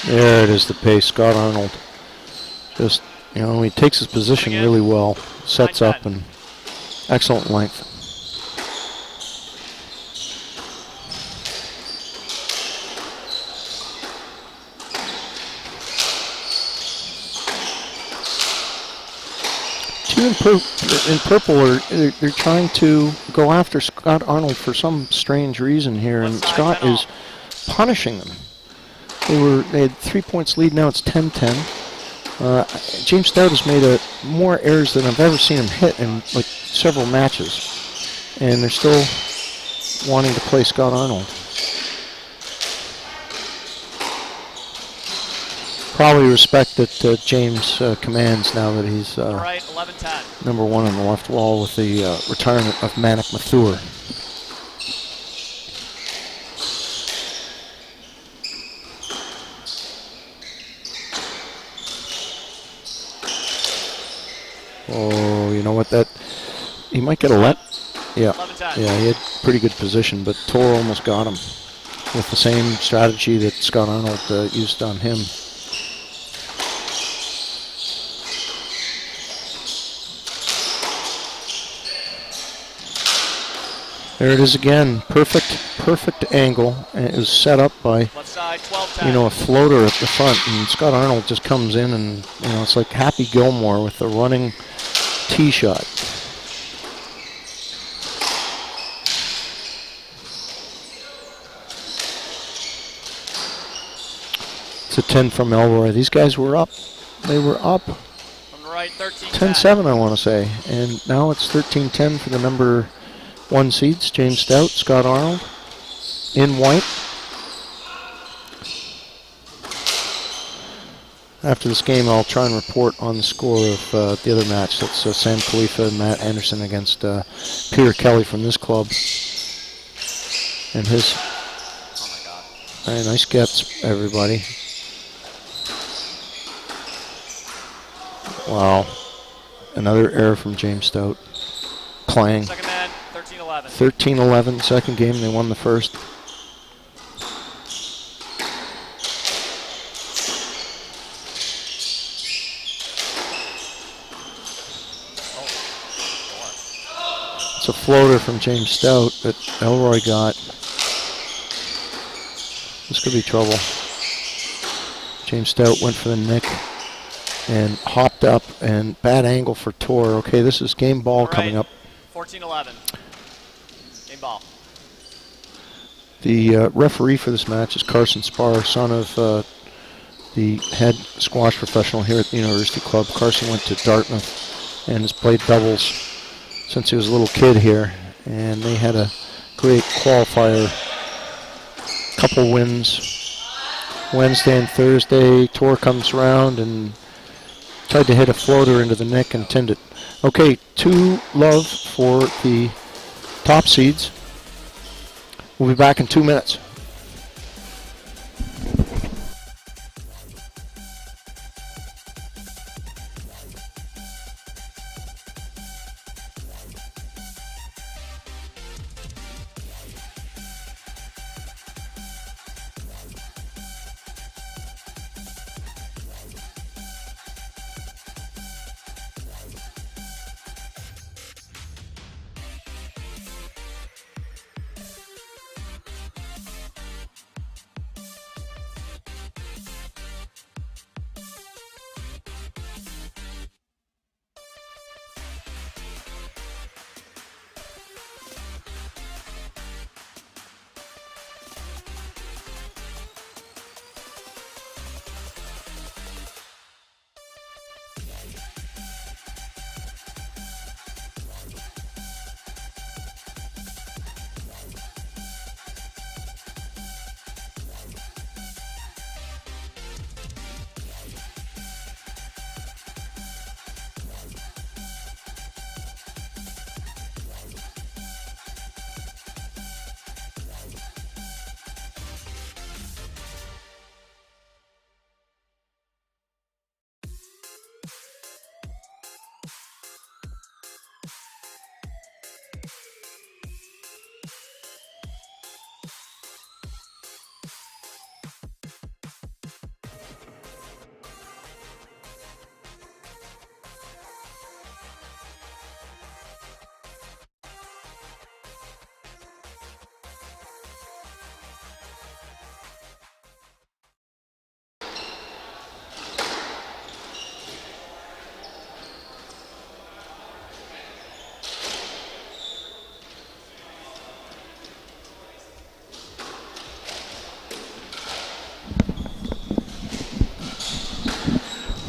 There it is, the pace. Scott Arnold just, he takes his position really well, sets up, and excellent length. Team in purple, they're trying to go after Scott Arnold for some strange reason here, and Scott is punishing them. They had 3 points lead. Now it's 10-10. James Stout has made more errors than I've ever seen him hit in like several matches, and they're still wanting to play Scott Arnold. Probably respect that James commands now that he's right, 11-10. number 1 on the left wall with the retirement of Manik Mathur. Oh, you know what? He might get a let. Yeah, 11-10. yeah, he had pretty good position, but Tor almost got him with the same strategy that Scott Arnold used on him. There it is again. Perfect angle. And it was set up by, Left side, 12-10. you know, a floater at the front. And Scott Arnold just comes in and, you know, it's like Happy Gilmore with the running tee shot. It's a 10 from Elroy. These guys were up. They were up. From the right, 13-10. 10-7, I want to say. And now it's 13-10 for the number 1 seeds, James Stout, Scott Arnold, in white. After this game, I'll try and report on the score of the other match. That's Sam Khalifa and Matt Anderson against Peter Kelly from this club. And his... Oh, my God. Very nice gets, everybody. Wow. Another error from James Stout. Clang. Second man, 13-11. 13-11, second game. They won the first. It's a floater from James Stout that Elroy got. This could be trouble. James Stout went for the nick and hopped up, and bad angle for Tor. Okay, this is game ball coming up. 14-11. Game ball. The referee for this match is Carson Spar, son of the head squash professional here at the University Club. Carson went to Dartmouth and has played doubles since he was a little kid here, and they had a great qualifier. Couple wins Wednesday and Thursday. Tor comes around and tried to hit a floater into the neck and tinned it. Okay, 2-love for the top seeds. We'll be back in 2 minutes.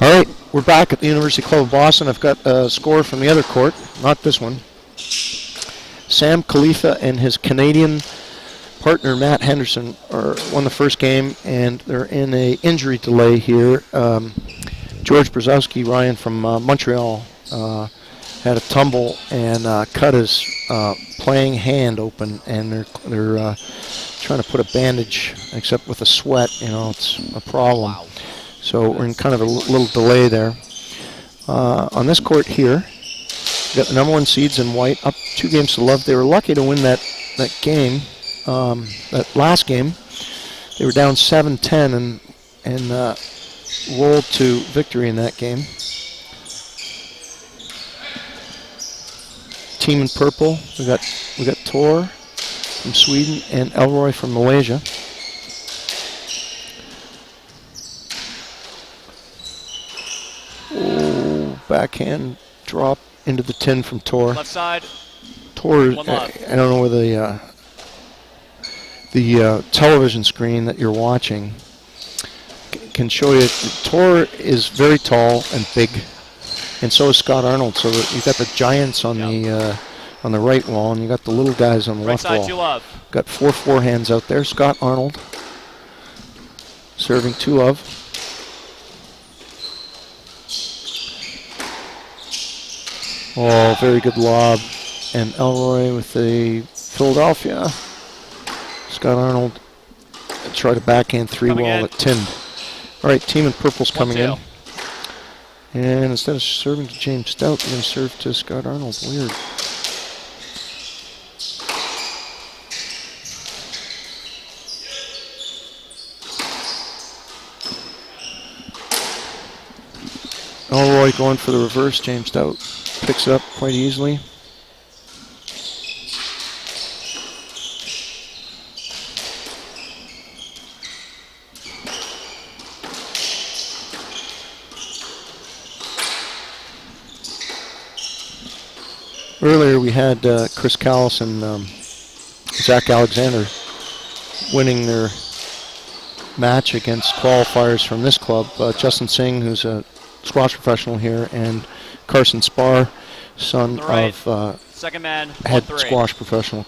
All right, we're back at the University Club of Boston. I've got a score from the other court, not this one. Sam Khalifa and his Canadian partner Matt Henderson won the first game, and they're in a injury delay here. George Brzezowski, Ryan from Montreal, had a tumble and cut his playing hand open, and they're trying to put a bandage, except with a sweat, you know, it's a problem. Wow. So we're in kind of a little delay there. On this court here, we got the number one seeds in white, up 2 games to love. They were lucky to win that game, that last game. They were down 7-10 and rolled to victory in that game. Team in purple, we got Tor, from Sweden and Elroy from Malaysia. Oh, backhand drop into the tin from Tor. Left side. Tor, One love. I don't know where the television screen that you're watching can show you. Tor is very tall and big, and so is Scott Arnold. So you've got the giants on the right wall, and you got the little guys on the Right left side, wall. 2 love. Got 4 forehands out there. Scott Arnold serving 2 love. Oh, very good lob. And Elroy with the Philadelphia. Scott Arnold try to backhand 3-wall at tinned. All right, team in purple's coming in. And instead of serving to James Stout, they're going to serve to Scott Arnold. Weird. Elroy going for the reverse. James Stout picks it up quite easily. Earlier we had Chris Callis and Zach Alexander winning their match against qualifiers from this club. Justin Singh, who's a squash professional here, and Carson Spar, son of second man, head 1-3. squash professional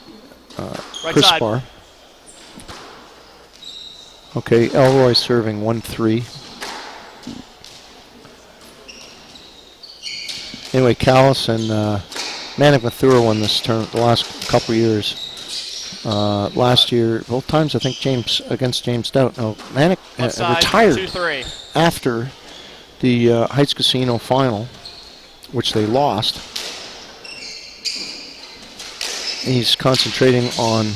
Right Chris side. Spar. Okay, Elroy serving 1-3. Anyway, Callis and Manic Mathura won this tournament the last couple of years. Last year, both times I think against James Stout. No, Manic retired 2-3. after the Heights Casino final, which they lost. He's concentrating on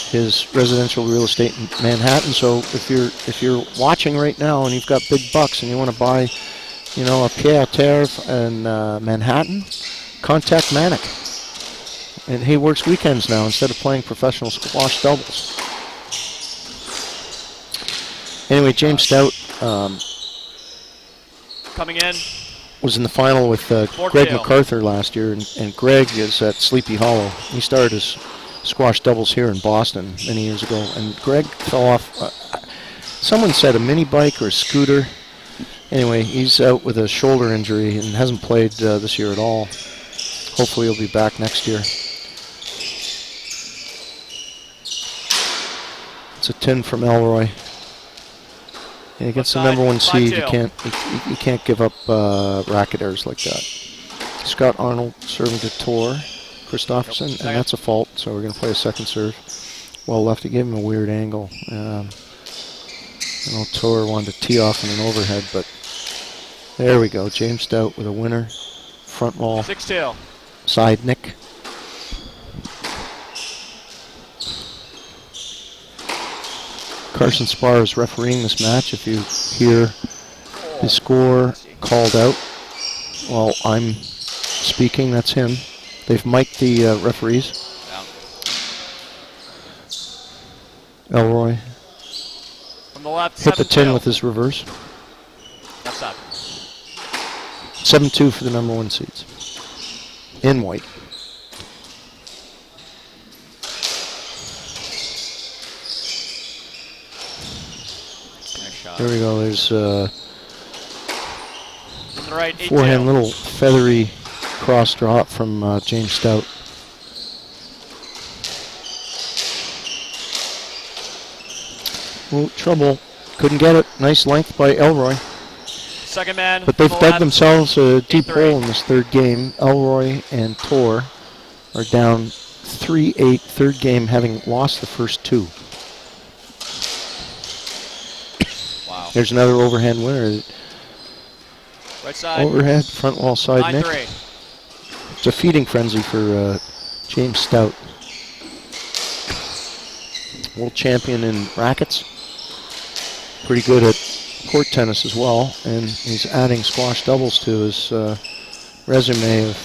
his residential real estate in Manhattan. So if you're watching right now and you've got big bucks and you want to buy, a pied à terre in Manhattan, contact Manic. And he works weekends now instead of playing professional squash doubles. Anyway, James Stout Coming in. was in the final with Greg MacArthur last year, and Greg is at Sleepy Hollow. He started his squash doubles here in Boston many years ago, and Greg fell off, someone said a mini bike or a scooter. Anyway, he's out with a shoulder injury and hasn't played this year at all. Hopefully he'll be back next year. It's a 10 from Elroy. And against the number 1 seed, you can't give up racket errors like that. Scott Arnold serving to Tor Christofferson, and that's a fault, so we're going to play a second serve. Well left, he gave him a weird angle. I know Tor wanted to tee off in an overhead, but there we go. James Stout with a winner. Front wall. 6-2. Side nick. Carson Spar is refereeing this match. If you hear the score called out while I'm speaking, that's him. They've mic'd the referees. Elroy From the left, hit the 10 with his reverse. Left side. 7-2 for the number 1 seeds. In white. There we go. There's From the right, 8-2. forehand little feathery cross drop from James Stout. Oh, trouble. Couldn't get it. Nice length by Elroy. Second man. But they've from the dug left. themselves a deep 8-3. hole in this third game. Elroy and Tor are down 3-8, third game, having lost the first 2. Wow. There's another overhand winner. Right side. Overhead, front wall side nick. 9-3. It's a feeding frenzy for James Stout. World champion in rackets. Pretty good at court tennis as well. And he's adding squash doubles to his resume of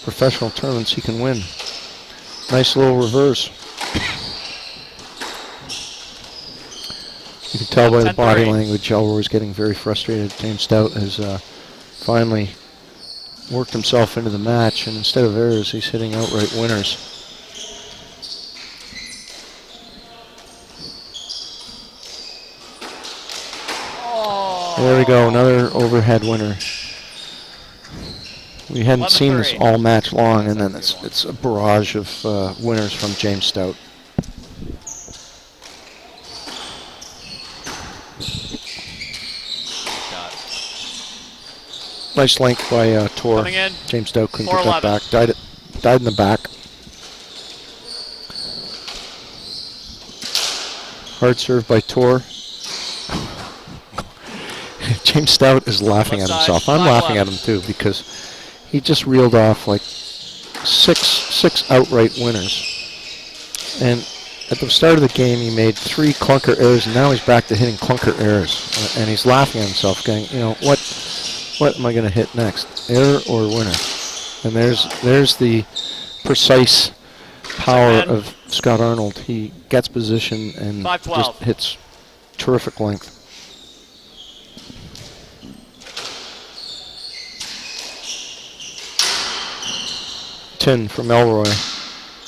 professional tournaments he can win. Nice little reverse. You can tell by the body language, Elroy's getting very frustrated. James Stout has finally worked himself into the match, and instead of errors, he's hitting outright winners. There we go, another overhead winner. We hadn't seen this all match long, and then it's a barrage of winners from James Stout. Nice length by Tor. James Stout couldn't get that back. Died in the back. Hard serve by Tor. James Stout is laughing at himself. I'm laughing at him too, because he just reeled off like six outright winners. And at the start of the game, he made 3 clunker errors, and now he's back to hitting clunker errors. And he's laughing at himself, going, you know, what am I going to hit next, error or winner? And there's the precise power of Scott Arnold. He gets position and just hits terrific length. Tin from Elroy.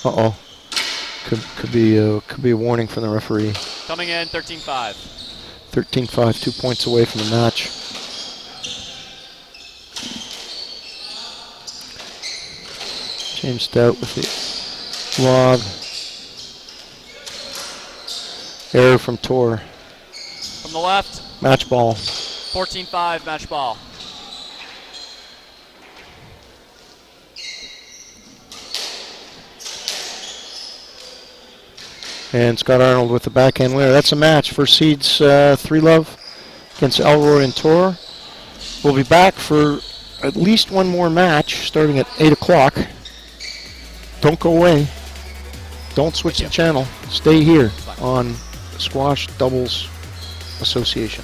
Uh-oh. Could be a warning from the referee. Coming in, 13-5. 13-5, 2 points away from the match. James Stout with the lob. Error from Tor. From the left. Match ball. 14-5, match ball. And Scott Arnold with the backhand winner. That's a match for seeds 3-Love against Elroy and Tor. We'll be back for at least one more match starting at 8 o'clock. Don't go away. Don't switch the channel. Stay here on Squash Doubles Association.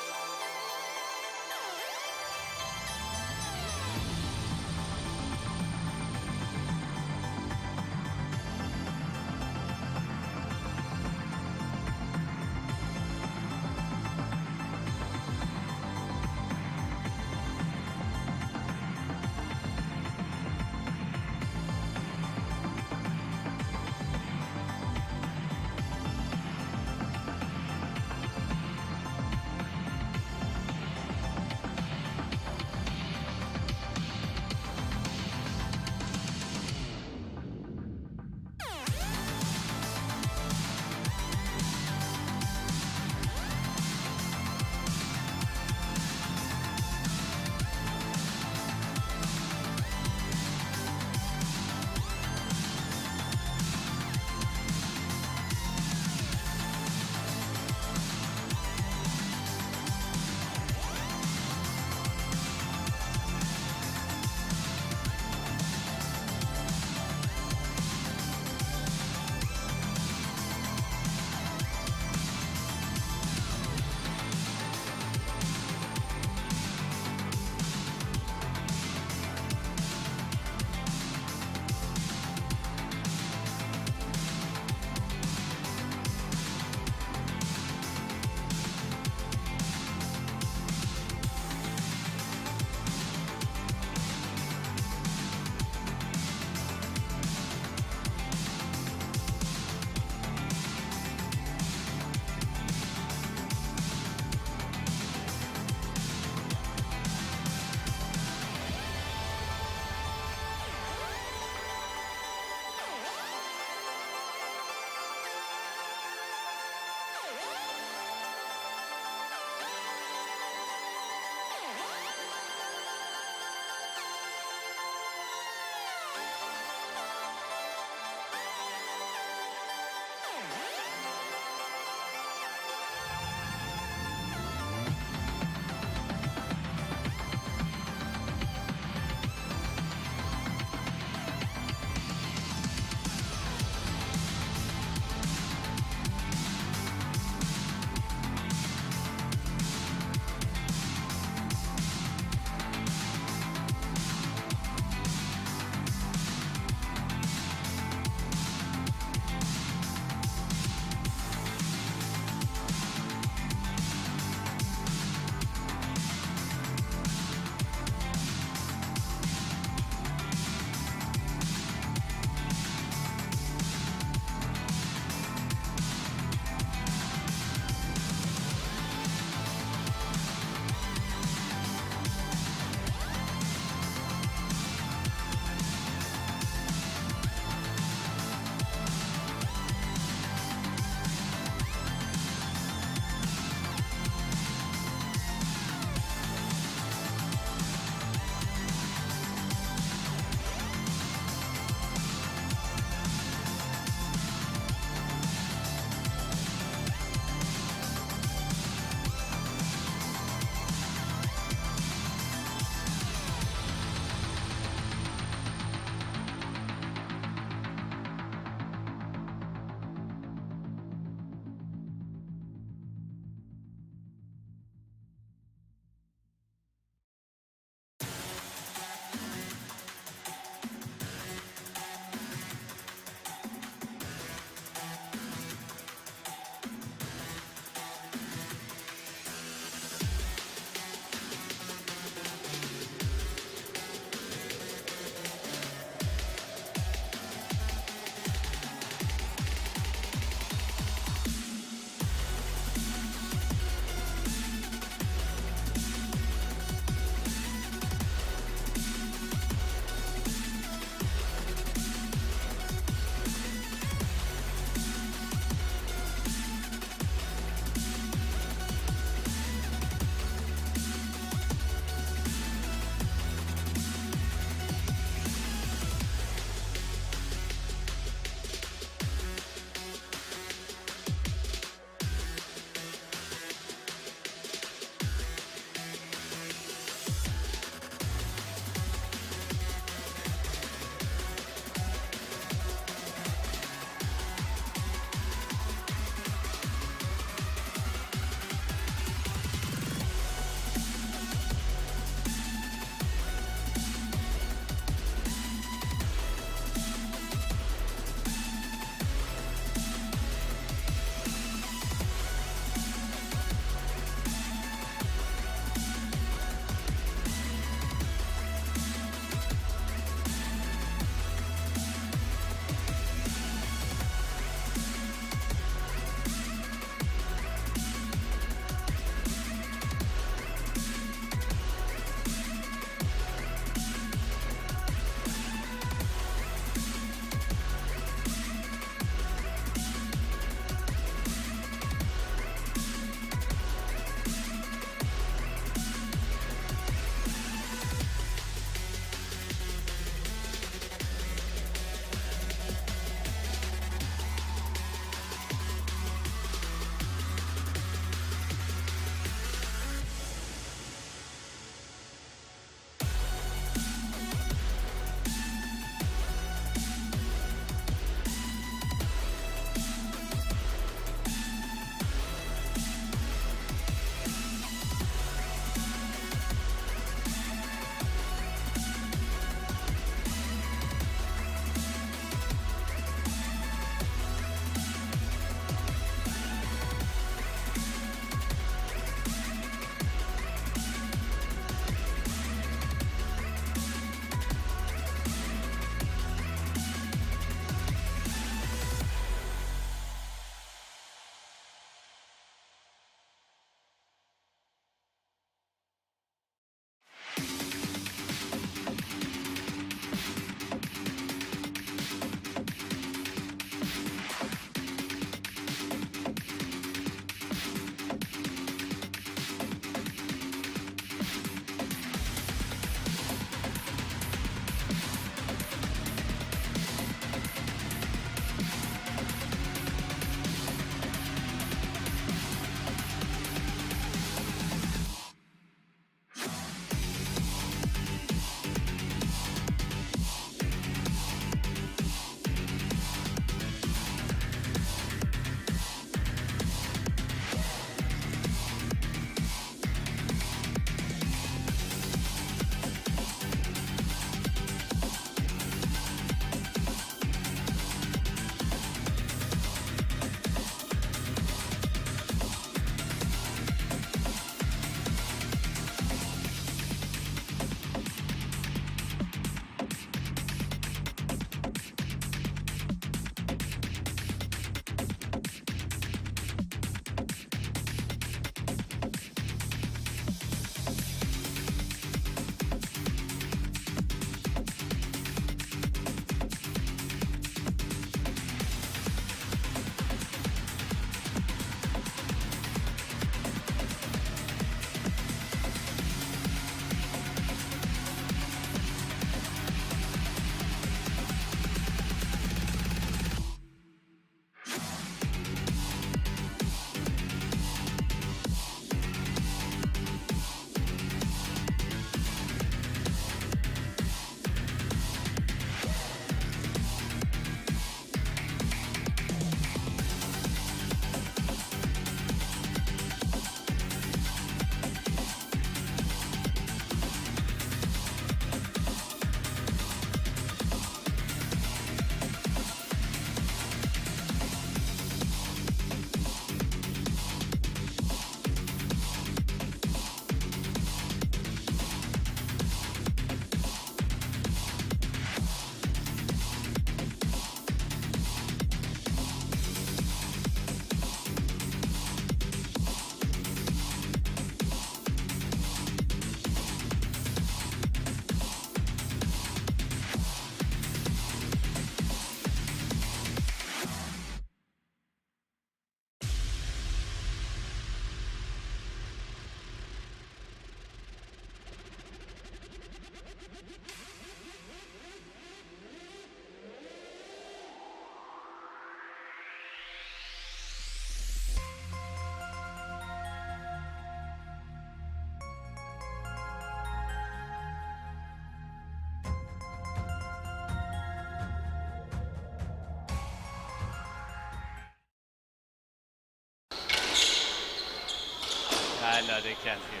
Yeah, no, they can't hear.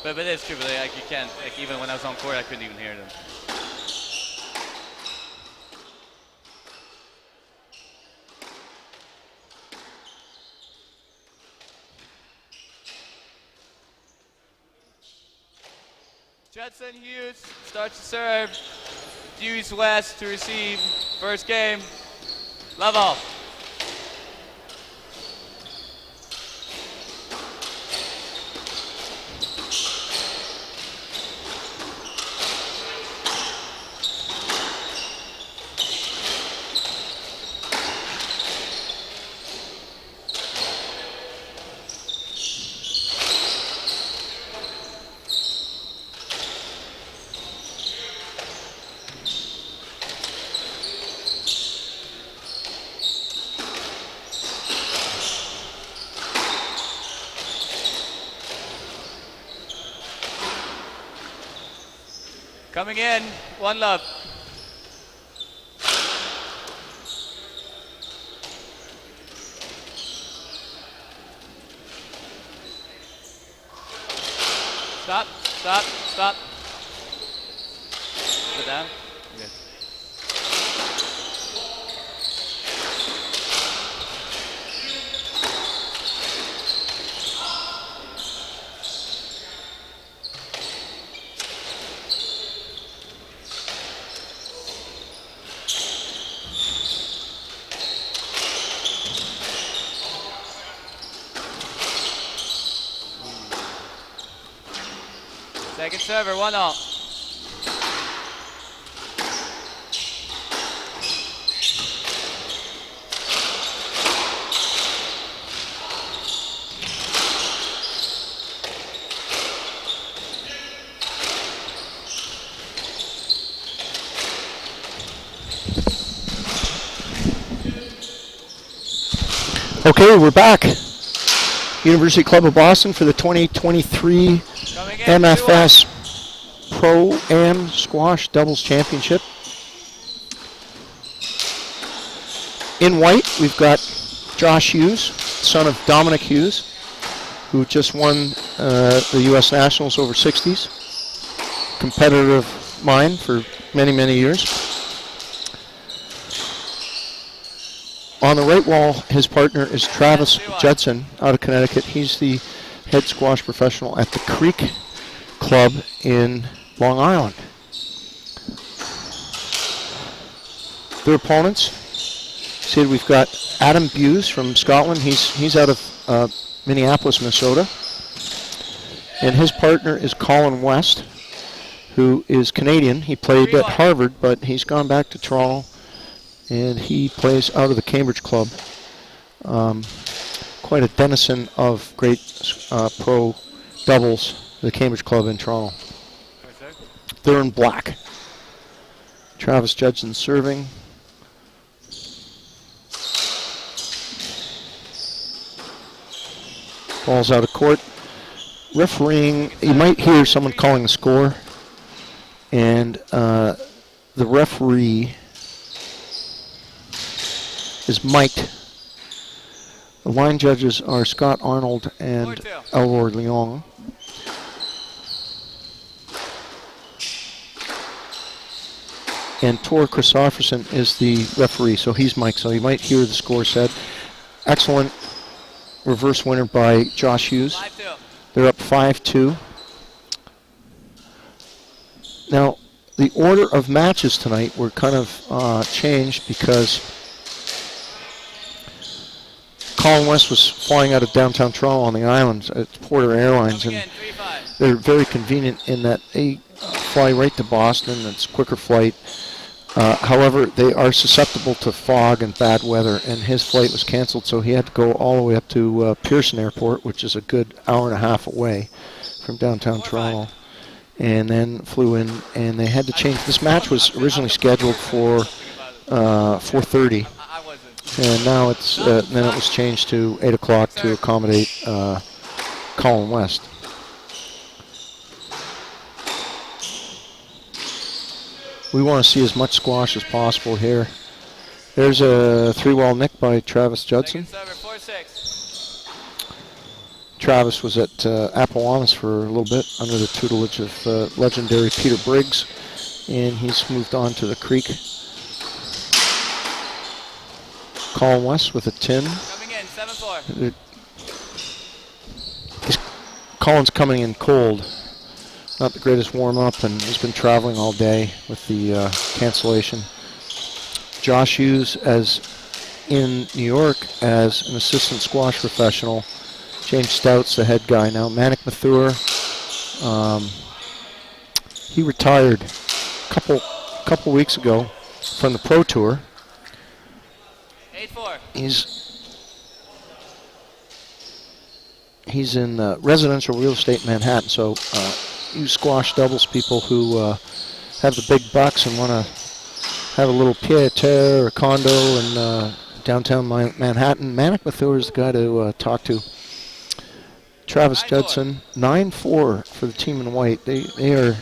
But it's true. But like you can't. Like even when I was on court, I couldn't even hear them. Judson Hughes starts to serve. Hughes West to receive. First game. Level. Coming in, one love. Stop, stop, stop. Sit down. Okay. Second server, 1-all. Okay, we're back. University Club of Boston for the 2023 MFS Pro-Am Squash Doubles Championship. In white, we've got Josh Hughes, son of Dominic Hughes, who just won the U.S. Nationals over 60s. Competitor of mine for many, many years. On the right wall, his partner is Travis Judson out of Connecticut. He's the head squash professional at the Creek Club in Long Island. Their opponents, see, we've got Adam Hughes from Scotland. He's out of Minneapolis, Minnesota. And his partner is Colin West, who is Canadian. He played at Harvard, but he's gone back to Toronto. And he plays out of the Cambridge Club. Quite a denizen of great pro doubles, the Cambridge Club in Toronto. They're in black. Travis Judson serving. Ball's out of court. Refereeing, you might hear someone calling the score. And the referee is mic'd. The line judges are Scott Arnold and Elroy Leong. And Tor Christofferson is the referee, so he's mic'd, so you might hear the score said. Excellent reverse winner by Josh Hughes. 5-2. They're up 5-2. Now, the order of matches tonight were kind of changed because Colin West was flying out of downtown Toronto on the island at Porter Airlines, and they're very convenient in that they fly right to Boston. It's a quicker flight. However, they are susceptible to fog and bad weather, and his flight was canceled, so he had to go all the way up to Pearson Airport, which is a good hour and a half away from downtown Toronto, and then flew in, and they had to change. This match was originally scheduled for 4:30. And now it's then it was changed to 8 o'clock to accommodate Colin West. We want to see as much squash as possible here. There's a 3-wall nick by Travis Judson. Travis was at Appowamus for a little bit under the tutelage of legendary Peter Briggs, and he's moved on to the Creek. Colin West with a tin. Coming in, 7-4. Colin's coming in cold. Not the greatest warm-up, and he's been traveling all day with the cancellation. Josh Hughes as in New York as an assistant squash professional. James Stout's the head guy now. Manic Mathur, he retired a couple weeks ago from the Pro Tour. 8-4. He's in residential real estate in Manhattan, so you squash doubles people who have the big bucks and want to have a little pied-à-terre or condo in downtown Manhattan. Manic Mathur is the guy to talk to. Travis Judson, 9-4 for the team in white. They are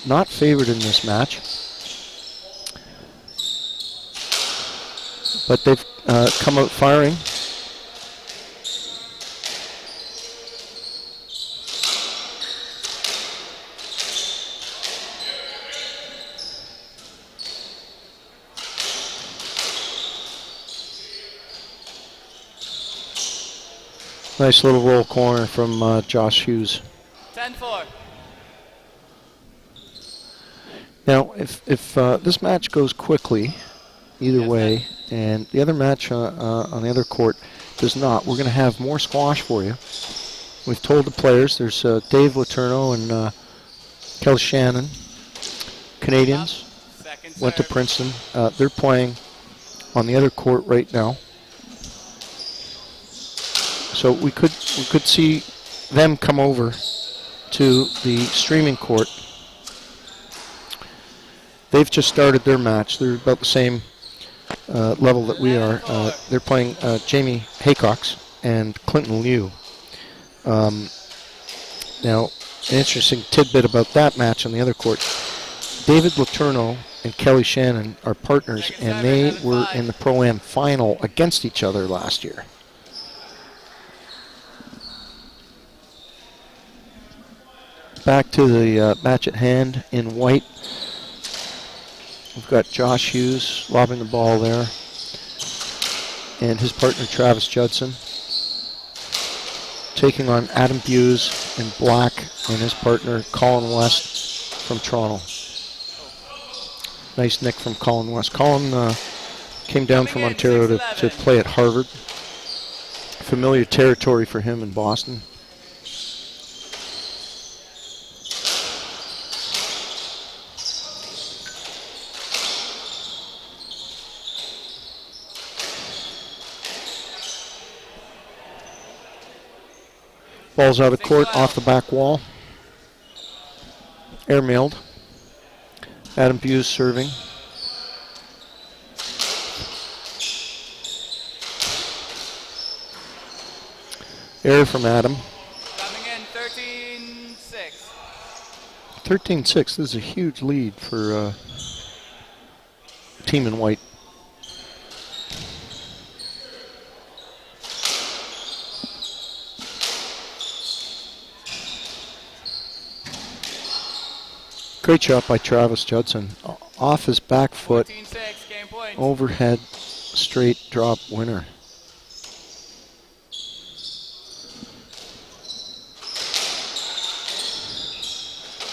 not favored in this match, but they've come out firing. Nice little roll corner from Josh Hughes. 10-4. Now, if this match goes quickly, either way, and the other match on the other court does not, we're going to have more squash for you. We've told the players, there's Dave Letourneau and Kelly Shannon, Canadians, went to Princeton. They're playing on the other court right now. So we could see them come over to the streaming court. They've just started their match. They're about the same level that we are. They're playing Jamie Haycox and Clinton Liu. Now, an interesting tidbit about that match on the other court. David Letourneau and Kelly Shannon are partners, and they were in the Pro-Am final against each other last year. Back to the match at hand in white. We've got Josh Hughes lobbing the ball there, and his partner Travis Judson taking on Adam Hughes in black and his partner Colin West from Toronto. Nice nick from Colin West. Colin came down from Ontario to play at Harvard. Familiar territory for him in Boston. Ball's out of court, off the back wall. Airmailed. Adam Hughes serving. Air from Adam. Coming in 13-6. 13-6. This is a huge lead for team in white. Great shot by Travis Judson. Off his back foot. 14-6, game point. Overhead straight drop winner.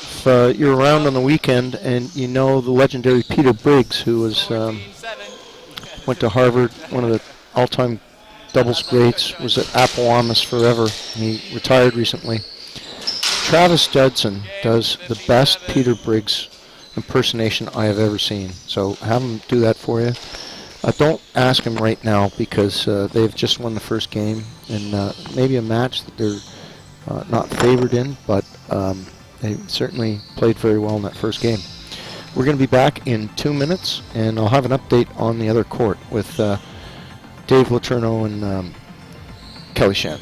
If you're around on the weekend and you know the legendary Peter Briggs, who was went to Harvard, one of the all-time doubles greats, was at Appowamus forever. He retired recently. Travis Judson does the best Peter Briggs impersonation I have ever seen. So have him do that for you. Don't ask him right now because they've just won the first game and maybe a match that they're not favored in, but they certainly played very well in that first game. We're going to be back in 2 minutes, and I'll have an update on the other court with Dave Letourneau and Kelly Shannon.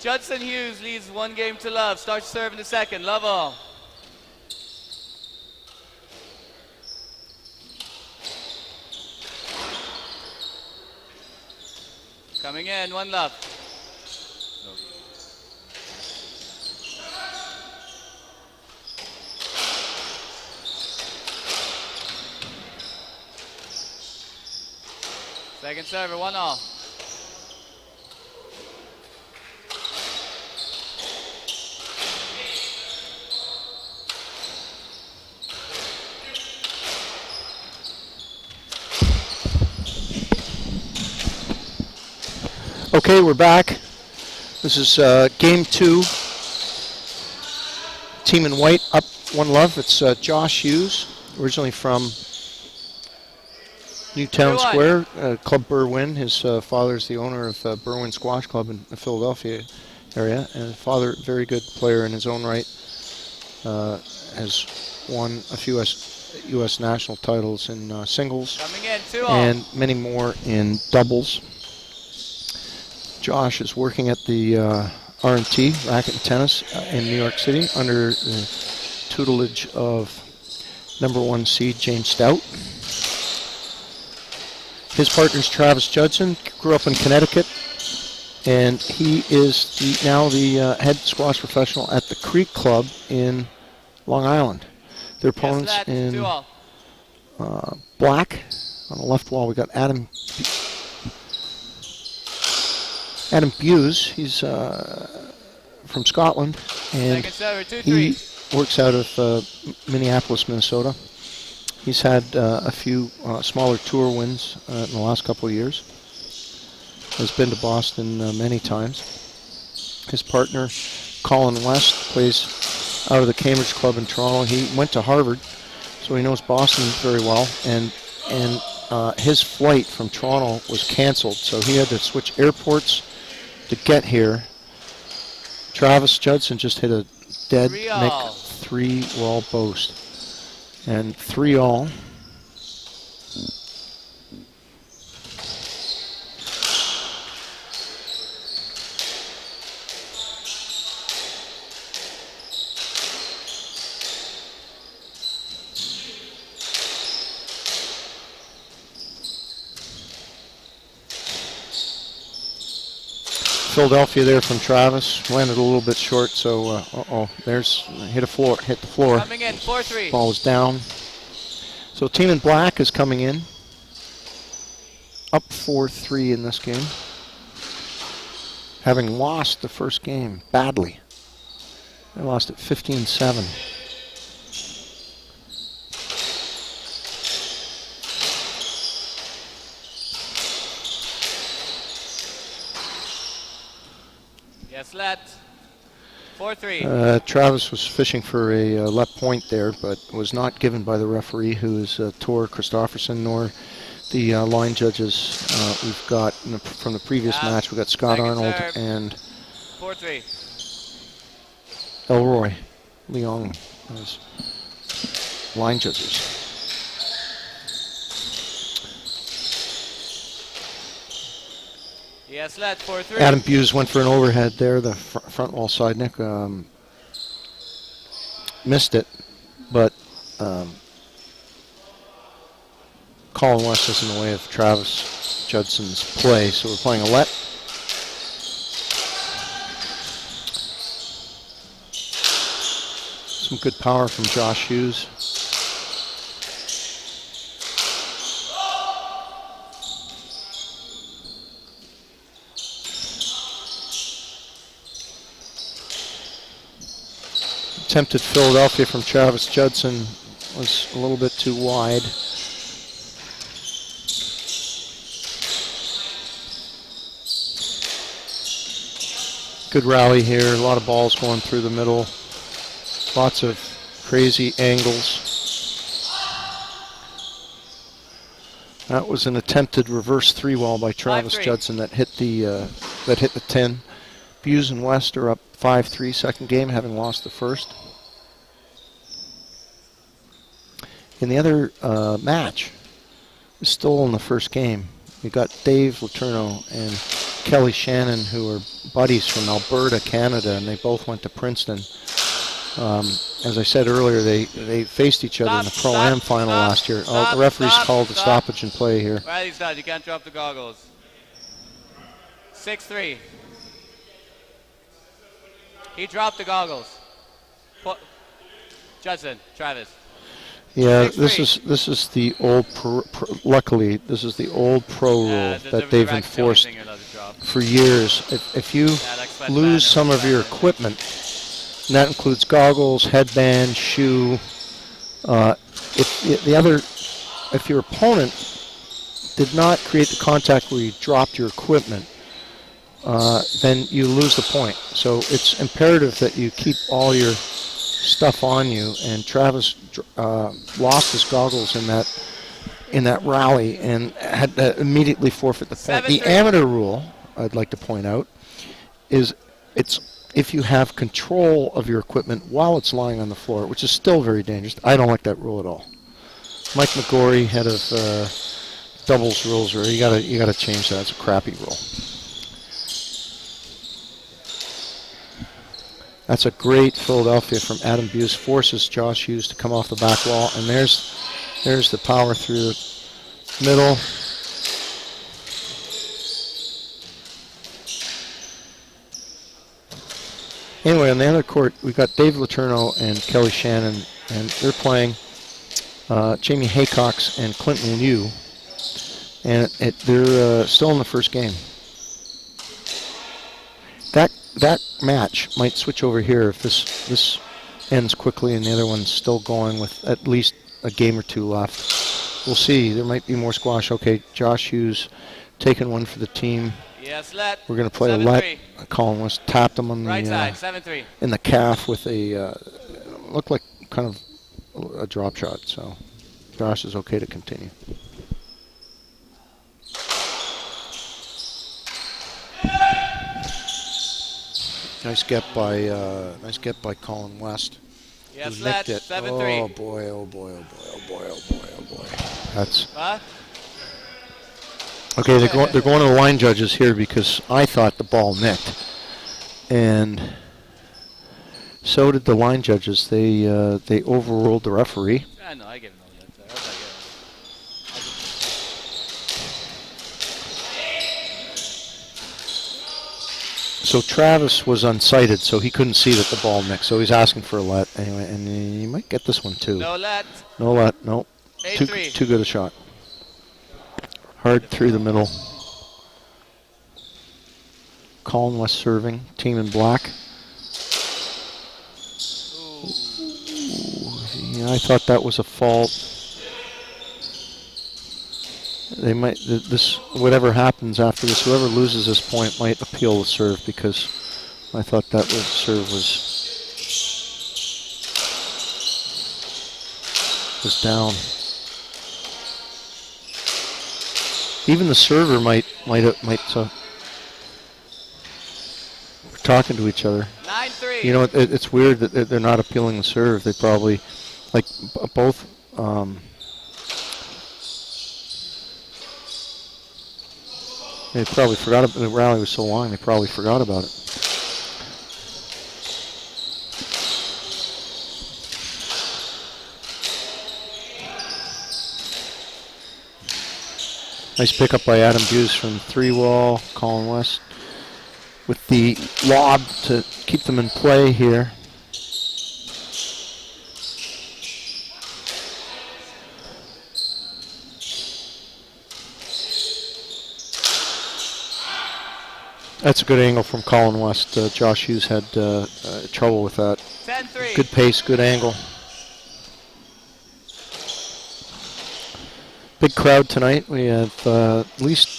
Judson Hughes leads 1 game to love. Starts to serve in the second. Love all. Coming in, 1 love. Second server, 1-all. Okay, we're back. This is game 2. Team in white up 1 love. It's Josh Hughes, originally from Newtown Square, Club Berwyn. His father is the owner of Berwyn Squash Club in the Philadelphia area, and his father, very good player in his own right, has won a few U.S. national titles in singles and many more in doubles. Josh is working at the R&T, Racket and Tennis, in New York City under the tutelage of #1 seed James Stout. His partner is Travis Judson, grew up in Connecticut, and he is now the head squash professional at the Creek Club in Long Island. Their opponents in black. On the left wall, we got Adam Hughes. He's from Scotland, and he works out of Minneapolis, Minnesota. He's had a few smaller tour wins in the last couple of years. Has been to Boston many times. His partner, Colin West, plays out of the Cambridge Club in Toronto. He went to Harvard, so he knows Boston very well. And his flight from Toronto was canceled, so he had to switch airports to get here. Travis Judson just hit a dead Nick 3-wall post. And 3-all. Philadelphia there from Travis. Landed a little bit short, so there's hit the floor. Coming in, 4-3. Ball was down. So team in black is coming in. Up 4-3 in this game. Having lost the first game badly. They lost it 15-7. Yes, let. 4-3. Travis was fishing for a left point there, but was not given by the referee, who is Tor Christofferson, nor the line judges. We've got from the previous match. We've got Scott Arnold and 4-3. Elroy Leong as line judges. Yes, let. 4-3. Adam Hughes went for an overhead there, the front wall side nick. Missed it, but Colin West is in the way of Travis Judson's play, so we're playing a let. Some good power from Josh Hughes. Attempted Philadelphia from Travis Judson was a little bit too wide. Good rally here, a lot of balls going through the middle. Lots of crazy angles. That was an attempted reverse 3-wall by Travis Judson that hit the tin. Hughes and West are up 5-3 second game, having lost the first. In the other match, we're still in the first game. We got Dave Letourneau and Kelly Shannon, who are buddies from Alberta, Canada, and they both went to Princeton. As I said earlier, they faced each other in the Pro-Am final last year. The referee's called a stoppage and play here. Riley's done. You can't drop the goggles. 6-3. He dropped the goggles. Judson, Travis. Yeah, 6-3. this is the old luckily this is the old pro rule that they've enforced for years. If you lose some of your equipment, and that includes goggles, headband, shoe, if your opponent did not create the contact where you dropped your equipment, then you lose the point. So it's imperative that you keep all your stuff on you, and Travis lost his goggles in that rally and had to immediately forfeit the point. The amateur rule, I'd like to point out, is it's if you have control of your equipment while it's lying on the floor, which is still very dangerous. I don't like that rule at all. Mike McGorry, head of doubles rules, you gotta change that. It's a crappy rule. That's a great Philadelphia from Adam Buse. Forces Josh Hughes to come off the back wall. And there's the power through the middle. Anyway, on the other court, we've got Dave Letourneau and Kelly Shannon. And they're playing Jamie Haycox and Clinton Liu. And they're still in the first game. That match might switch over here if this ends quickly and the other one's still going with at least a game or two left. We'll see. There might be more squash. Okay, Josh Hughes taking one for the team. Yes, let. We're going to play a let. Colin West tapped him on the right side, 7-3. In the calf with a looked like kind of a drop shot. So Josh is okay to continue. Nice get by Colin West. Yes, nicked it. 7-3. Oh boy, oh boy, oh boy, oh boy, oh boy, oh boy. That's okay. They're going to the line judges here because I thought the ball nicked, and so did the line judges. They overruled the referee. I know. I give him no that. So Travis was unsighted, so he couldn't see that the ball nicked. So he's asking for a let anyway, and he might get this one too. No let. No let. No. 8-3. Too good a shot. Hard through the middle. Colin West serving. Team in black. Ooh. Yeah, I thought that was a fault. They might, whatever happens after this, whoever loses this point might appeal the serve because I thought that serve was down. Even the server might we're talking to each other. 9-3. You know, it's weird that they're not appealing the serve. They probably, like both. They probably forgot about the rally was so long. They probably forgot about it. Nice pickup by Adam Hughes from 3-wall. Colin West with the lob to keep them in play here. That's a good angle from Colin West. Josh Hughes had trouble with that. 10-3. Good pace, good angle. Big crowd tonight. We have at least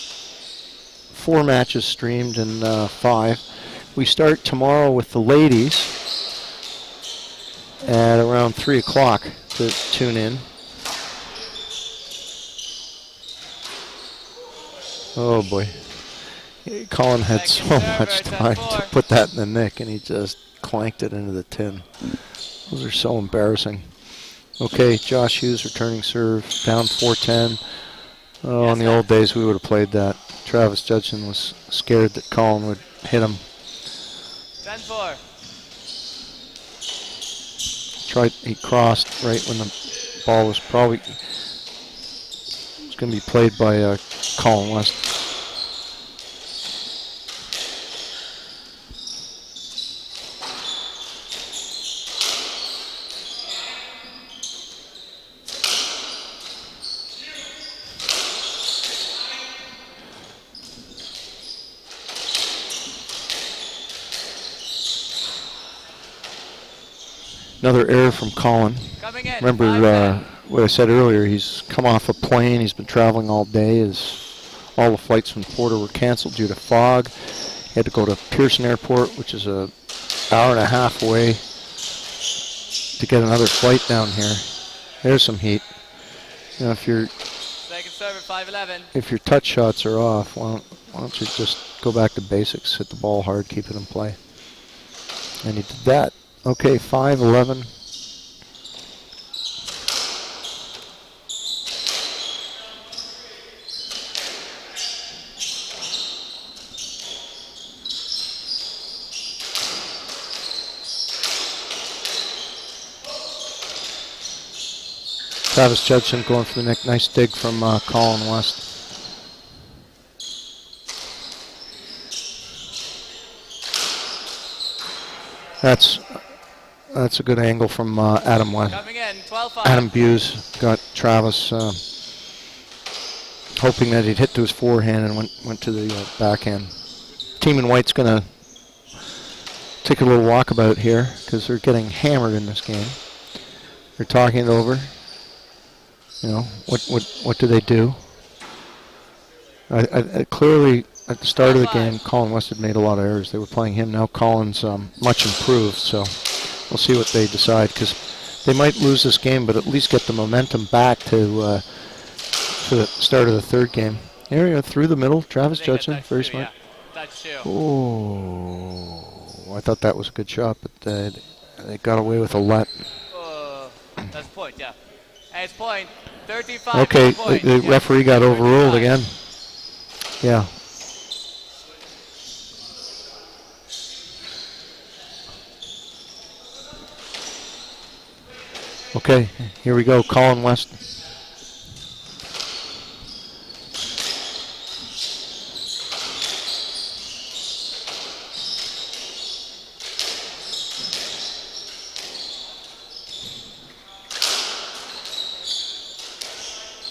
4 matches streamed and 5. We start tomorrow with the ladies at around 3 o'clock to tune in. Oh boy. Colin had so much time to put that in the nick, and he just clanked it into the tin. Those are so embarrassing. Okay, Josh Hughes returning serve, down 4-10. Oh, in the old days we would have played that. Travis Judson was scared that Colin would hit him. 10-4. He crossed right when the ball was probably going to be played by Colin West. Another error from Colin. Coming in. Remember what I said earlier, he's come off a plane, he's been traveling all day. All the flights from Porter were canceled due to fog. He had to go to Pearson Airport, which is an hour and a half away, to get another flight down here. There's some heat. You know, if your second serve at 5-11. If your touch shots are off, why don't you just go back to basics, hit the ball hard, keep it in play. And he did that. Okay, 5-11. Travis Judson going for the nice dig from Colin West. That's a good angle from Adam West. Coming in, 12-5. Adam Hughes got Travis hoping that he'd hit to his forehand and went to the backhand. Team in white's going to take a little walkabout here because they're getting hammered in this game. They're talking it over. You know, what do they do? I clearly, at the start of the game, Colin West had made a lot of errors. They were playing him. Now Colin's much improved, so we'll see what they decide, because they might lose this game, but at least get the momentum back to the start of the third game. Here we go, through the middle. Travis Judson, very smart. Oh, I thought that was a good shot, but they got away with a let. That's a point, yeah. And it's point. 35. Okay, the referee got overruled again. Yeah. Okay, here we go. Colin West.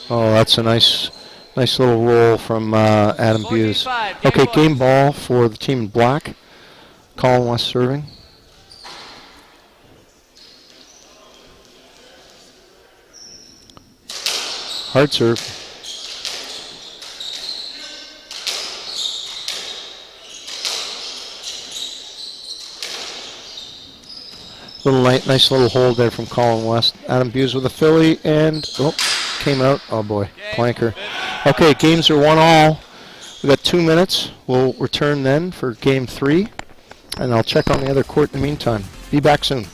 Oh, that's a nice little roll from Adam Hughes. Okay, game ball for the team in black. Colin West serving. Hard serve. Nice little hold there from Colin West. Adam Hughes with a Philly and came out. Oh boy, clanker. Okay, games are 1-all. We got 2 minutes. We'll return then for game 3, and I'll check on the other court in the meantime. Be back soon.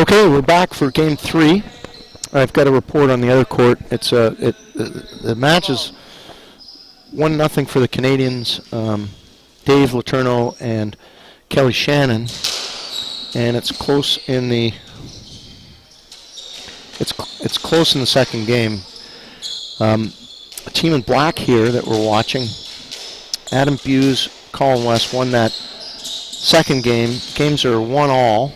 Okay, we're back for game 3. I've got a report on the other court. It's the match is 1-0 for the Canadians. Dave Letourneau and Kelly Shannon, and it's close in the close in the second game. A team in black here that we're watching. Adam Hughes, Colin West won that second game. Games are 1-1.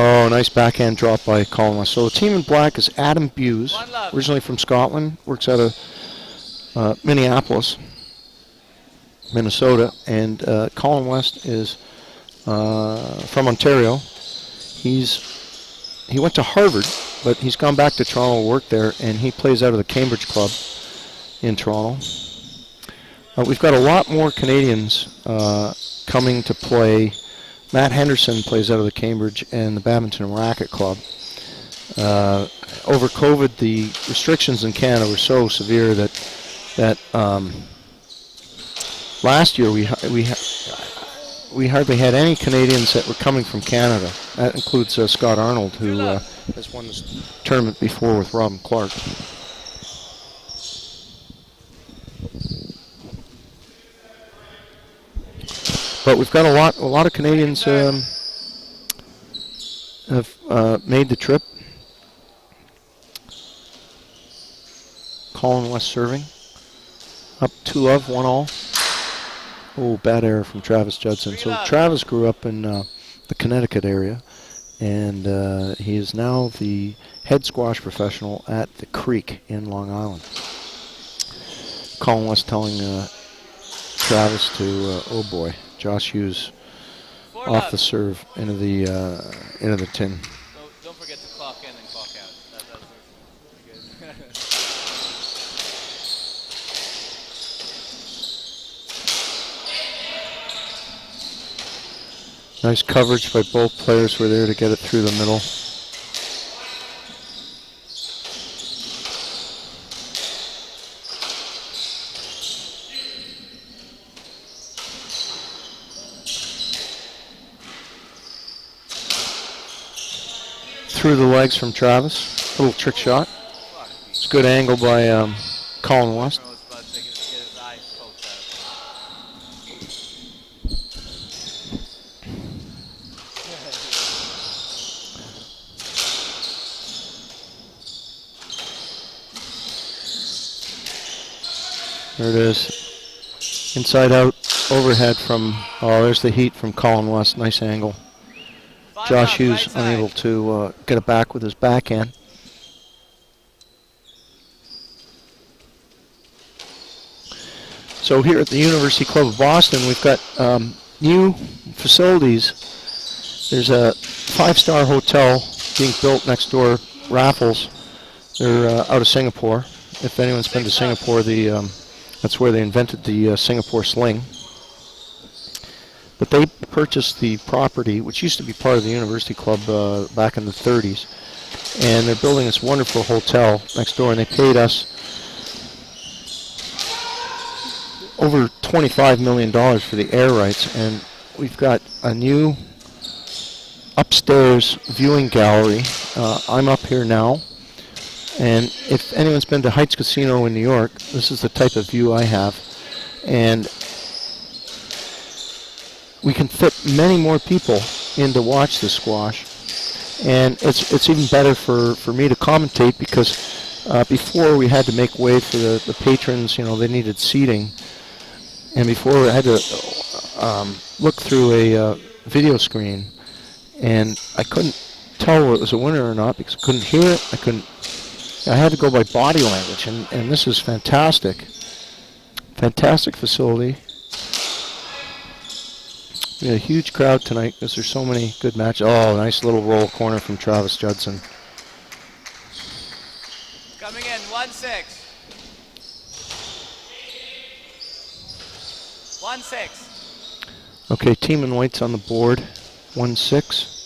Oh, nice backhand drop by Colin West. So the team in black is Adam Hughes, originally from Scotland, works out of Minneapolis, Minnesota, and Colin West is from Ontario. He went to Harvard, but he's gone back to Toronto to work there, and he plays out of the Cambridge Club in Toronto. We've got a lot more Canadians coming to play. Matt Henderson plays out of the Cambridge and the Badminton Racket Club. Over COVID, the restrictions in Canada were so severe that last year we hardly had any Canadians that were coming from Canada. That includes Stout and Arnold, who has won this tournament before with Robin Clark. But we've got a lot of Canadians have made the trip. Colin West serving. Up 2-love, 1-1. Oh, bad error from Travis Judson. So Travis grew up in the Connecticut area, and he is now the head squash professional at the Creek in Long Island. Colin West telling Travis to, oh boy, Josh Hughes off the serve into the tin. Don't forget to clock in and clock out. That's pretty good. Nice coverage by both players who were there to get it through the middle. Through the legs from Travis. Little trick shot. It's a good angle by Colin West. There it is. Inside out overhead from, oh, there's the heat from Colin West. Nice angle. Josh Hughes unable to get it back with his backhand. So here at the University Club of Boston, we've got new facilities. There's a 5-star hotel being built next door, Raffles. They're out of Singapore. If anyone's been to Singapore, that's where they invented the Singapore sling. But they purchased the property, which used to be part of the University Club back in the 30s. And they're building this wonderful hotel next door, and they paid us over $25 million for the air rights. And we've got a new upstairs viewing gallery. I'm up here now. And if anyone's been to Heights Casino in New York, this is the type of view I have. And we can fit many more people in to watch the squash, and it's even better for me to commentate, because before we had to make way for the patrons. You know, they needed seating, and before I had to look through a video screen, and I couldn't tell whether it was a winner or not because I couldn't hear it. I had to go by body language, and this is fantastic facility. We had a huge crowd tonight because there's so many good matches. Oh, nice little roll corner from Travis Judson. Coming in, 1-6. 1-6. Okay, team in white's on the board, 1-6.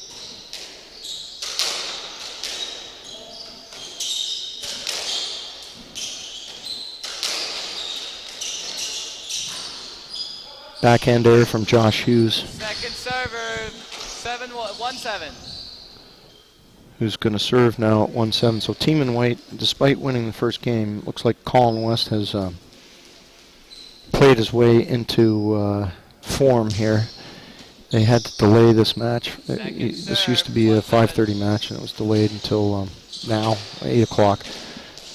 Backhand error from Josh Hughes. Second server, 1-7. Who's going to serve now at 1-7. So Team in White, despite winning the first game, looks like Colin West has played his way into form here. They had to delay this match. This used to be a 5:30 match, and it was delayed until now, 8 o'clock,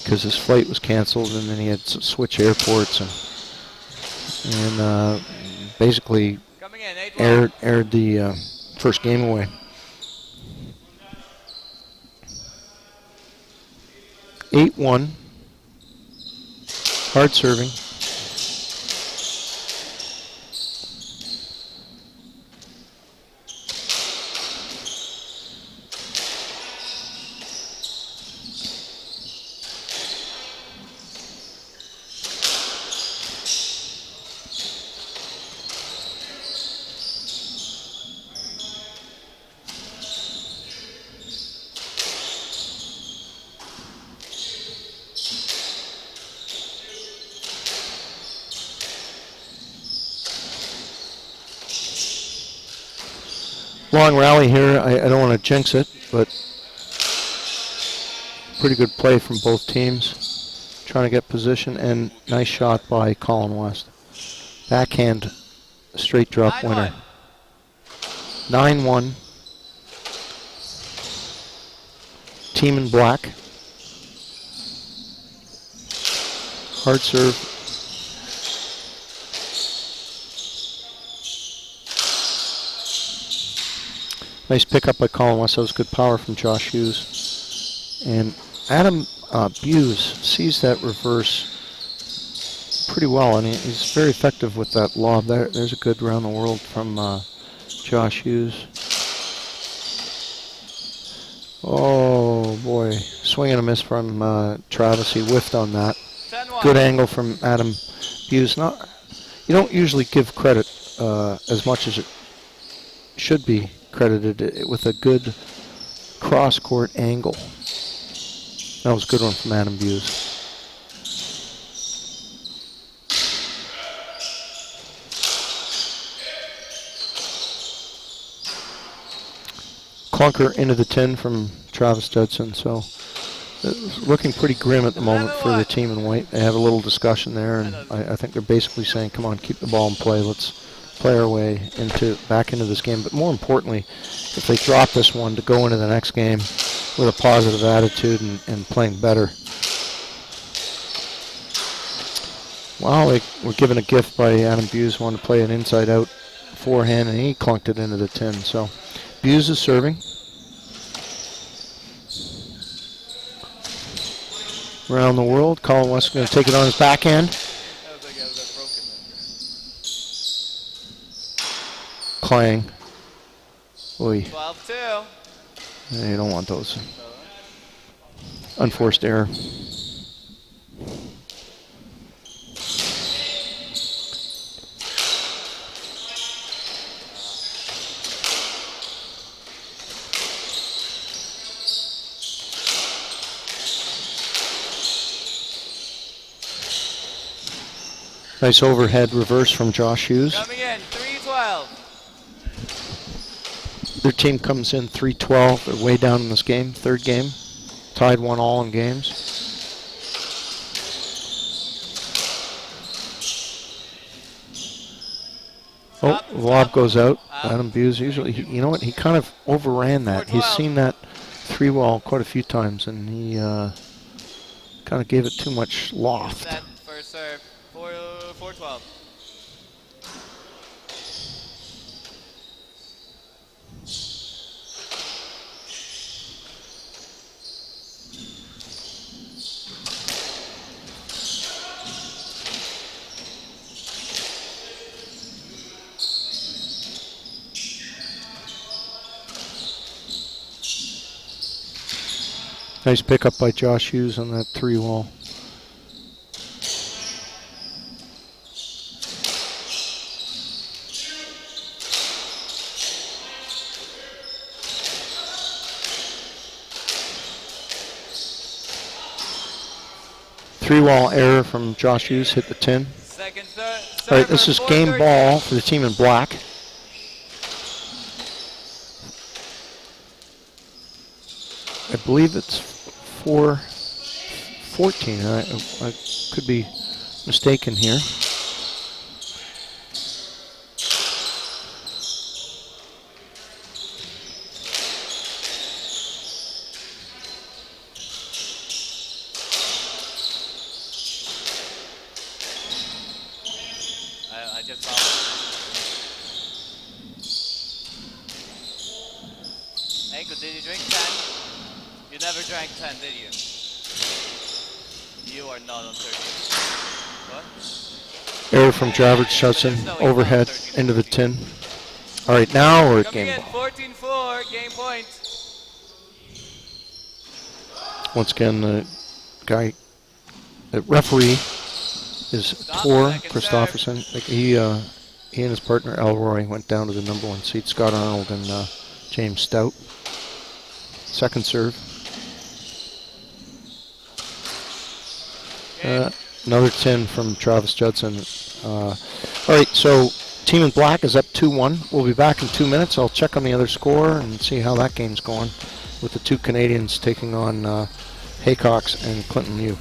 because his flight was canceled, and then he had to switch airports and basically aired the first game away. (8-1). Hard serving. Long rally here. I don't want to jinx it, but pretty good play from both teams. Trying to get position, and nice shot by Colin West. Backhand straight drop winner. 9-1. Team in black. Hard serve. Nice pickup by Colin West. That was good power from Josh Hughes. And Adam Hughes sees that reverse pretty well, and he's very effective with that lob. There's a good round the world from Josh Hughes. Oh boy, swing and a miss from Travis. He whiffed on that. 10-1. Good angle from Adam Hughes. You don't usually give credit as much as it should be credited with a good cross-court angle. That was a good one from Adam Hughes. Clunker into the 10 from Travis Judson. So it's looking pretty grim at the moment for the team in white. They have a little discussion there, and I think they're basically saying, come on, keep the ball in play. Let's play our way back into this game. But more importantly, if they drop this one, to go into the next game with a positive attitude and playing better. Wow, they were given a gift by Adam Hughes, wanted to play an inside-out forehand, and he clunked it into the 10. So Hughes is serving. Around the world, Colin West is going to take it on his backhand. Clang. Oy. 12-2. Yeah, you don't want those. Unforced error. Nice overhead reverse from Josh Hughes. Coming in, 3-12. Their team comes in 3-12. They're way down in this game. Third game. Tied 1-1 in games. Oh, lob goes out. Adam Hughes usually, you know what, he kind of overran that. He's seen that 3-wall quite a few times, and he kind of gave it too much loft. Set first serve, 4-12. Nice pickup by Josh Hughes on that 3-wall. Three-wall error from Josh Hughes, hit the 10. Second All right, this is game ball for the team in black. I believe it's 4-14. I could be mistaken here. I just found it. Anko, did you drink 10? You never drank 10, did you? You are not on 13. What? Error from Judson, overhead into the tin. All right, now we're at game ball. 14-4, game point. Once again, the referee is Tor Christofferson. He and his partner Elroy went down to the number 1 seed, Scott Arnold and James Stout. Second serve. Another 10 from Travis Judson. All right, so team in black is up 2-1. We'll be back in 2 minutes. I'll check on the other score and see how that game's going with the two Canadians taking on Haycox and Clinton Yu.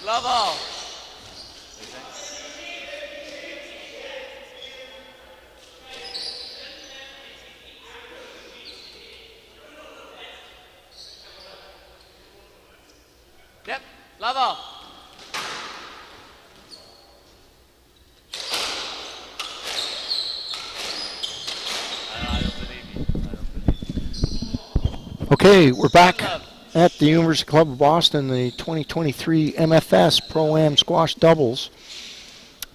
Love all. Yep, love all. I don't believe you. I don't believe you. Okay, we're back at the University Club of Boston, the 2023 MFS Pro-Am Squash Doubles.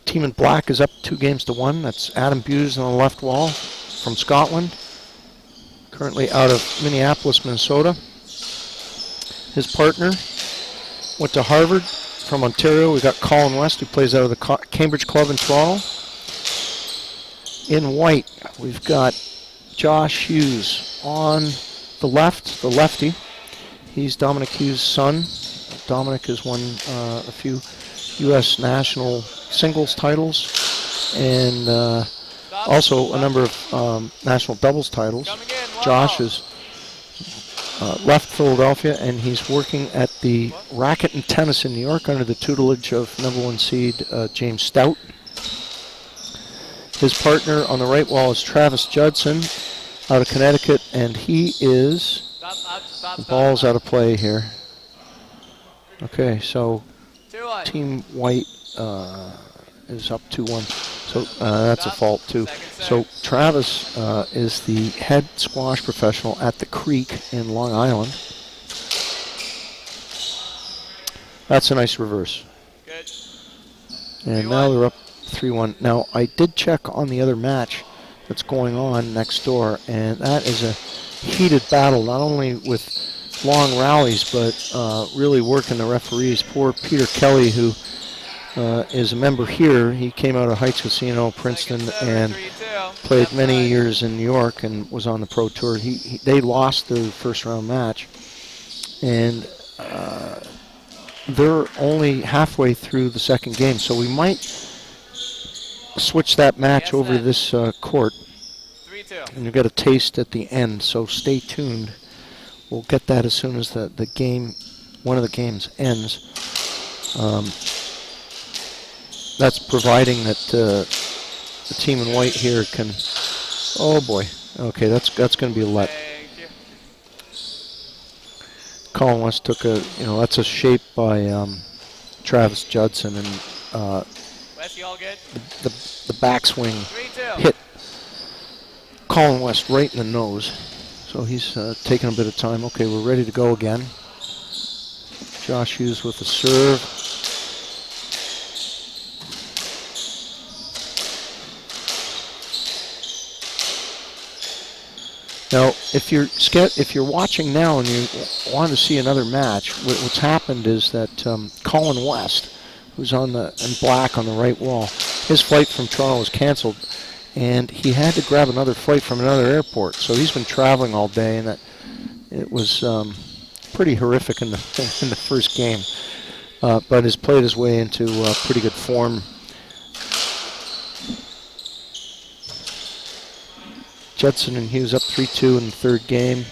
Team in black is up 2-1. That's Adam Hughes on the left wall from Scotland, currently out of Minneapolis, Minnesota. His partner went to Harvard from Ontario. We've got Colin West, who plays out of the Cambridge Club in Toronto. In white, we've got Josh Hughes on the left, the lefty. He's Dominic Hughes' son. Dominic has won a few U.S. national singles titles and also a number of national doubles titles. Josh has left Philadelphia and he's working at the racket and tennis in New York under the tutelage of #1 seed James Stout. His partner on the right wall is Travis Judson out of Connecticut, and he is... The ball's out of play here. Okay, so Team White is up 2-1. So that's a fault too. So Travis is the head squash professional at the Creek in Long Island. That's a nice reverse. Good. And now they're up 3-1. Now I did check on the other match that's going on next door, and that is a heated battle, not only with long rallies, but really working the referees. Poor Peter Kelly, who is a member here. He came out of Heights Casino, Princeton, and played many years in New York and was on the Pro Tour. They lost their first round match, and they're only halfway through the second game, so we might switch that match over to this court. 3-2. And you get a taste at the end, so stay tuned. We'll get that as soon as the game, one of the games ends. That's providing that the team in white here can. Oh boy. Okay, that's going to be a let. Colin West took a, that's a shape by Travis Judson, and West, all good? the backswing 3-2. hit Colin West right in the nose. So he's taking a bit of time. Okay, we're ready to go again. Josh Hughes with the serve. Now, if you're watching now and you want to see another match, what's happened is that Colin West, who's in black on the right wall, his flight from Toronto was canceled, and he had to grab another flight from another airport. So he's been traveling all day, and it was pretty horrific in the first game, but has played his way into pretty good form. Judson and Hughes up 3-2 in the third game.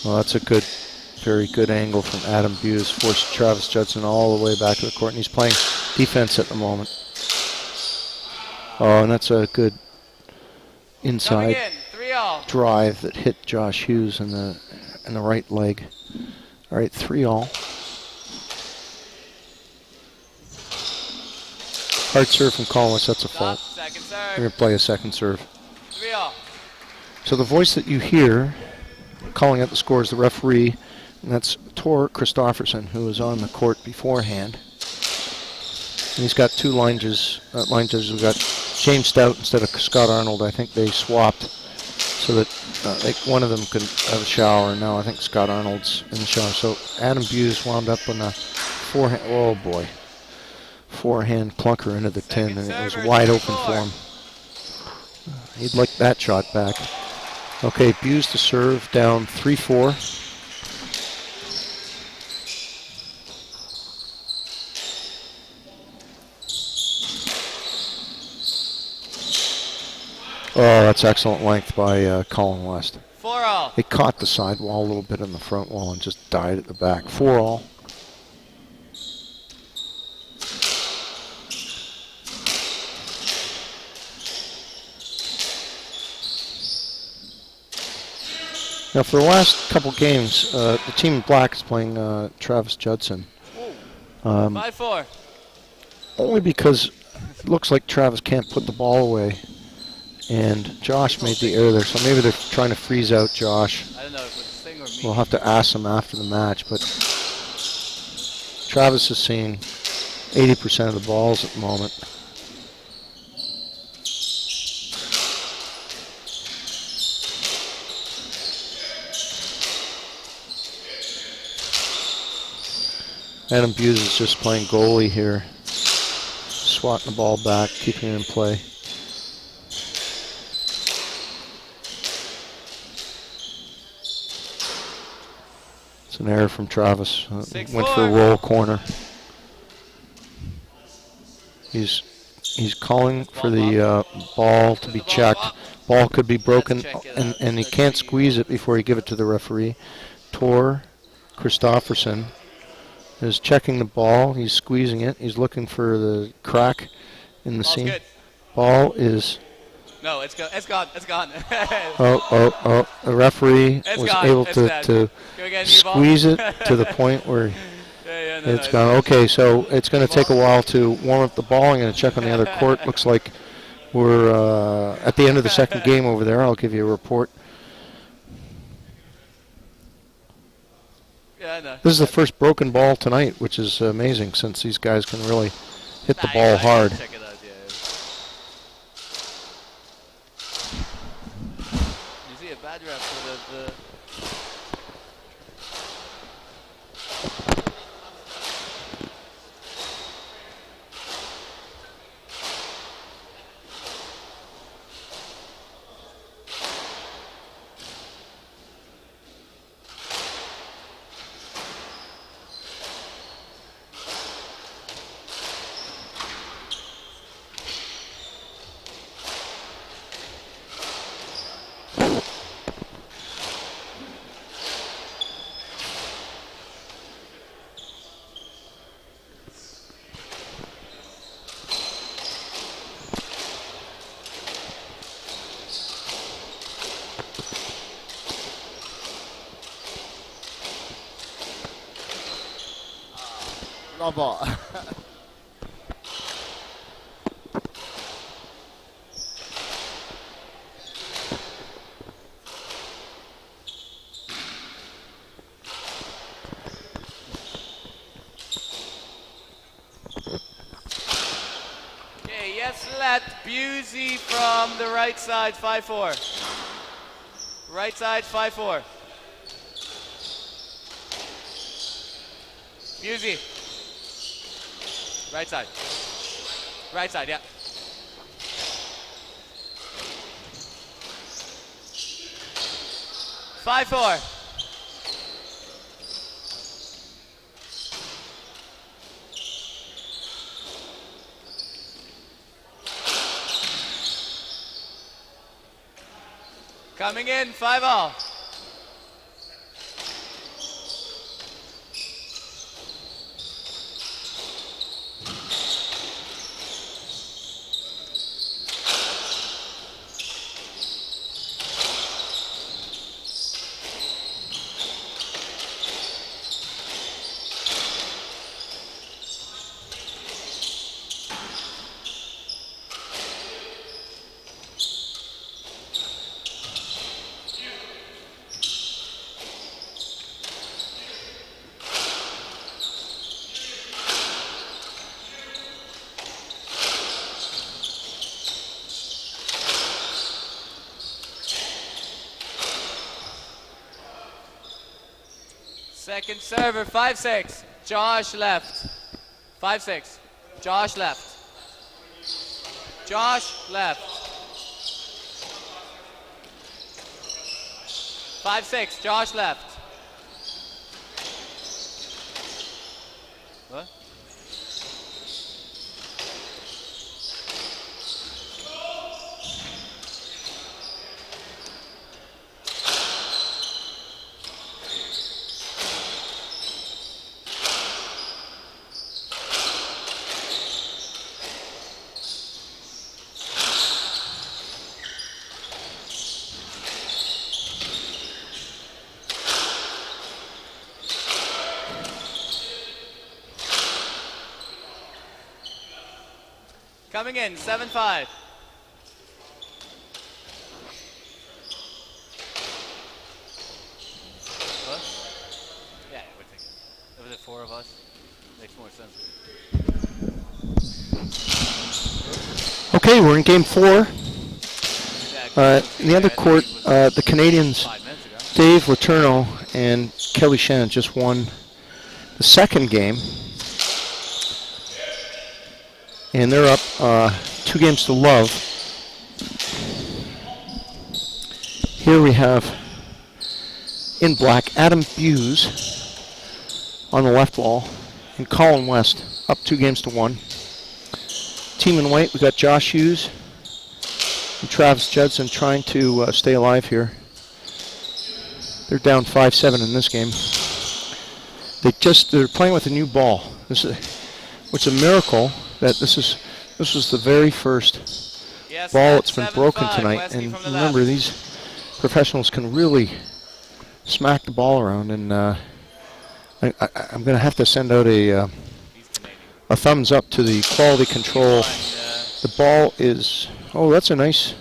Well, that's a very good angle from Adam Hughes. Forced Travis Judson all the way back to the court, and he's playing defense at the moment. Oh, and that's a good inside drive that hit Josh Hughes in the right leg. All right, 3-all. Hard serve from Colin West, that's a fault. We're going to play a second serve. 3-all. So the voice that you hear calling out the score is the referee, and that's Tor Christofferson, who was on the court beforehand. And he's got two line judges. We've got James Stout instead of Scott Arnold. I think they swapped so that one of them could have a shower. Now I think Scott Arnold's in the shower. So Adam Hughes wound up on the forehand. Oh boy, forehand clunker into the tin, and it was wide open for him. He'd like that shot back. Okay, Hughes to serve, down 3-4. Oh, that's excellent length by Colin West. 4-all. It caught the side wall a little bit on the front wall and just died at the back. 4-all. Now, for the last couple games, the team in black is playing Travis Judson. 5-4. Only because it looks like Travis can't put the ball away. And Josh made the error there, so maybe they're trying to freeze out Josh. I don't know if it's a thing or me. We'll have to ask them after the match, but Travis is seeing 80% of the balls at the moment. Adam Hughes is just playing goalie here, swatting the ball back, keeping it in play. It's an error from Travis. Went for a roll corner. He's calling for the ball to be checked. Ball could be broken, and he can't squeeze it before he give it to the referee. Tor Christofferson is checking the ball. He's squeezing it. He's looking for the crack in the seam. Ball is... No, it's gone. It's gone. The referee was able to squeeze it to the point where it's gone. Okay, so it's going to take a while to warm up the ball. I'm going to check on the other court. Looks like we're at the end of the second game over there. I'll give you a report. This is the first broken ball tonight, which is amazing since these guys can really hit the ball hard. Bad rep for the long ball. Okay, yes, let Busey from the right side, 5-4. Right side, 5-4. Busey. Right side. Right side, yeah. Five, 4. Coming in, 5-all. Second server, 5-6. Josh left. 5-6. Josh left. Josh left. 5-6. Josh left. What? Coming in, 7-5. What? Yeah, we're taking it. If there's 4 of us, makes more sense. Okay, we're in game 4. In the other court, the Canadians, Dave Letourneau and Kelly Shannon just won the second game. And they're up 2 games to love. Here we have in black Adam Hughes on the left wall and Colin West up 2 games to 1. Team in white, we got Josh Hughes and Travis Judson trying to stay alive here. They're down 5-7 in this game. They're playing with a new ball. It's a miracle that this was the very first ball that's been broken tonight. And remember, these professionals can really smack the ball around. And I'm going to have to send out a thumbs up to the quality control. The ball is, that's a nice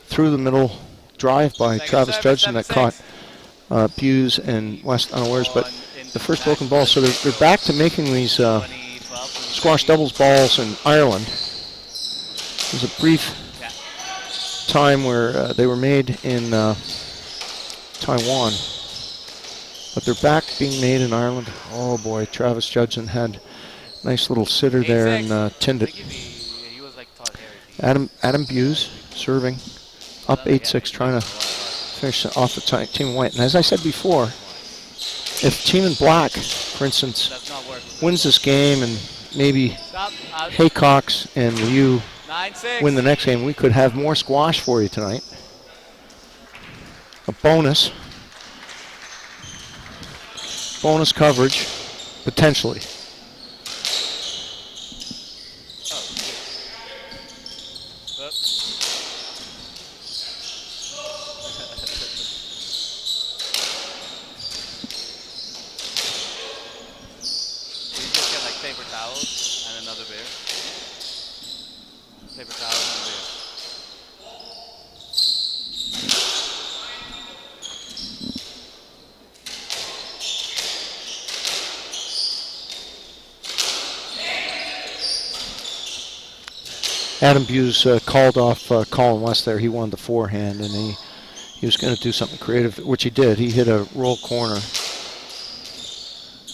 through the middle drive by Travis Judson that caught Hughes and West unawares. But the first broken ball, so they're back to making these squash doubles balls in Ireland. There's a brief time where they were made in Taiwan, but they're back being made in Ireland. Oh boy, Travis Judson had a nice little sitter there and tinned it. Adam Hughes serving up 8-6, trying to finish off the team in white. And as I said before, if team in black, for instance, wins this game and maybe Haycox and Liu win the next game, we could have more squash for you tonight. A bonus coverage, potentially. Adam Hughes called off Colin West there. He wanted the forehand, and he was going to do something creative, which he did. He hit a roll corner.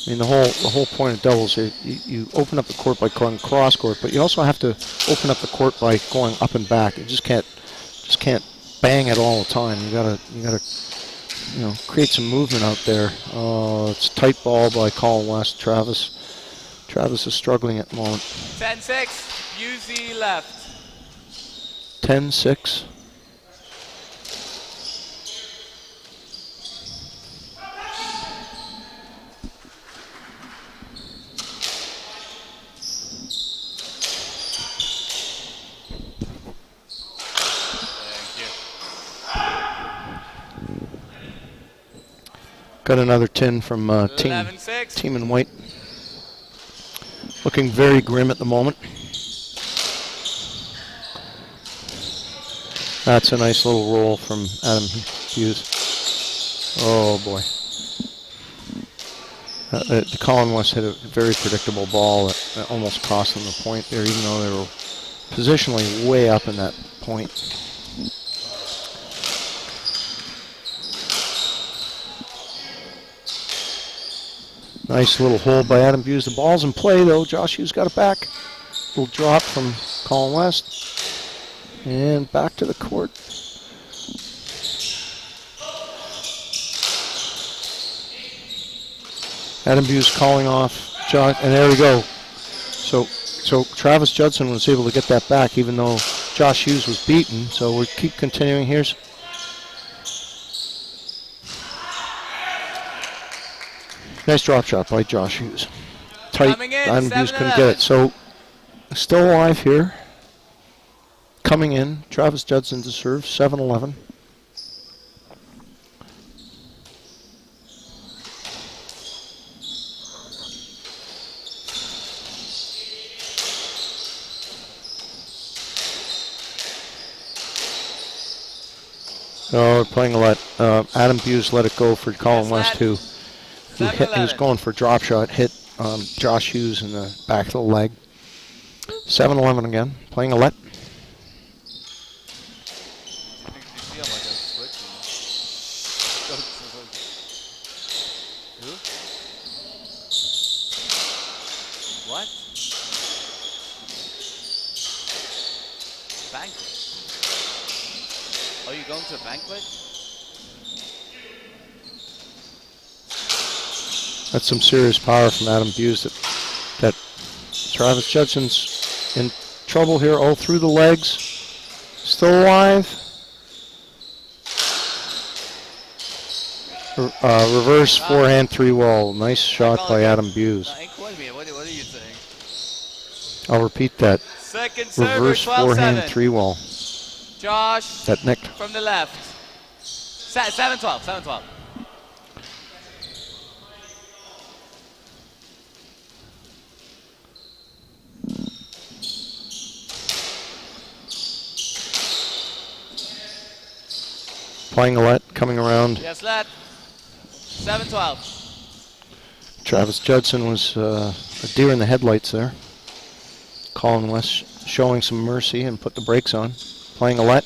I mean, the whole point of doubles, you open up the court by going cross court, but you also have to open up the court by going up and back. You just can't bang it all the time. You gotta create some movement out there. Oh, it's a tight ball by Colin West. Travis is struggling at the moment. 10-6. UZ left. 10-6. Got another 10 from team in white. Looking very grim at the moment. That's a nice little roll from Adam Hughes. Oh boy. Colin West hit a very predictable ball that almost cost them the point there, even though they were positionally way up in that point. Nice little hold by Adam Hughes. The ball's in play though. Josh Hughes got it back. Little drop from Colin West. And back to the court. Adam Hughes calling off Josh, and there we go. So Travis Judson was able to get that back, even though Josh Hughes was beaten. So we keep continuing. Here's nice drop shot by Josh Hughes. Tight. Adam Hughes couldn't get it. So still alive here. Coming in, Travis Judson to serve, 7-11. Oh, we're playing a lot. Adam Hughes let it go for Colin West, who was going for a drop shot, hit Josh Hughes in the back of the leg. 7-11 again, playing a let. What? Banquet. Oh, you going to a banquet? That's some serious power from Adam Hughes that Travis Judson's trouble here. Oh, through the legs. Still alive. Reverse forehand 3-wall. Nice shot by Adam Hughes. What are you saying? I'll repeat that. Second server, Reverse 12-7. forehand 3-wall. Josh That nicked. from the left. 7-12, 7-12. Playing a let, coming around. Yes, let. 7-12. Travis Judson was a deer in the headlights there. Colin West showing some mercy and put the brakes on. Playing a let.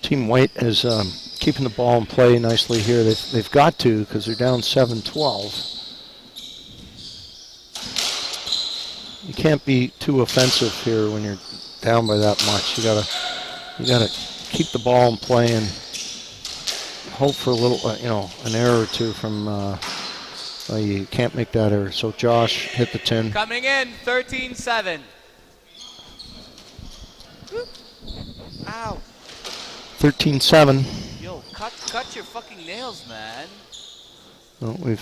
Team White is keeping the ball in play nicely here. They've got to, because they're down 7-12. You can't be too offensive here when you're down by that much. You gotta keep the ball in play and hope for a little, an error or two from. You can't make that error. So Josh hit the tin. Coming in, 13-7. Ow. 13-7. Yo, cut your fucking nails, man. Well, we've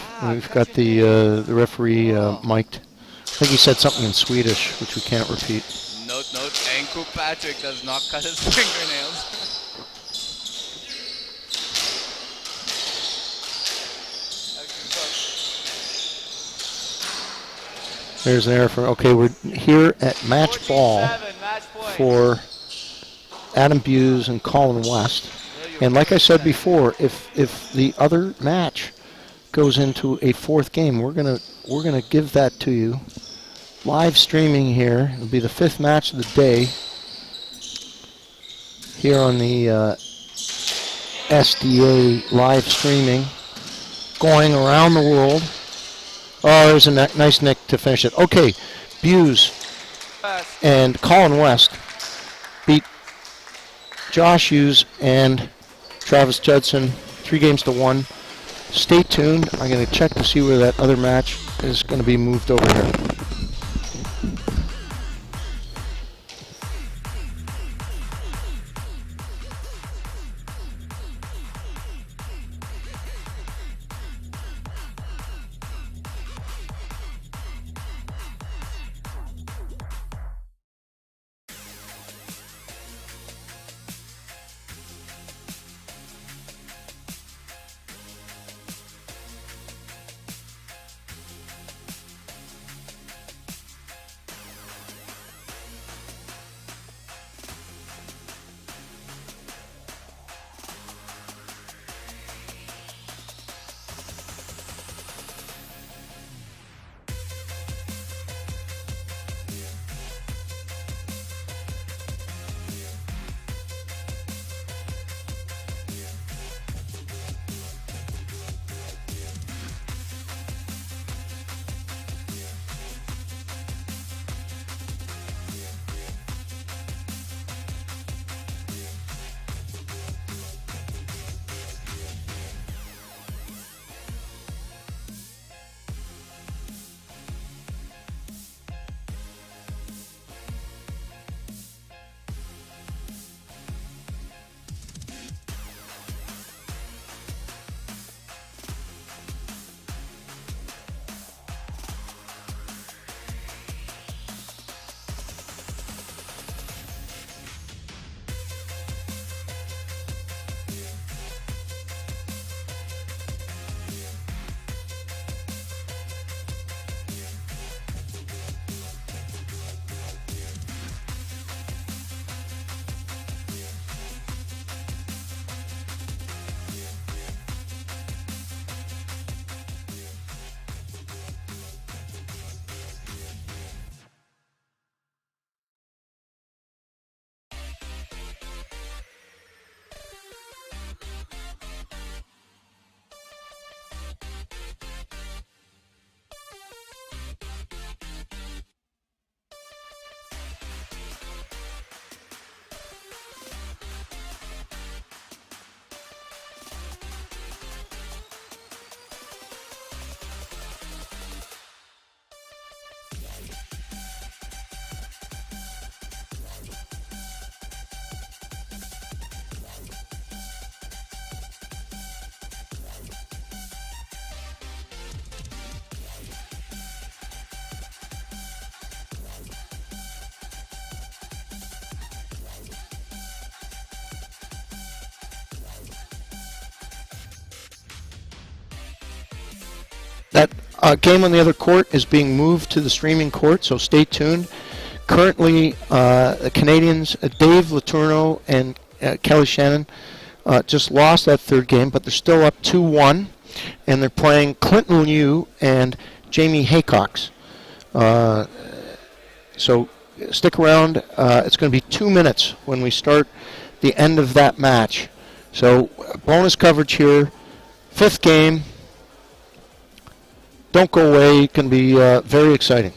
got the referee mic'd. I think he said something in Swedish, which we can't repeat. Note, Anku Patrick does not cut his fingernails. There's an error for. Okay, we're here at match ball for Adam Hughes and Colin West. And like I said before, if the other match goes into a fourth game, we're gonna give that to you. Live streaming here. It'll be the fifth match of the day here on the SDA live streaming, going around the world. Oh, there's a nice nick to finish it. Okay, Hughes and Colin West beat Josh Hughes and Travis Judson 3-1. Stay tuned. I'm going to check to see where that other match is going to be moved over here. Game on the other court is being moved to the streaming court, so stay tuned. Currently, the Canadians, Dave Letourneau and Kelly Shannon, just lost that third game, but they're still up 2-1, and they're playing Clinton Liu and Jamie Haycox. So stick around. It's going to be 2 minutes when we start the end of that match. So bonus coverage here. Fifth game. Don't go away. It can be very exciting.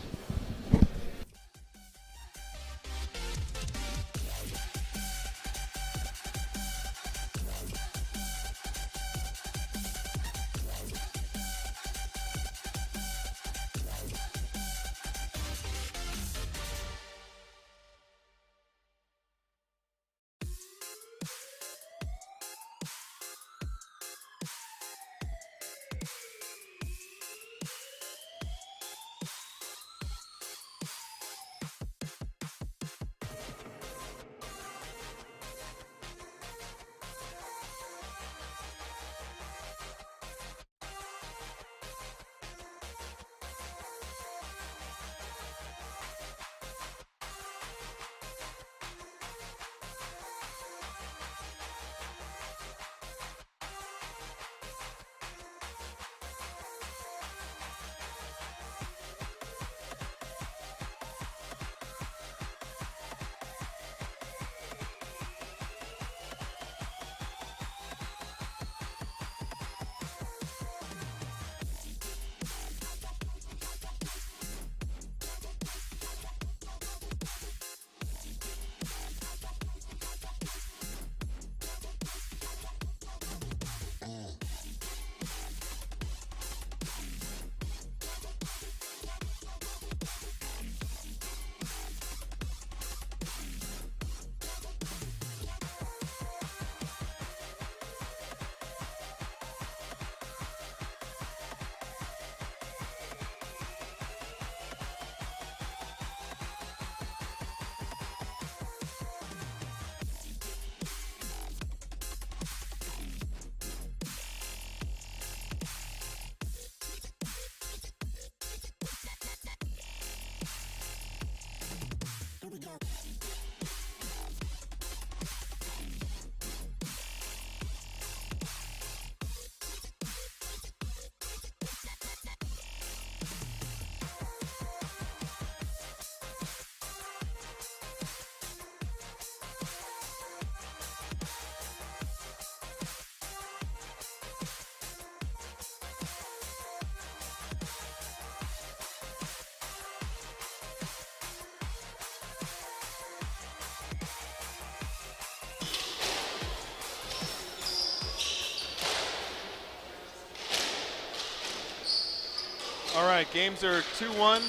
All right, games are 2-1.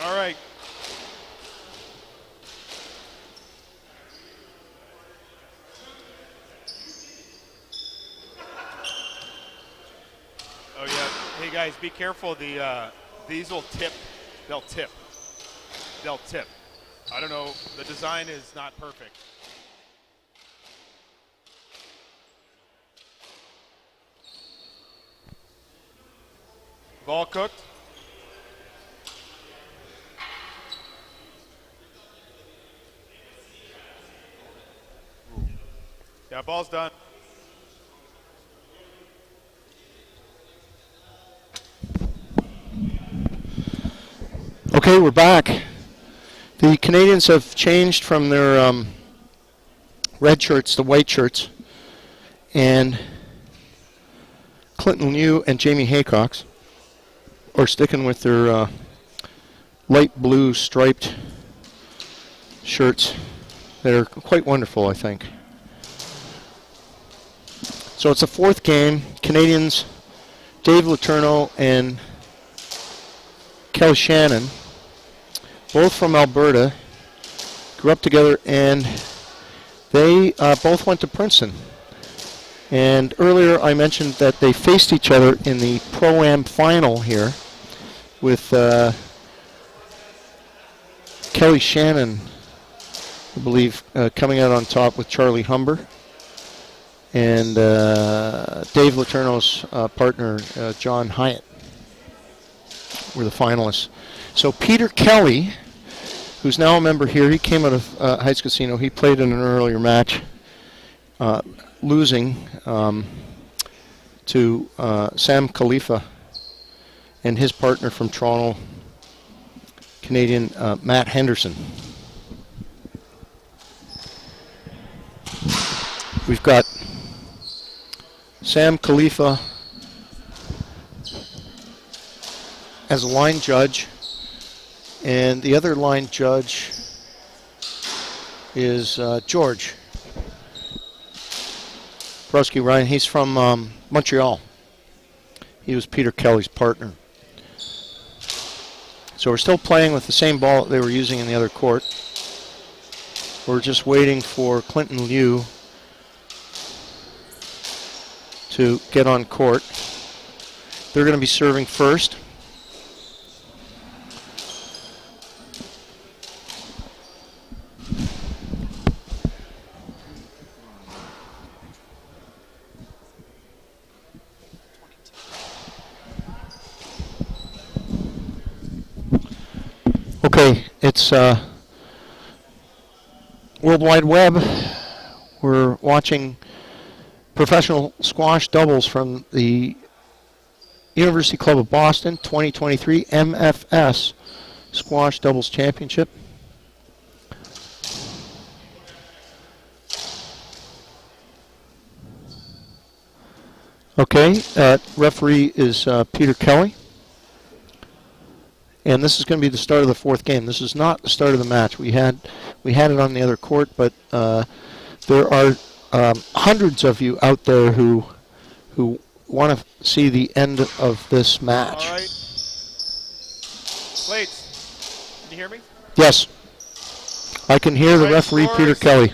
All right. Oh yeah. Hey guys, be careful. These will tip. They'll tip. They'll tip. I don't know. The design is not perfect. Ball cooked. Yeah, ball's done. Okay, we're back. The Canadians have changed from their red shirts to white shirts, and Clinton Liu and Jamie Haycox are sticking with their light blue striped shirts. They're quite wonderful, I think. So it's a fourth game. Canadians Dave Letourneau and Kelly Shannon, both from Alberta, grew up together, and they both went to Princeton. And earlier I mentioned that they faced each other in the Pro-Am final here with Kelly Shannon, I believe, coming out on top with Charlie Humber. And Dave Letourneau's partner, John Hyatt, were the finalists. So Peter Kelly, who's now a member here, he came out of Heights Casino. He played in an earlier match, losing to Sam Khalifa and his partner from Toronto, Canadian Matt Henderson. We've got Sam Khalifa as a line judge, and the other line judge is George Brusky Ryan. He's from Montreal. He was Peter Kelly's partner. So we're still playing with the same ball that they were using in the other court. We're just waiting for Clinton Liu to get on court. They're going to be serving first. Okay, it's World Wide Web. We're watching professional squash doubles from the University Club of Boston 2023 MFS Squash Doubles Championship. Okay, referee is Peter Kelly. And this is going to be the start of the fourth game. This is not the start of the match. We had it on the other court, but there are hundreds of you out there who want to see the end of this match. All right. Slates, can you hear me? Yes. I can hear the referee, Peter Kelly.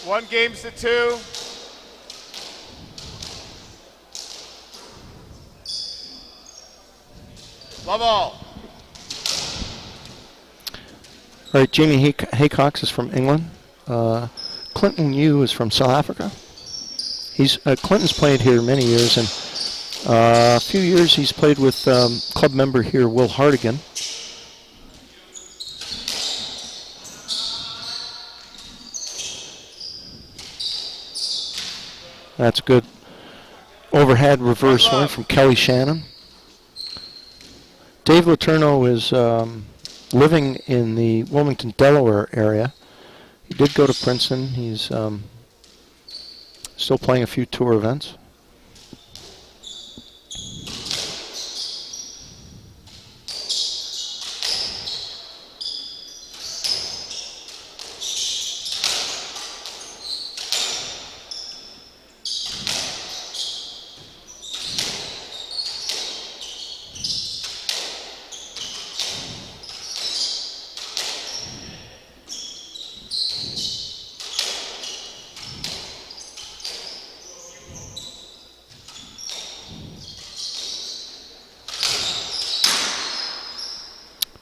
1-2. Love all. All right, Jamie Haycox is from England. Clinton Liu is from South Africa. Clinton's played here many years, and a few years he's played with club member here, Will Hardigan. That's a good overhead reverse swing from Kelly Shannon. Dave Letourneau is living in the Wilmington, Delaware area. He did go to Princeton. He's still playing a few tour events.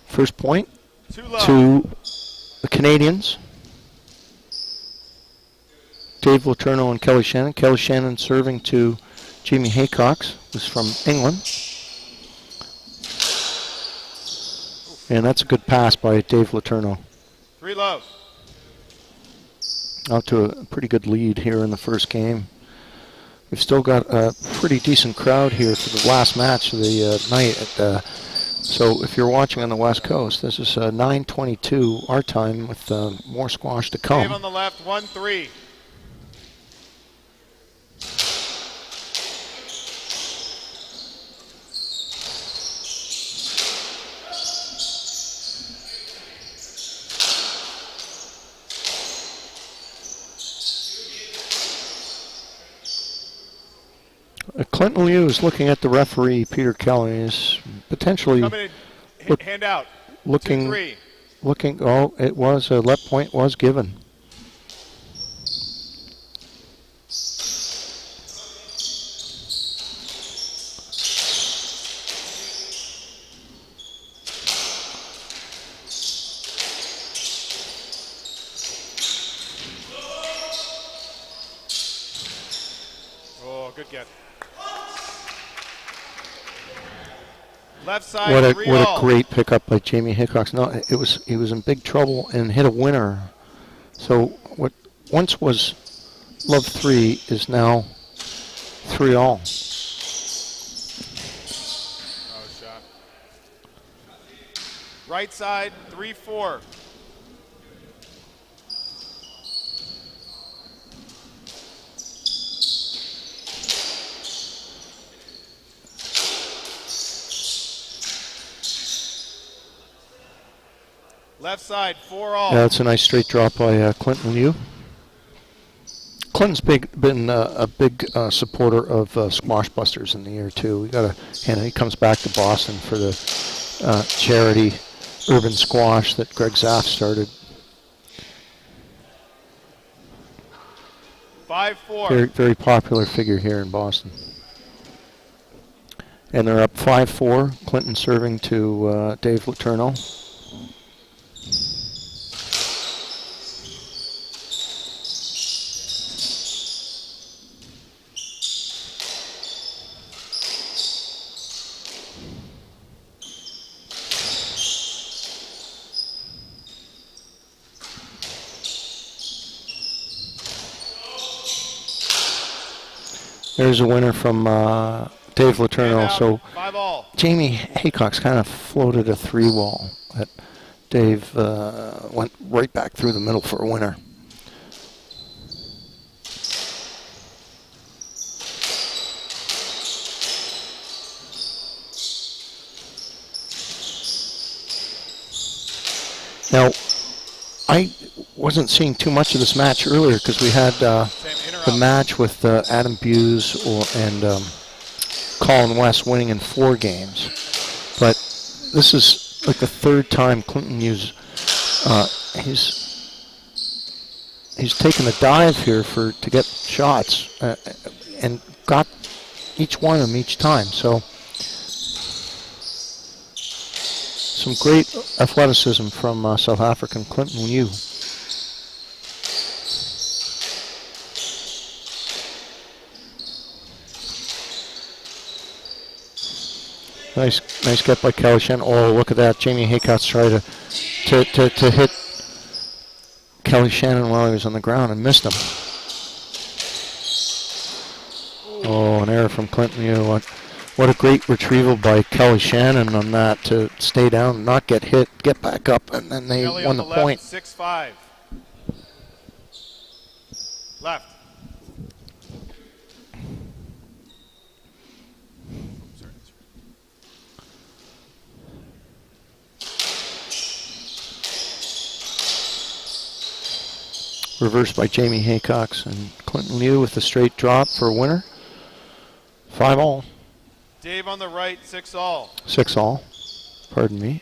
First point to the Canadians. Dave Letourneau and Kelly Shannon. Kelly Shannon serving to Jamie Haycox, who's from England. And that's a good pass by Dave Letourneau. 3-love. Out to a pretty good lead here in the first game. We've still got a pretty decent crowd here for the last match of the night at so if you're watching on the West Coast, this is 9:22 our time with more squash to come. Dave on the left, 1-3. Clinton Liu is looking at the referee, Peter Callis, potentially Coming in, hand out. looking. 2-3. Looking. Oh, it was a left point was given. Oh, good get. Left side. What a 3-all. great pickup by Jamie Hickox. No, he was in big trouble and hit a winner. So what once was love 3 is now 3-all. Oh, shot. Right side. 3-4. Left side, 4-all. Yeah, that's a nice straight drop by Clinton Liu. Clinton's been a big supporter of Squash Busters in the year too. We got he comes back to Boston for the charity Urban Squash that Greg Zaff started. 5-4. Very, very popular figure here in Boston. And they're up 5-4. Clinton serving to Dave Letourneau. There's a winner from Dave Letourneau. So 5-all. Jamie Haycock's kind of floated a 3-wall that Dave went right back through the middle for a winner. Now, I wasn't seeing too much of this match earlier because we had the match with Adam Buse and Colin West winning in 4 games. But this is like the 3rd time Clinton Hughes, he's taken a dive here to get shots and got each one of them each time. So some great athleticism from South African Clinton Liu. Nice get by Kelly Shen. Oh, look at that! Jamie Haycock's tried to hit Kelly Shannon while he was on the ground and missed him. Oh, an error from Clinton Liu. What a great retrieval by Kelly Shannon on that to stay down, not get hit, get back up, and then they Kelly won on the left, point. 6-5. Left. Reversed by Jamie Haycox and Clinton Liu with a straight drop for a winner. 5-all. Dave on the right, 6-all. 6-all. Pardon me.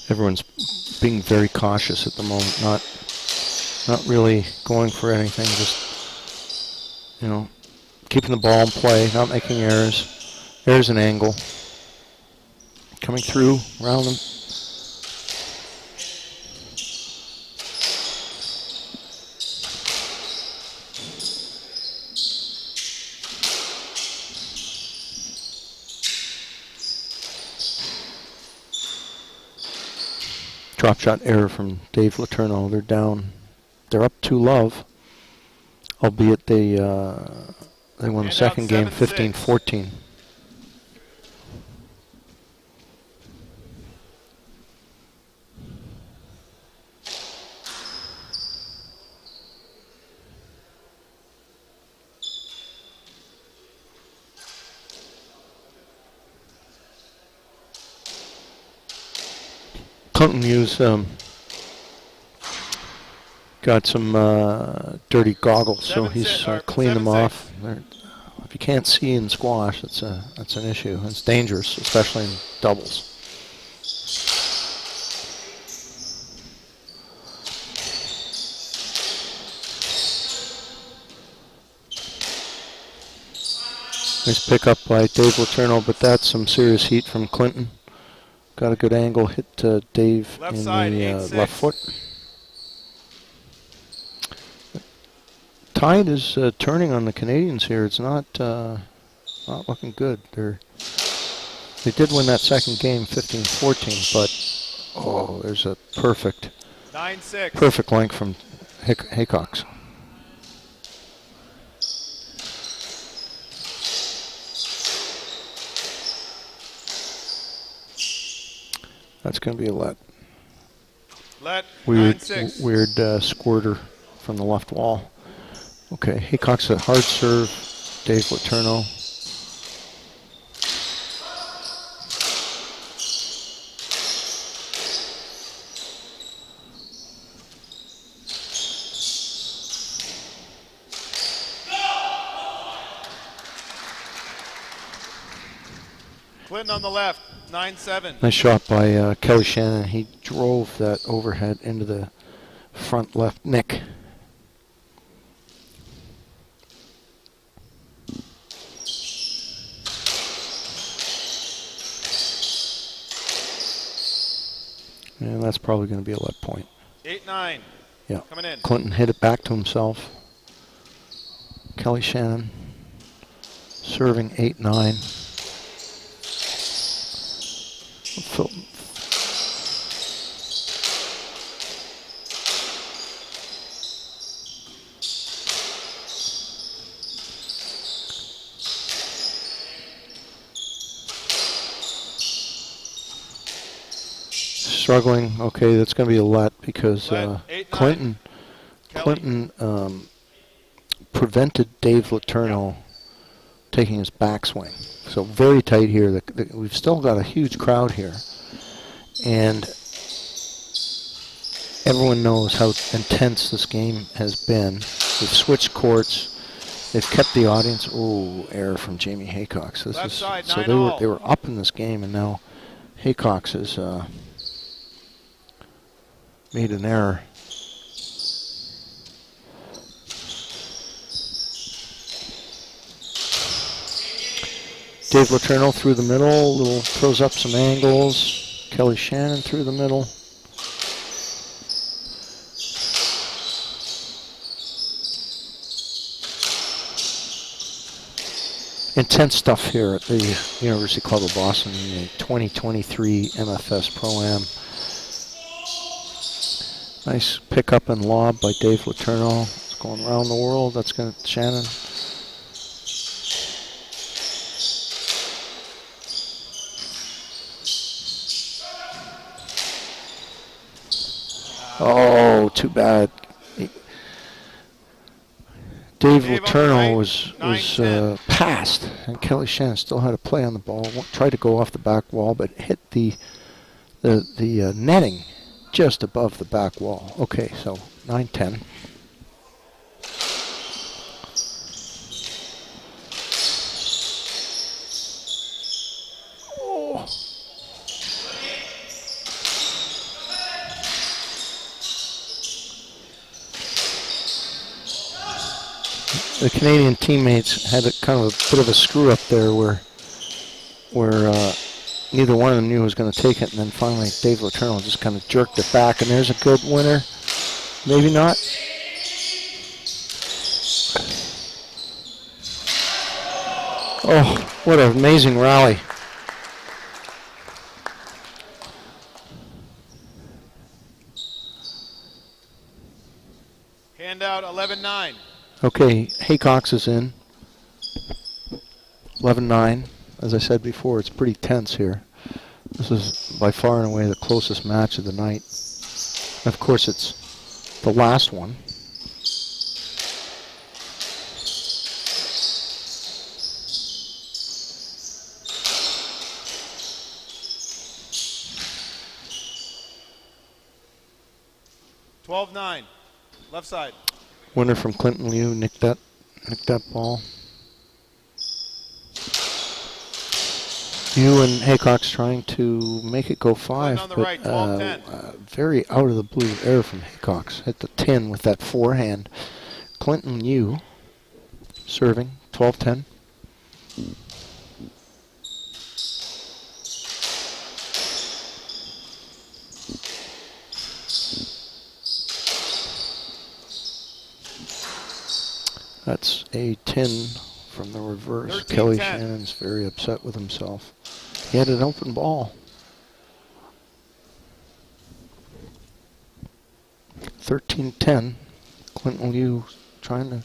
Everyone's being very cautious at the moment, not really going for anything, just, keeping the ball in play, not making errors. There's an angle. Coming through, around them. Drop shot error from Dave Letourneau. They're down. They're up 2-love albeit they won the Hand second out game 7-6. 15-14. Clinton Hughes got some dirty goggles, so he's cleaned them off. If you can't see in squash, that's an issue. It's dangerous, especially in doubles. Nice pickup by Dave Letourneau, but that's some serious heat from Clinton. Got a good angle, hit Dave Left in side, the 8-6. left foot. Tide is turning on the Canadians here. It's not looking good. They did win that second game 15-14, but there's a perfect 9-6. perfect length from Haycox. That's going to be a let. Weird 9-6. squirter from the left wall. Okay, Haycox a hard serve. Dave Letourneau. Clinton on the left, 9-7. Nice shot by Kelly Shannon. He drove that overhead into the front left nick. And that's probably going to be a let point. 8-9. Yeah. Coming in. Clinton hit it back to himself. Kelly Shannon serving 8-9. Struggling. Okay, that's going to be a let because Clinton prevented Dave Letourneau taking his backswing. So very tight here. We've still got a huge crowd here. And everyone knows how intense this game has been. They've switched courts. They've kept the audience. Oh, error from Jamie Haycox. Left side, so 9-all. they were up in this game, and now Haycox has made an error. Dave Letourneau through the middle, throws up some angles. Kelly Shannon through the middle. Intense stuff here at the University Club of Boston in the 2023 MFS Pro-Am. Nice pick up and lob by Dave Letourneau. It's going around the world. That's going to Shannon. Oh, too bad. Dave Letourneau was passed, and Kelly Shannon still had a play on the ball. Tried to go off the back wall, but hit the netting just above the back wall. Okay, so 9-10. Oh. The Canadian teammates had a kind of a bit of a screw up there where neither one of them knew who was going to take it, and then finally Dave Letourneau just kind of jerked it back, and there's a good winner. Maybe not. Oh, what an amazing rally. Hand out 11-9. Okay, Haycox is in. 11-9. As I said before, it's pretty tense here. This is by far and away the closest match of the night. Of course, it's the last one. (12-9), left side. Winner from Clinton Liu nicked that ball. Liu and Haycox trying to make it go 5, on the but right, 12-10. Very out of the blue error from Haycox. Hit the 10 with that forehand. Clinton Liu serving 12-10. That's a 10 from the reverse. 13-10. Kelly Shannon's very upset with himself. He had an open ball. 13-10. Clinton Liu trying to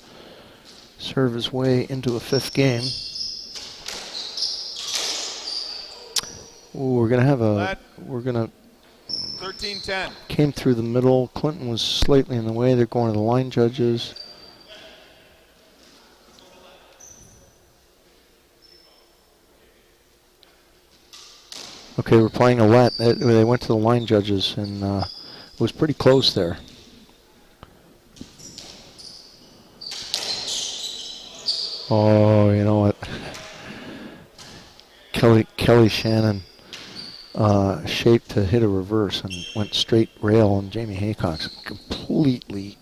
serve his way into a 5th game. Ooh, we're gonna 13-10. Came through the middle. Clinton was slightly in the way. They're going to the line judges. Okay, we're playing a let. They went to the line judges, and it was pretty close there. Oh, you know what? Kelly Shannon shaped to hit a reverse and went straight rail, and Jamie Haycox completely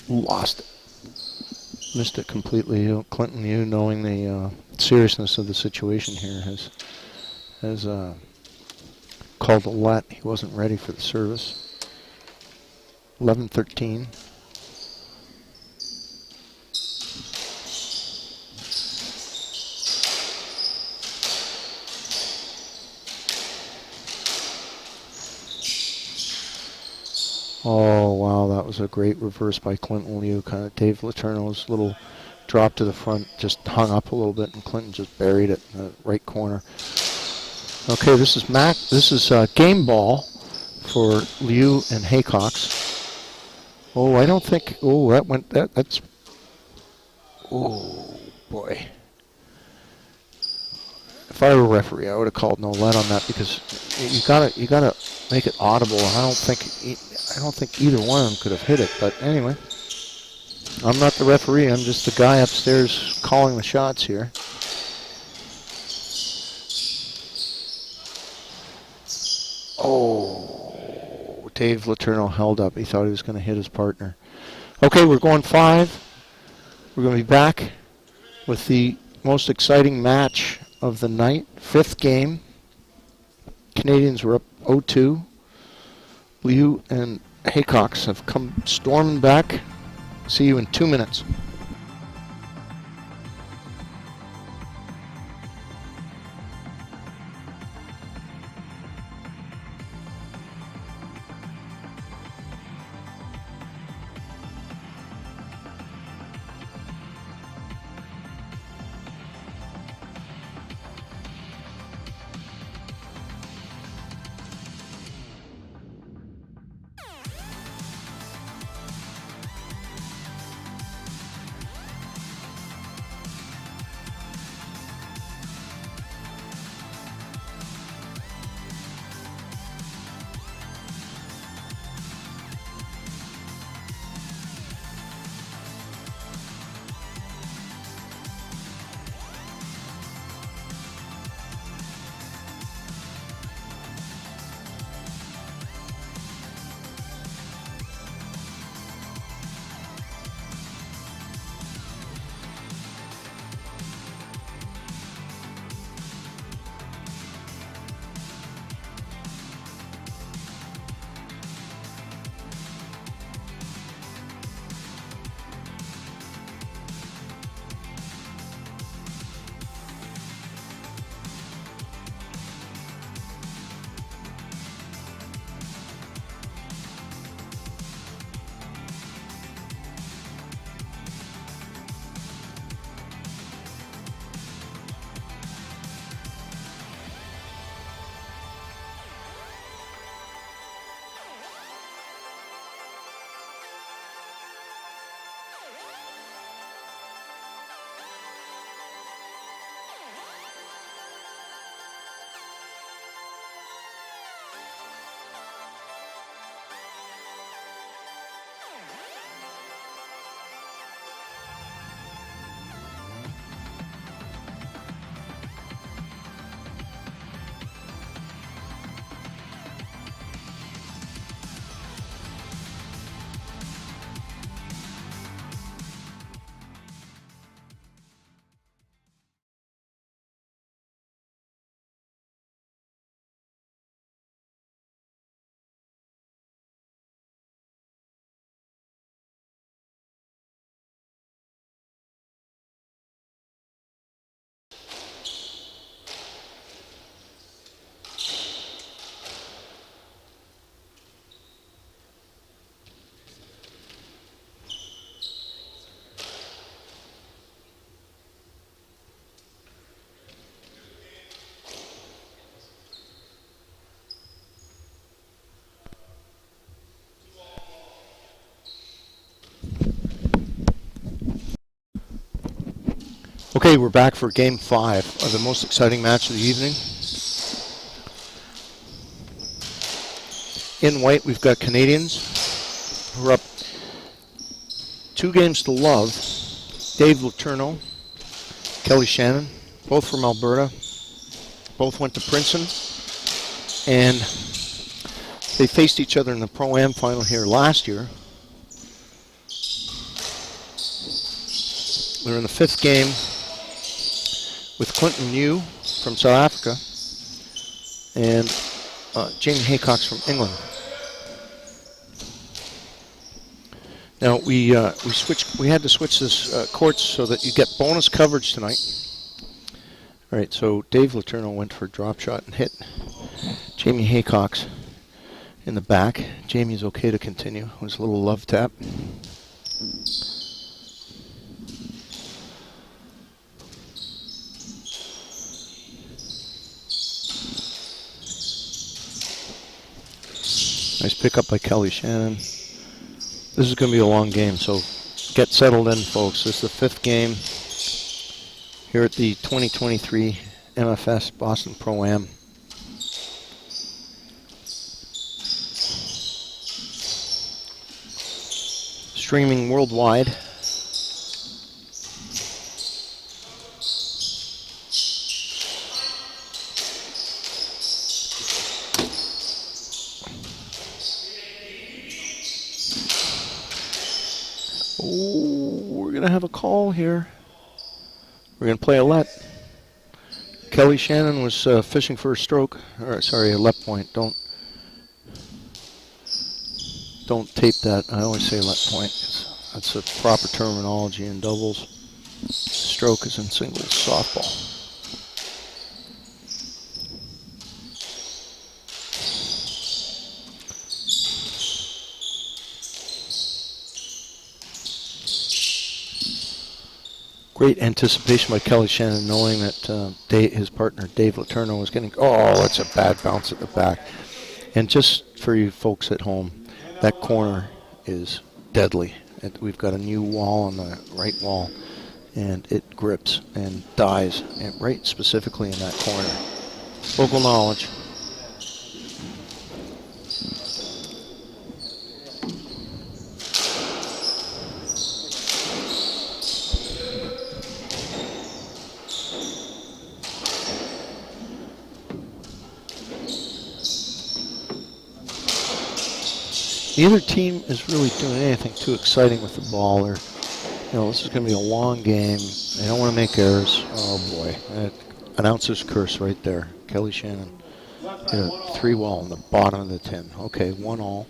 lost it. Missed it completely. Clinton Liu, knowing the seriousness of the situation here, has called a let. He wasn't ready for the service. 11-13. Oh, wow, that was a great reverse by Clinton Liu. Kind of Dave Letourneau's little drop to the front just hung up a little bit, and Clinton just buried it in the right corner. Okay, this is game ball for Liu and Haycox. Oh, I don't think. Oh, that's. Oh boy. If I were a referee, I would have called no let on that, because you gotta make it audible. I don't think either one of them could have hit it. But anyway, I'm not the referee. I'm just the guy upstairs calling the shots here. Oh, Dave Letourneau held up. He thought he was going to hit his partner. Okay, we're going 5. We're going to be back with the most exciting match of the night. 5th game. Canadians were up 0-2. Liu and Haycox have come storming back. See you in 2 minutes. Okay, we're back for Game 5 of the most exciting match of the evening. In white, we've got Canadians who are up 2 games to love. Dave Letourneau, Kelly Shannon, both from Alberta. Both went to Princeton. And they faced each other in the Pro-Am final here last year. They're in the 5th game with Clinton Yu from South Africa and Jamie Haycox from England. Now we had to switch this courts so that you get bonus coverage tonight. All right, so Dave Letourneau went for a drop shot and hit Jamie Haycox in the back. Jamie's okay to continue. It was a little love tap. Nice pickup by Kelly Shannon. This is going to be a long game, so get settled in, folks. This is the 5th game here at the 2023 MFS Boston Pro-Am. Streaming worldwide. We're going to have a call here. We're going to play a let. Kelly Shannon was fishing for a stroke. Or, sorry, a let point. Don't tape that. I always say let point. That's a proper terminology in doubles. Stroke is in singles softball. Great anticipation by Kelly Shannon, knowing that his partner Dave Letourneau was getting. Oh, it's a bad bounce at the back. And just for you folks at home, that corner is deadly. We've got a new wall on the right wall, and it grips and dies, and right specifically in that corner. Local knowledge. Neither team is really doing anything too exciting with the ball. This is going to be a long game. They don't want to make errors. Oh boy, announcer's curse right there. Kelly Shannon hit a 3-wall on the bottom of the tin. Okay, 1-all.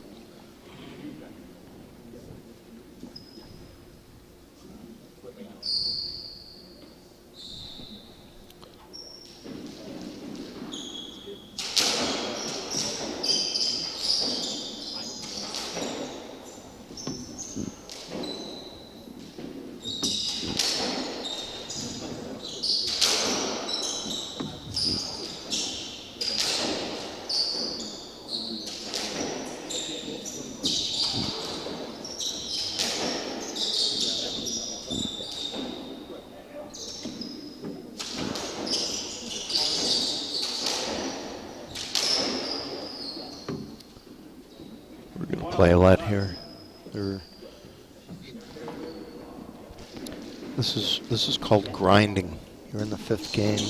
Play a let here. This is called grinding. You're in the 5th game.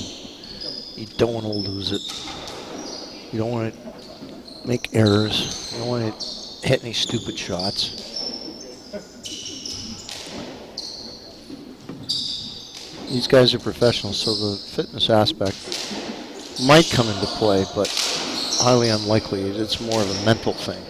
You don't want to lose it. You don't want to make errors. You don't want to hit any stupid shots. These guys are professionals, so the fitness aspect might come into play, but highly unlikely. It's more of a mental thing.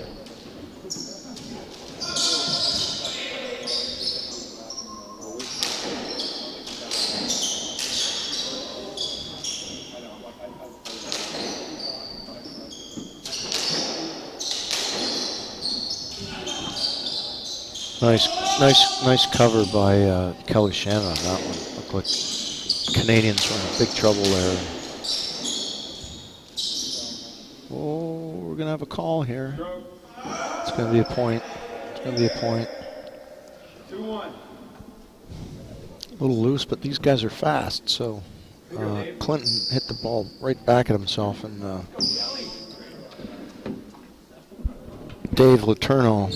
Nice cover by Kelly Shannon on that one. Looked like Canadians were in big trouble there. Oh, we're gonna have a call here. It's gonna be a point. It's gonna be a point. 2-1. A little loose, but these guys are fast, so Clinton hit the ball right back at himself, and Dave Letourneau,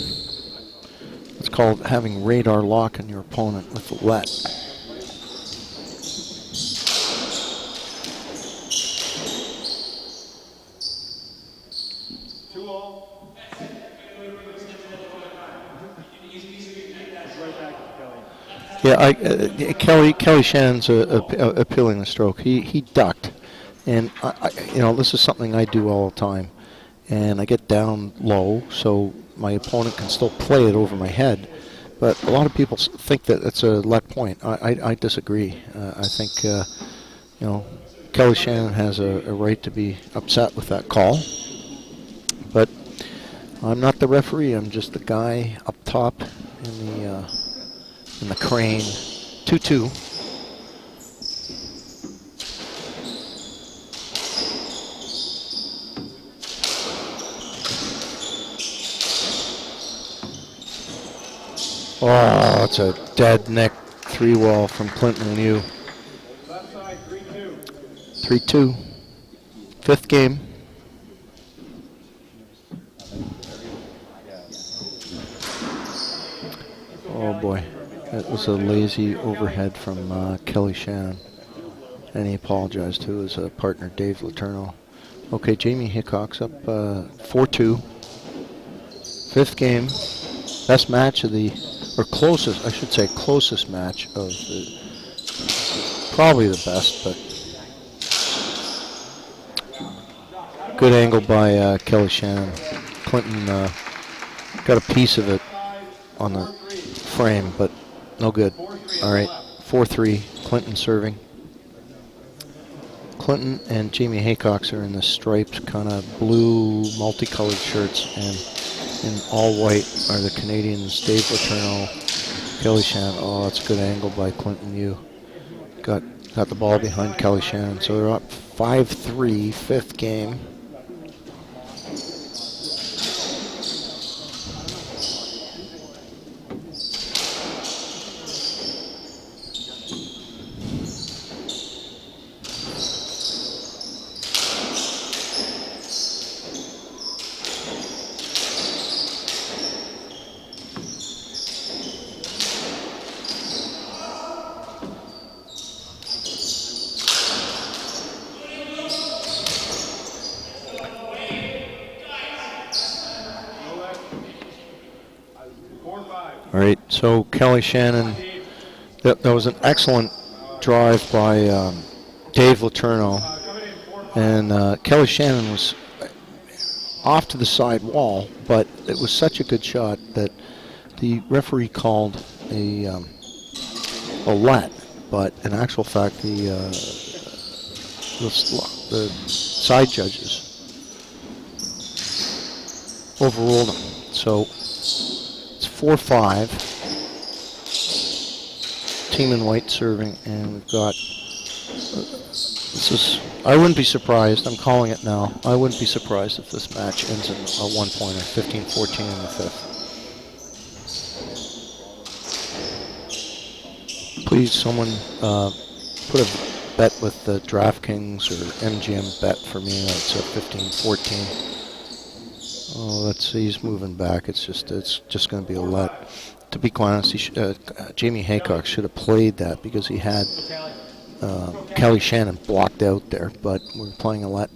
it's called having radar lock on your opponent with the let. Yeah, Kelly Shannon's appealing the stroke. He ducked, and this is something I do all the time, and I get down low so my opponent can still play it over my head. But a lot of people think that it's a let point. I disagree. I think Kelly Shannon has a right to be upset with that call, but I'm not the referee. I'm just the guy up top in the crane. 2-2. Oh, it's a dead neck 3-wall from Clinton Liu. 3-2. Fifth game. Oh boy, that was a lazy overhead from Kelly Shannon, and he apologized to his partner Dave Letourneau. Okay, Jamie Hickok's up 4-2. Fifth game, best match of the, or closest, I should say, closest match of the, probably the best, but good angle by Kelly Shannon. Clinton got a piece of it on the frame, but no good. All right, 4-3, Clinton serving. Clinton and Jamie Haycox are in the striped kind of blue multicolored shirts, and in all white are the Canadians, Dave Letourneau, Kelly Shannon. Oh, that's a good angle by Clinton Liu. Got the ball behind Kelly Shannon, so they're up 5-3, fifth game. All right, so Kelly Shannon, that was an excellent drive by Dave Letourneau, and Kelly Shannon was off to the side wall, but it was such a good shot that the referee called a let, but in actual fact the side judges overruled him. So it's 4-5. Team in white serving, and we've got, I wouldn't be surprised, I'm calling it now, I wouldn't be surprised if this match ends in a one-pointer, 15-14 in the fifth. Please, someone put a bet with the DraftKings or MGM bet for me. That's a 15-14. Oh, let's see, he's moving back. It's just going to be a let. To be quite honest, Jamie Haycock should have played that because he had Kelly Shannon blocked out there, but we're playing a let.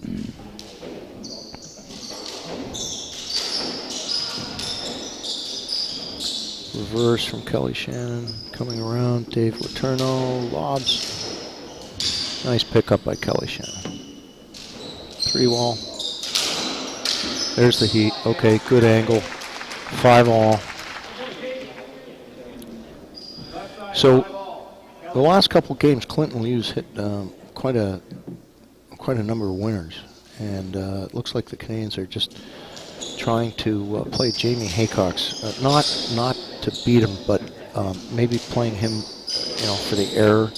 Reverse from Kelly Shannon, coming around, Dave Letourneau, lobs. Nice pickup by Kelly Shannon. 3-wall. There's the heat. Okay, good angle. 5-all. So the last couple games, Clinton Liu's hit quite a number of winners, and it looks like the Canadians are just trying to play Jamie Haycox, not to beat him, but maybe playing him, for the error,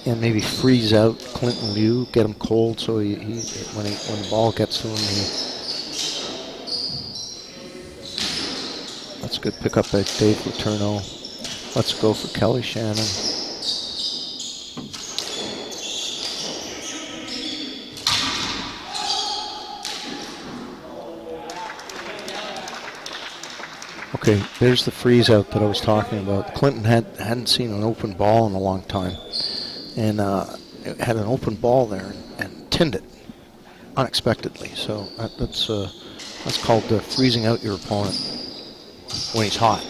and maybe freeze out Clinton Liu, get him cold, so he when the ball gets to him, that's a good pickup by Dave Letourneau. Let's go for Kelly Shannon. Okay, there's the freeze out that I was talking about. Clinton hadn't seen an open ball in a long time, and it had an open ball there and tinned it unexpectedly. So that's called freezing out your opponent when he's hot.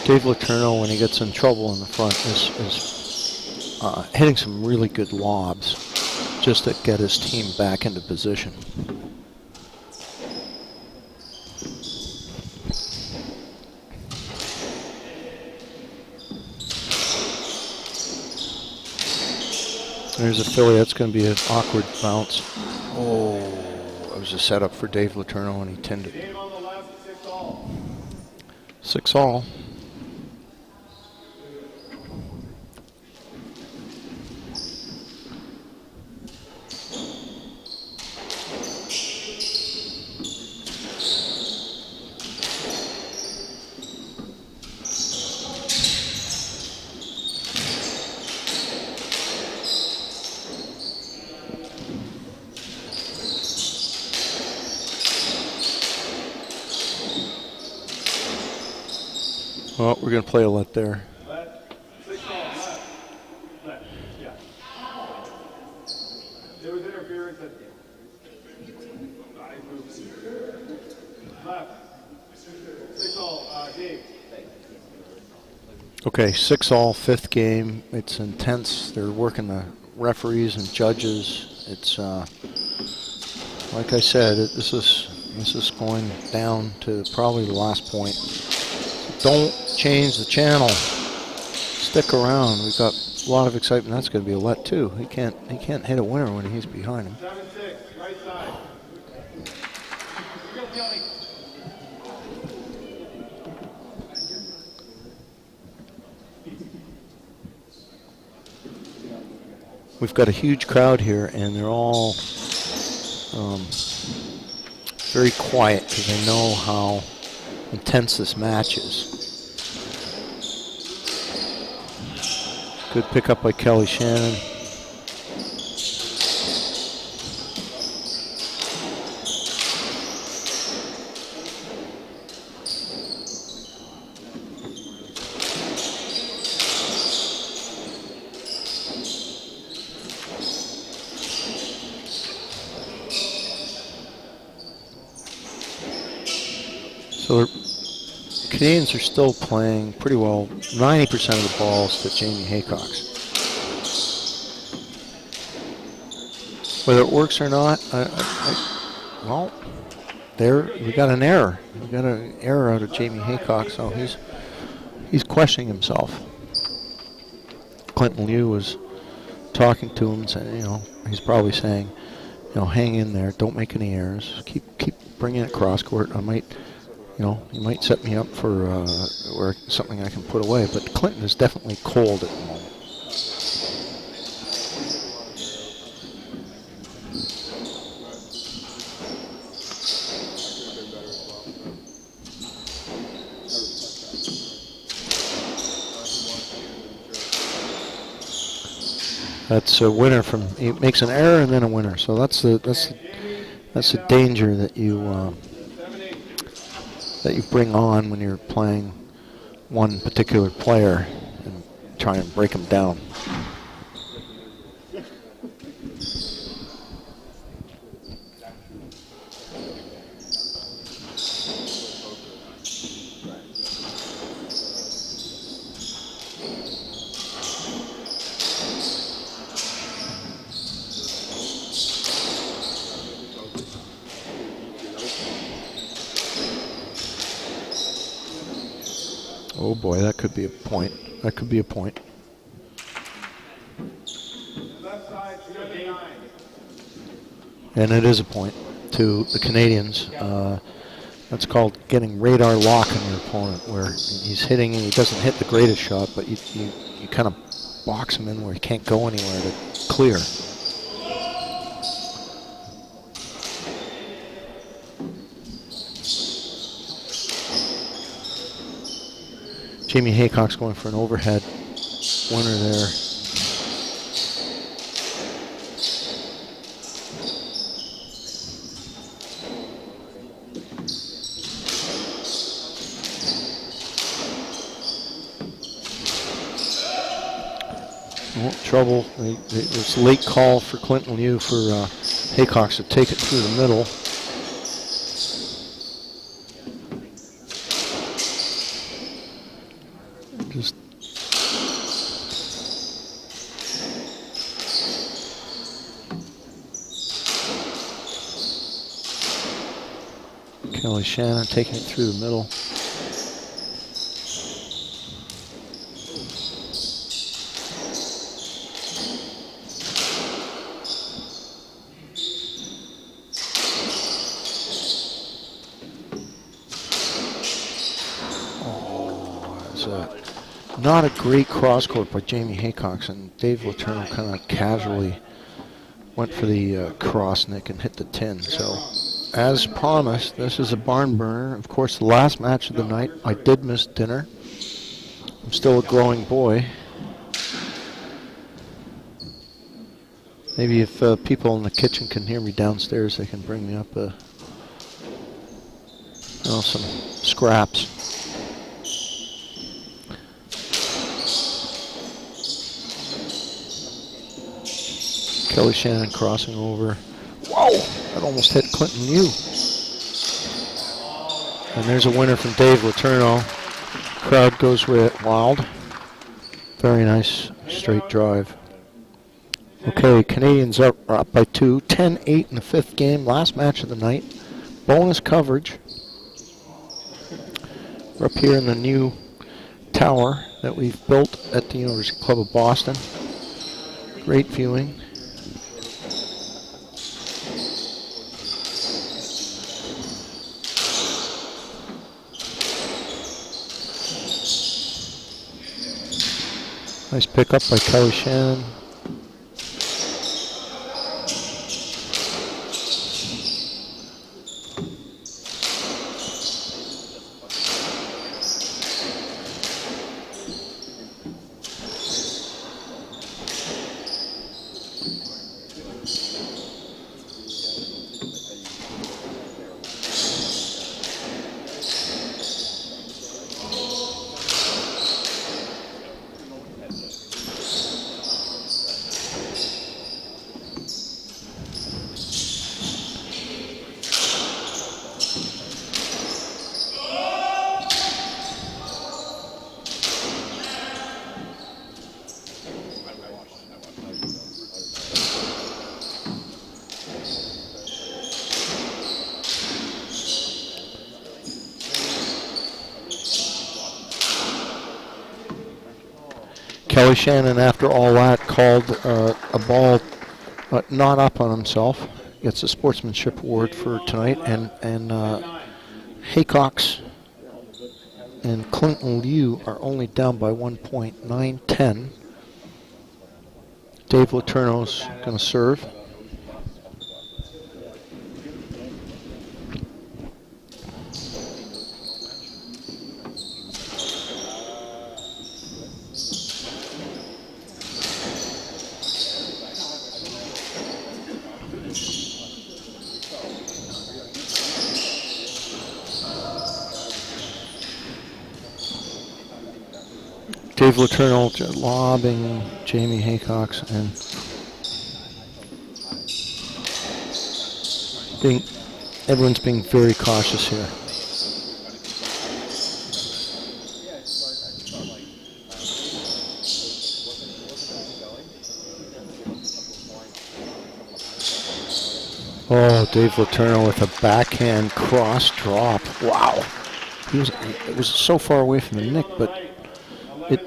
Dave Letourneau, when he gets in trouble in the front, is hitting some really good lobs just to get his team back into position. There's a Philly. That's going to be an awkward bounce. Oh, it was a setup for Dave Letourneau, and he tinned it. 6-all. Well, we're going to play a let there. There was interference at left. 6-all, Dave. Okay, 6-all, fifth game. It's intense. They're working the referees and judges. It's like I said, this is going down to probably the last point. Don't change the channel. Stick around. We've got a lot of excitement. That's going to be a let too. He can't hit a winner when he's behind him. 7-6, right side. We've got a huge crowd here, and they're all very quiet because they know how intense this match is. Good pickup by Kelly Shannon. So the Canadians are still playing pretty well, 90% of the balls to Jamie Haycock's. Whether it works or not, well, we got an error. We got an error out of Jamie Haycock, so he's questioning himself. Clinton Liu was talking to him and saying, he's probably saying, hang in there, don't make any errors, keep bringing it cross court. I might. You might set me up for or something I can put away, but Clinton is definitely cold at the moment. That's a winner he makes an error and then a winner. So that's the danger that you bring on when you're playing one particular player and try and break them down. Oh boy, that could be a point. That could be a point. And it is a point to the Canadians. That's called getting radar lock on your opponent, where he's hitting and he doesn't hit the greatest shot, but you kind of box him in where he can't go anywhere to clear. Jamie Haycock's going for an overhead winner there. Oh, trouble. It's a late call for Clinton Liu for Haycox to take it through the middle. Just Kelly Shannon taking it through the middle. Not a great cross court by Jamie Haycox, and Dave Letourneau kind of casually went for the cross nick and hit the 10. So, as promised, this is a barn burner. Of course, the last match of the night, I did miss dinner. I'm still a growing boy. Maybe if people in the kitchen can hear me downstairs, they can bring me up some scraps. Kelly Shannon crossing over. Wow, that almost hit Clinton Liu. And there's a winner from Dave Letourneau. Crowd goes wild. Very nice straight drive. Okay, Canadians are up by 2. 10-8 in the 5th game. Last match of the night. Bonus coverage. We're up here in the new tower that we've built at the University Club of Boston. Great viewing. Nice pickup by Kelly Shannon. Kelly Shannon, after all that, called a ball not up on himself. Gets a sportsmanship award for tonight, and Haycox and Clinton Liu are only down by 1 point, 9-10. Dave Letourneau's going to serve. Dave Letourneau lobbing Jamie Haycox, and everyone's being very cautious here. Oh, Dave Letourneau with a backhand cross drop. Wow. It was so far away from the nick, but it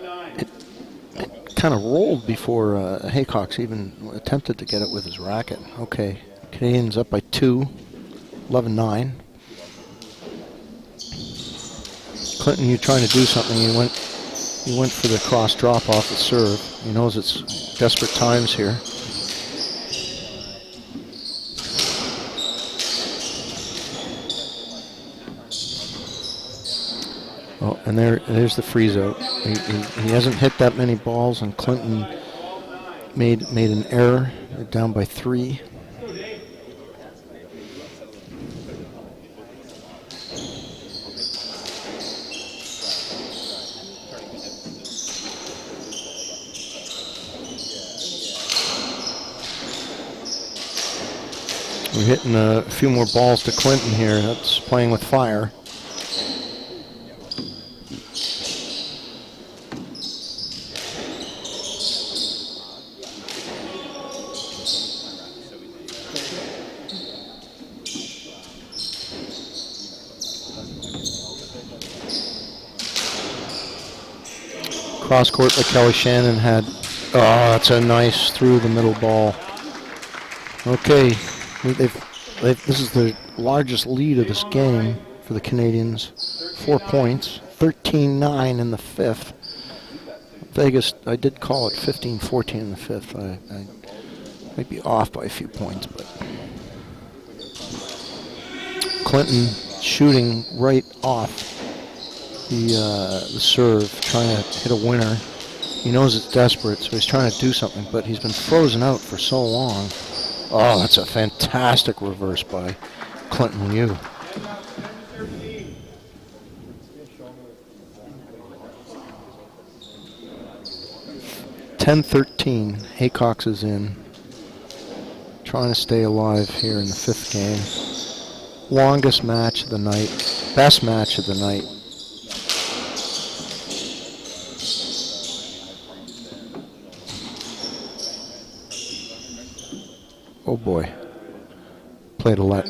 kind of rolled before Haycox even attempted to get it with his racket. Okay, Canadians up by 2, 11-9. Clinton, you trying to do something? He went for the cross drop off the serve. He knows it's desperate times here. Oh, And there's the freeze out. He hasn't hit that many balls, and Clinton made an error. They're down by 3. We're hitting a few more balls to Clinton here. That's playing with fire. Cross court by Kelly Shannon had, oh, that's a nice through the middle ball. Okay, this is the largest lead of this game for the Canadians. 4 points, 13-9 in the 5th. Vegas, I did call it 15-14 in the 5th. I might be off by a few points, but Clinton shooting right off the serve, trying to hit a winner. He knows it's desperate, so he's trying to do something, but he's been frozen out for so long. Oh, that's a fantastic reverse by Clinton Liu. (10-13). Haycox is in, trying to stay alive here in the 5th game. Longest match of the night, best match of the night. Oh boy. Played a lot.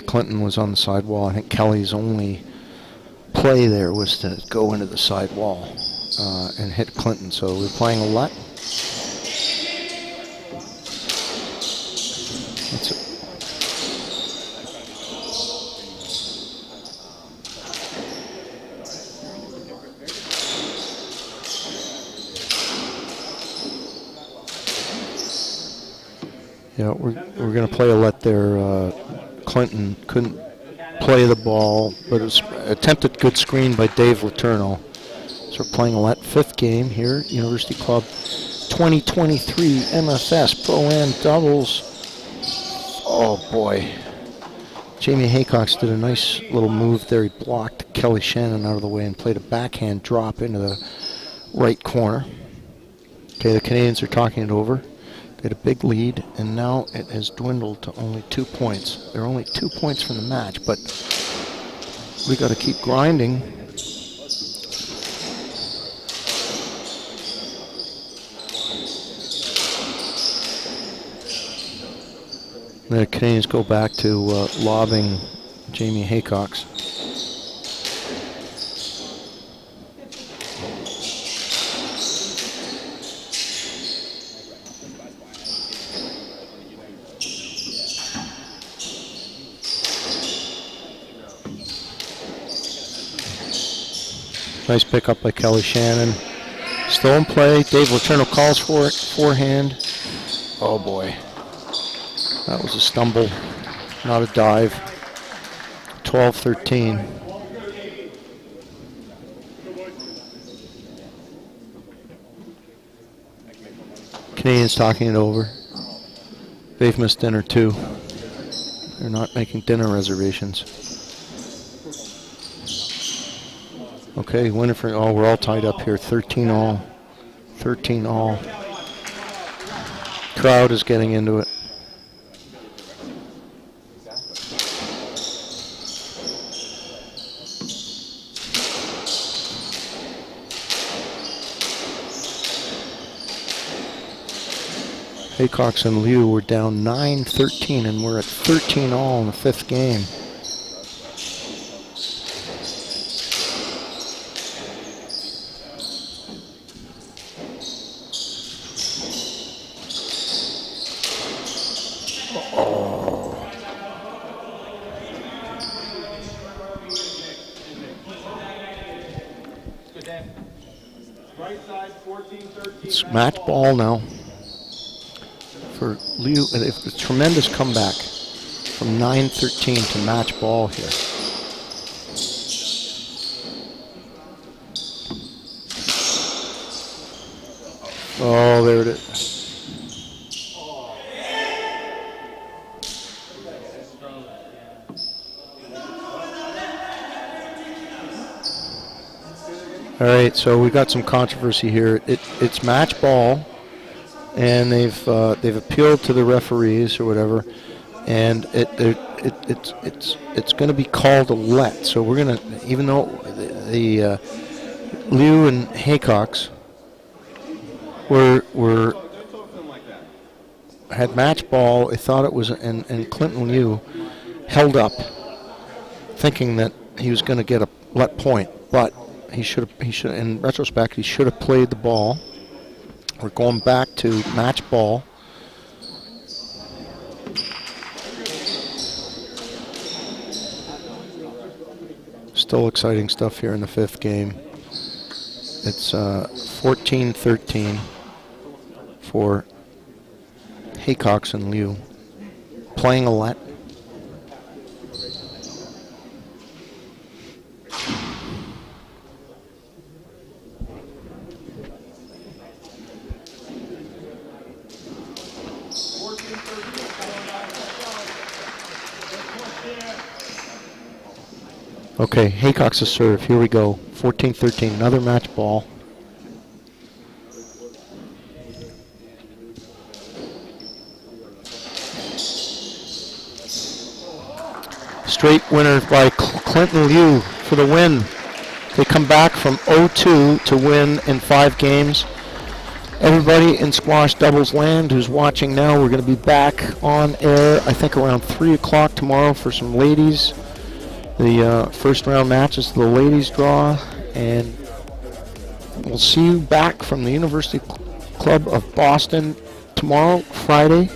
Clinton was on the sidewall. I think Kelly's only play there was to go into the sidewall and hit Clinton. So we're playing a lot. That's it. Yeah, we're going to play a let there. Clinton couldn't play the ball, but it was attempted good screen by Dave Letourneau. So we're playing a let. 5th game here, University Club 2023 MFS Pro-Am doubles. Oh boy. Jamie Haycox did a nice little move there. He blocked Kelly Shannon out of the way and played a backhand drop into the right corner. Okay, the Canadians are talking it over. They had a big lead, and now it has dwindled to only 2 points. They're only 2 points from the match, but we got to keep grinding. The Canadians go back to lobbing Jamie Haycox. Nice pickup by Kelly Shannon. Still in play. Dave Letourneau calls for it. Forehand. Oh boy. That was a stumble, not a dive. 12-13. Canadians talking it over. They've missed dinner too. They're not making dinner reservations. Okay, Winifred, oh, we're all tied up here. 13-all. 13-all. Crowd is getting into it. Haycox and Liu were down 9-13, and we're at 13-all in the 5th game. It's match ball now for Liu. It's a tremendous comeback from 9-13 to match ball here. Oh, there it is. All right, so we got some controversy here. It's match ball, and they've appealed to the referees or whatever, and it's going to be called a let. So we're going to, even though the Liu and Haycox had match ball, they thought it was, and Clinton Liu held up, thinking that he was going to get a let point, but he should in retrospect he should have played the ball. We're going back to match ball. Still exciting stuff here in the fifth game. It's 14-13 for Haycox and Liu. Playing a let. Okay, Haycox's serve. Here we go. 14-13. Another match ball. Straight winner by Clinton Liu for the win. They come back from 0-2 to win in 5 games. Everybody in squash doubles land who's watching now, we're going to be back on air, I think around 3 o'clock tomorrow for some ladies. The first round matches, the ladies draw, and we'll see you back from the University Club of Boston tomorrow, Friday.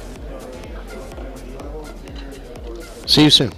See you soon.